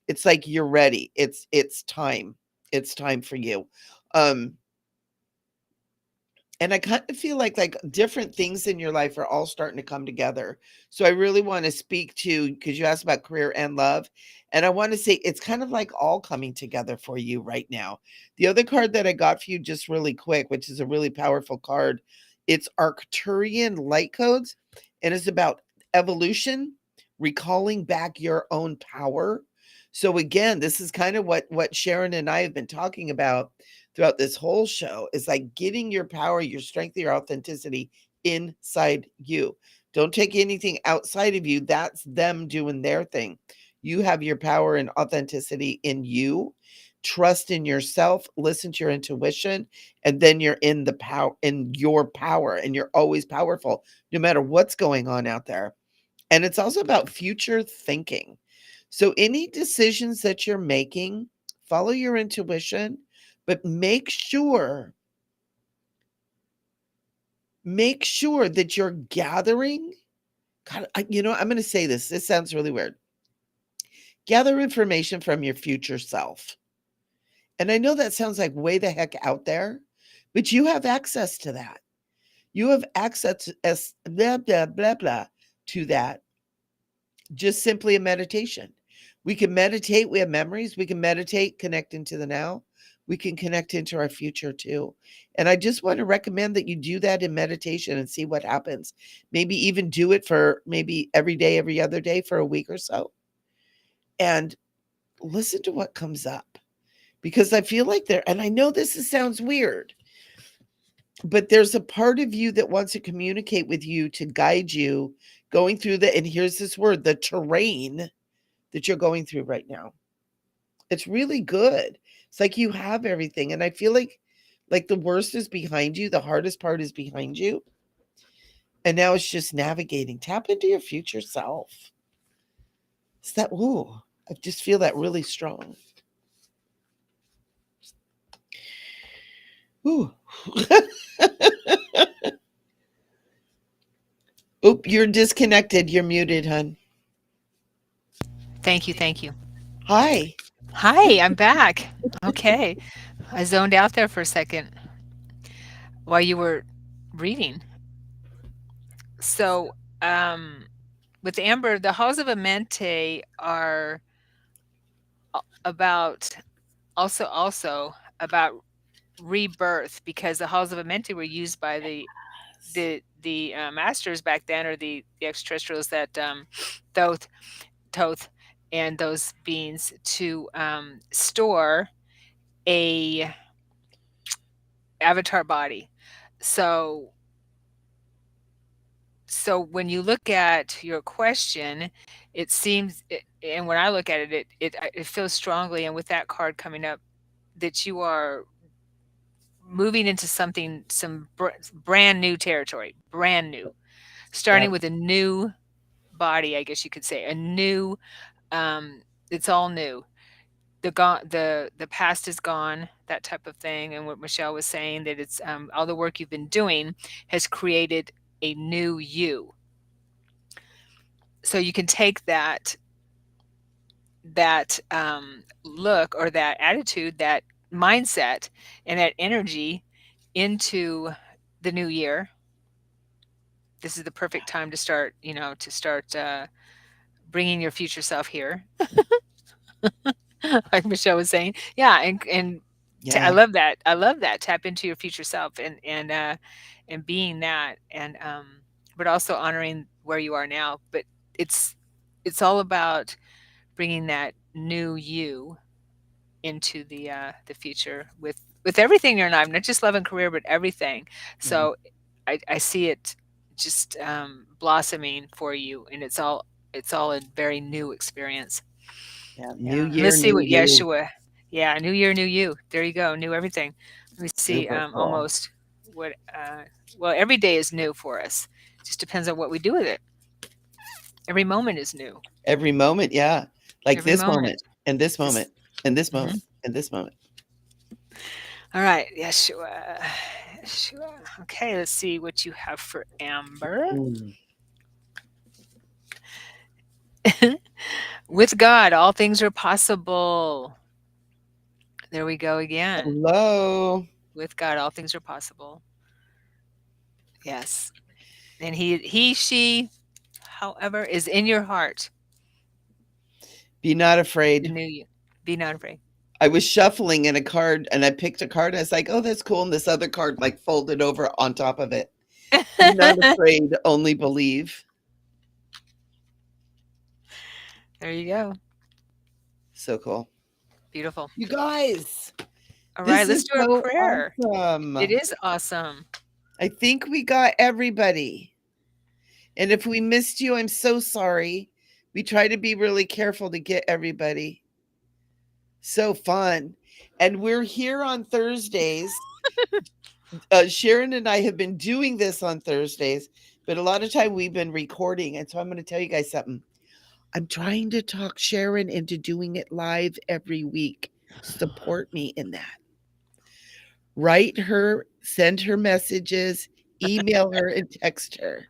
Speaker 1: it's like you're ready. It's time. It's time for you. Um and I kind of feel like different things in your life are all starting to come together. So I really want to speak to, because you asked about career and love. And I want to say it's kind of like all coming together for you right now. The other card that I got for you just really quick, which is a really powerful card, it's Arcturian Light Codes. And it's about evolution, recalling back your own power. So again, this is kind of what Sharon and I have been talking about throughout this whole show, is like getting your power, your strength, your authenticity inside you. Don't take anything outside of you. That's them doing their thing. You have your power and authenticity in you. trust in yourself, listen to your intuition, and then you're in the power, in your power, and you're always powerful no matter what's going on out there. And it's also about future thinking. So any decisions that you're making, follow your intuition, but make sure that you're gathering. God, I'm going to say this. This sounds really weird. Gather information from your future self. And I know that sounds like way the heck out there, but you have access to that. You have access to blah, blah, blah, blah to that, just simply a meditation. We can meditate. We have memories. We can meditate, connect into the now. We can connect into our future too. And I just want to recommend that you do that in meditation and see what happens. Maybe even do it for maybe every day, every other day for a week or so. And listen to what comes up. Because I feel like and I know sounds weird, but there's a part of you that wants to communicate with you to guide you going through and here's this word, the terrain that you're going through right now. It's really good. It's like you have everything. And I feel like the worst is behind you. The hardest part is behind you. And now it's just navigating. Tap into your future self. It's that, ooh, I just feel that really strong. Ooh. Oop, you're disconnected. You're muted, hun.
Speaker 2: Thank you, thank you.
Speaker 1: Hi.
Speaker 2: Hi, I'm back. Okay. I zoned out there for a second while you were reading. So, um, with Amber, the halls of Amente are about also about rebirth because the halls of Amenti were used by the masters back then, or the extraterrestrials that Thoth Toth and those beings to store a avatar body. So so when you look at your question, it seems, and when I look at it, it feels strongly, and with that card coming up, that you are moving into some brand new territory, brand new, starting
Speaker 1: Yep.
Speaker 2: with a new body, I guess you could say, a new. It's all new. The past is gone, that type of thing, and what Michelle was saying, that it's all the work you've been doing has created a new you. So you can take that look or that attitude, that mindset, and that energy into the new year. This is the perfect time to start, to start bringing your future self here, like Michelle was saying. Yeah, and I
Speaker 1: Yeah.
Speaker 2: love that. I love that. Tap into your future self and being that, and but also honoring where you are now. But it's it's all about bringing that new you into the future with everything in your life, not just love and career, but everything.
Speaker 1: Mhm.
Speaker 2: So I see it just blossoming for you, and it's all a very new experience.
Speaker 1: Yeah. New
Speaker 2: Yeah.
Speaker 1: year,
Speaker 2: Let's see
Speaker 1: new
Speaker 2: what
Speaker 1: you.
Speaker 2: Yeshua. Yeah, new year, new you. There you go, new everything. Let me see.
Speaker 1: Super cool.
Speaker 2: Almost what. Well, every day is new for us. Just depends on what we do with it. Every moment is new.
Speaker 1: Every moment, yeah. Like
Speaker 2: Every
Speaker 1: this moment,
Speaker 2: moment.
Speaker 1: and this moment,
Speaker 2: This.
Speaker 1: and this moment,
Speaker 2: Mhm.
Speaker 1: and this moment.
Speaker 2: All right, Yeshua. Yeshua. Okay, let's see what you have for Amber.
Speaker 1: Mm.
Speaker 2: With God, all things are possible. There we go again.
Speaker 1: Hello.
Speaker 2: With God, all things are possible. Yes. And she, however, is in your heart.
Speaker 1: Be not
Speaker 2: The
Speaker 1: afraid.
Speaker 2: new you. Be not afraid.
Speaker 1: I was shuffling in a card and I picked a card. I was like, oh, that's cool. And this other card like folded over on top of it. Be not afraid, only believe.
Speaker 2: There you go.
Speaker 1: So cool.
Speaker 2: Beautiful.
Speaker 1: You guys,
Speaker 2: All right,
Speaker 1: this
Speaker 2: let's
Speaker 1: is
Speaker 2: do a
Speaker 1: so
Speaker 2: prayer. It
Speaker 1: awesome.
Speaker 2: is awesome.
Speaker 1: I think we got everybody. And if we missed you, I'm so sorry. We try to be really careful to get everybody. So fun. And we're here on Thursdays. Sharon and I have been doing this on Thursdays, but a lot of time we've been recording. And so I'm going to tell you guys something. I'm trying to talk Sharon into doing it live every week. Support me in that. Write her, send her messages, email her, and text her.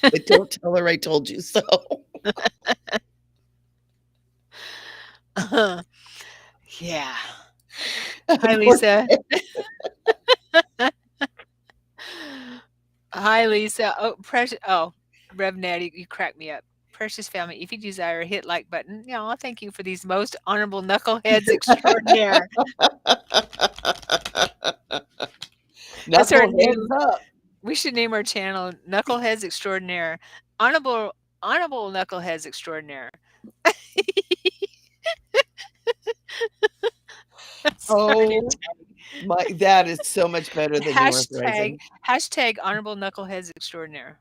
Speaker 1: But don't tell her I told you so.
Speaker 2: Yeah. Hi,
Speaker 1: Poor
Speaker 2: Lisa.
Speaker 1: thing.
Speaker 2: Hi, Lisa. Oh, precious. Oh, Rev Natty, you crack me up. Precious family, if you desire, hit like button. Yeah, thank you for these most honorable knuckleheads extraordinaire. That's our
Speaker 1: Knuckleheads
Speaker 2: new.
Speaker 1: up.
Speaker 2: We should name our channel Knuckleheads Extraordinaire. Honorable, honorable knuckleheads extraordinaire. That's our new
Speaker 1: Oh my, that is so much better than North
Speaker 2: hashtag.
Speaker 1: Rising.
Speaker 2: Hashtag honorable knuckleheads extraordinaire.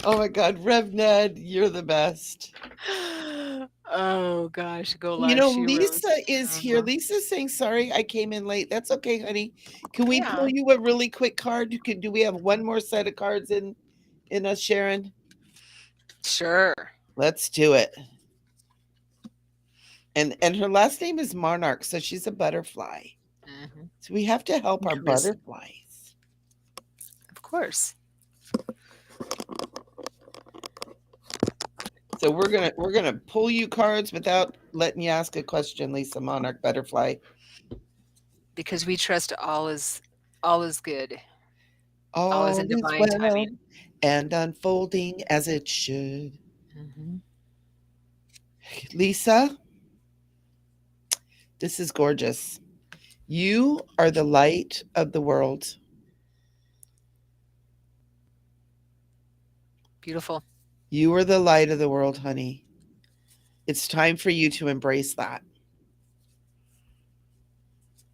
Speaker 1: Oh my God, Rev Ned, you're the best.
Speaker 2: Oh gosh, go
Speaker 1: You
Speaker 2: live
Speaker 1: know,
Speaker 2: sheroes.
Speaker 1: Lisa is here.
Speaker 2: Uh-huh.
Speaker 1: Lisa's saying, sorry, I came in late. That's okay, honey. Can we pull
Speaker 2: Yeah,
Speaker 1: you a really quick card? Do we have one more set of cards in us, Sharon?
Speaker 2: sure.
Speaker 1: Let's do it. And her last name is Monarch, so she's a butterfly.
Speaker 2: Hmm.
Speaker 1: So we have to help our
Speaker 2: Charisma,
Speaker 1: butterflies.
Speaker 2: of course.
Speaker 1: So we're gonna pull you cards without letting you ask a question, Lisa Monarch Butterfly.
Speaker 2: Because we trust all is good. All is
Speaker 1: All
Speaker 2: in
Speaker 1: is
Speaker 2: divine
Speaker 1: well
Speaker 2: timing.
Speaker 1: and unfolding as it should.
Speaker 2: Hmm.
Speaker 1: Lisa, this is gorgeous. You are the light of the world.
Speaker 2: Beautiful.
Speaker 1: You are the light of the world, honey. It's time for you to embrace that.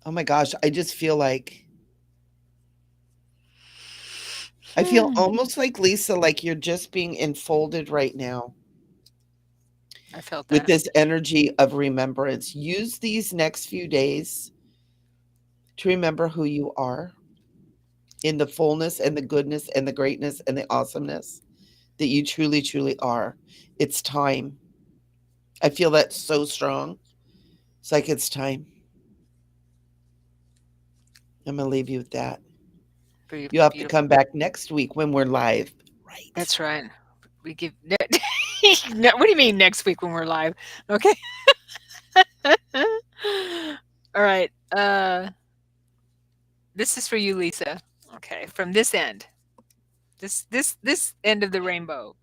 Speaker 1: Oh my gosh, I just feel like I feel
Speaker 2: Hmm.
Speaker 1: almost like Lisa, like you're just being enfolded right now
Speaker 2: I felt
Speaker 1: with
Speaker 2: that.
Speaker 1: this energy of remembrance. Use these next few days to remember who you are in the fullness and the goodness and the greatness and the awesomeness that you truly, truly are. It's time. I feel that so strong. It's like it's time. I'm going to leave you with that. You have to
Speaker 2: Beautiful.
Speaker 1: come back next week when we're live. Right.
Speaker 2: That's right. We give. No, what do you mean next week when we're live? Okay. All right. This is for you, Lisa. Okay, from this end. This end of the rainbow.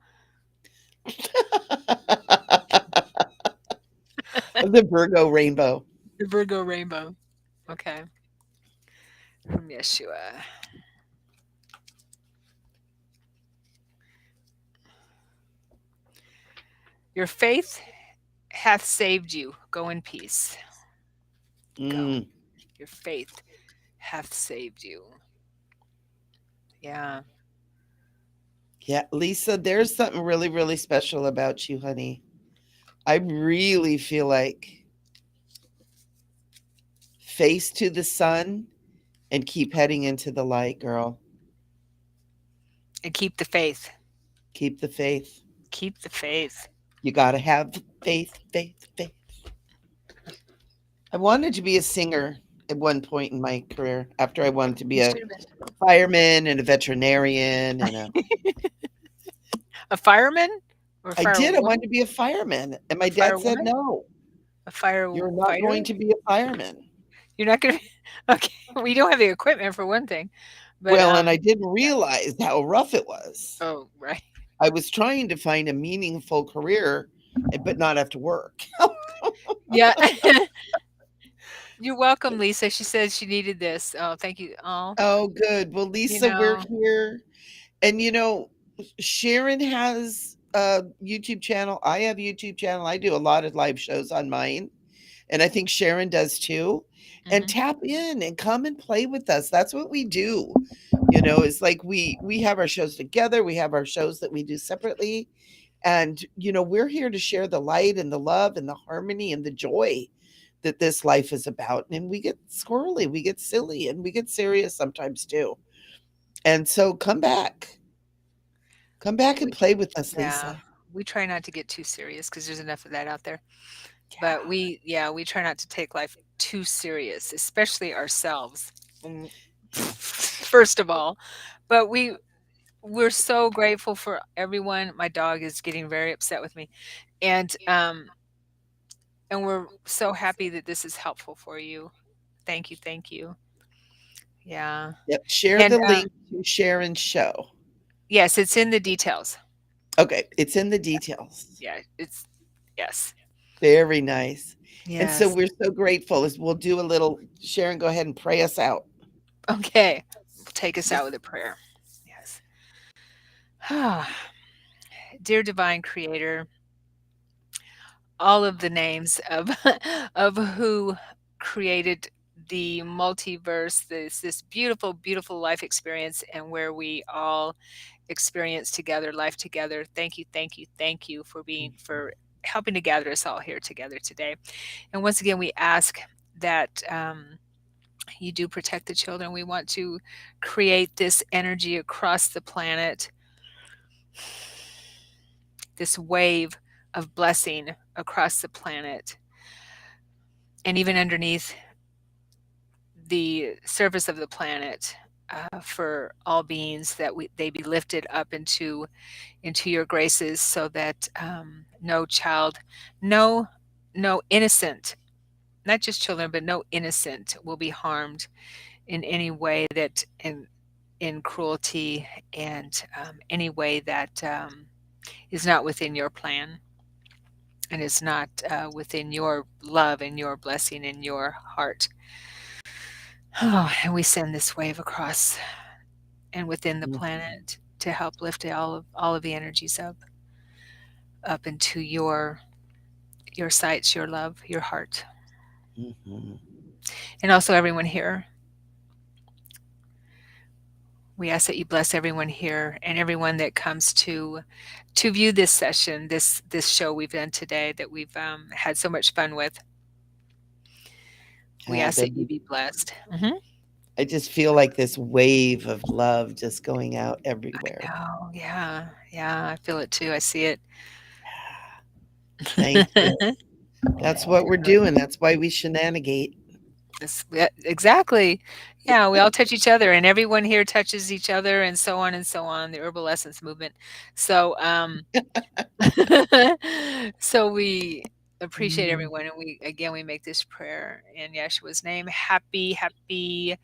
Speaker 1: The Virgo rainbow.
Speaker 2: The Virgo rainbow. Okay. From Yeshua. Your faith hath saved you. Go in peace. Go.
Speaker 1: Mm.
Speaker 2: Your faith hath saved you. Yeah.
Speaker 1: Yeah, Lisa, there's something really, really special about you, honey. I really feel like face to the sun and keep heading into the light, girl.
Speaker 2: And keep the faith.
Speaker 1: Keep the faith.
Speaker 2: Keep the faith.
Speaker 1: You got to have faith, faith, faith. I wanted to be a singer at one point in my career after I wanted to
Speaker 2: You
Speaker 1: be a
Speaker 2: should have been
Speaker 1: fireman and a veterinarian and a
Speaker 2: a fireman or a
Speaker 1: I did. I
Speaker 2: firewoman?
Speaker 1: wanted to be a fireman. And
Speaker 2: A
Speaker 1: my dad said,
Speaker 2: firewoman?
Speaker 1: no,
Speaker 2: A
Speaker 1: you're not going
Speaker 2: firefighter?
Speaker 1: to be a fireman.
Speaker 2: You're not gonna okay, we don't have the equipment for one thing, but,
Speaker 1: Well, and I didn't
Speaker 2: yeah.
Speaker 1: realize how rough it was.
Speaker 2: Oh, right.
Speaker 1: I was trying to find a meaningful career, but not have to work.
Speaker 2: Yeah. You're welcome, Lisa. She said she needed this. Oh, thank you. Oh,
Speaker 1: Oh, good. Well,
Speaker 2: you
Speaker 1: Lisa, we're
Speaker 2: know
Speaker 1: here. And Sharon has a YouTube channel. I have a YouTube channel. I do a lot of live shows on mine. And I think Sharon does too. And
Speaker 2: mhm.
Speaker 1: tap in and come and play with us. That's what we do. It's like we have our shows together. We have our shows that we do separately. And, we're here to share the light and the love and the harmony and the joy that this life is about. And we get squirrely, we get silly, and we get serious sometimes too. And so come back and
Speaker 2: We
Speaker 1: play with us,
Speaker 2: yeah,
Speaker 1: Lisa.
Speaker 2: we try not to get too serious because there's enough of that out there. But
Speaker 1: Yeah.
Speaker 2: we try not to take life too serious, especially ourselves, mm, first of all. But we're so grateful for everyone. My dog is getting very upset with me, and, we're so happy that this is helpful for you. Thank you, thank you. Yeah,
Speaker 1: Yep. Share
Speaker 2: and,
Speaker 1: the link to Sharon's show.
Speaker 2: yes, it's in the details.
Speaker 1: Okay. It's in the details.
Speaker 2: Yeah, it's yes,
Speaker 1: Very nice. And so
Speaker 2: yes.
Speaker 1: we're so grateful as we'll do a little Sharon, go ahead and pray us out.
Speaker 2: Okay, take us out with a prayer. Yes. Dear divine creator, all of the names of of who created the multiverse, this beautiful, beautiful life experience, and where we all experience together, life together. Thank you, thank you, thank you for helping to gather us all here together today. And once again, we ask that you do protect the children. We want to create this energy across the planet, this wave of blessing across the planet, and even underneath the surface of the planet, for all beings, that they be lifted up into your graces, so that no child, no no innocent, not just children, but no innocent will be harmed in any way, that in cruelty, and any way that is not within your plan, and is not within your love and your blessing in your heart. Oh, and we send this wave across and within the planet to help lift all of the energies up into your sights, your love, your heart.
Speaker 1: Mhm.
Speaker 2: And also everyone here. We ask that you bless everyone here and everyone that comes to view this session, this show we've done today, that we've had so much fun with. We
Speaker 1: Yeah,
Speaker 2: ask that you be blessed. Mhm.
Speaker 1: I just feel like this wave of love just going out everywhere.
Speaker 2: Oh, yeah, yeah, I feel it too. I see it.
Speaker 1: Thank you. That's what we're doing. That's why we shenanigate.
Speaker 2: Yeah, exactly. Yeah, we all touch each other, and everyone here touches each other, and so on and so on. The herbal essence movement. So, so we appreciate
Speaker 1: Mm.
Speaker 2: everyone, and we make this prayer in Yeshua's name. Happy, happy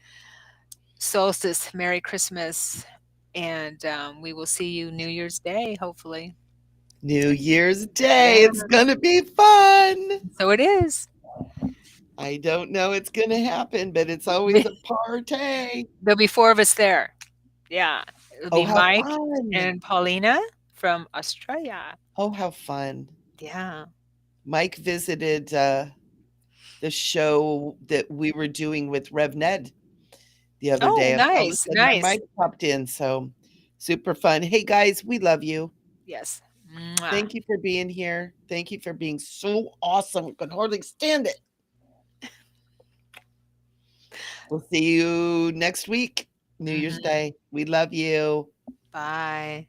Speaker 2: solstice, Merry Christmas, and we will see you New Year's Day, hopefully.
Speaker 1: New Year's Day.
Speaker 2: Yeah,
Speaker 1: It's going to be fun.
Speaker 2: so it is.
Speaker 1: I don't know it's going to happen, but it's always a party.
Speaker 2: There'll be four of us there. Yeah, it'll
Speaker 1: Oh,
Speaker 2: be
Speaker 1: how
Speaker 2: Mike
Speaker 1: fun.
Speaker 2: and Paulina from Australia.
Speaker 1: Oh, how fun.
Speaker 2: Yeah.
Speaker 1: Mike visited the show that we were doing with Rev Ned the other
Speaker 2: Oh,
Speaker 1: day, and all of a
Speaker 2: nice,
Speaker 1: sudden our
Speaker 2: nice.
Speaker 1: mic popped in. So super fun. Hey guys, we love you.
Speaker 2: Yes. Mwah.
Speaker 1: Thank you for being here. Thank you for being so awesome. I could hardly stand it. We'll see you next week, New Year's
Speaker 2: Mhm.
Speaker 1: Day. We love you.
Speaker 2: Bye.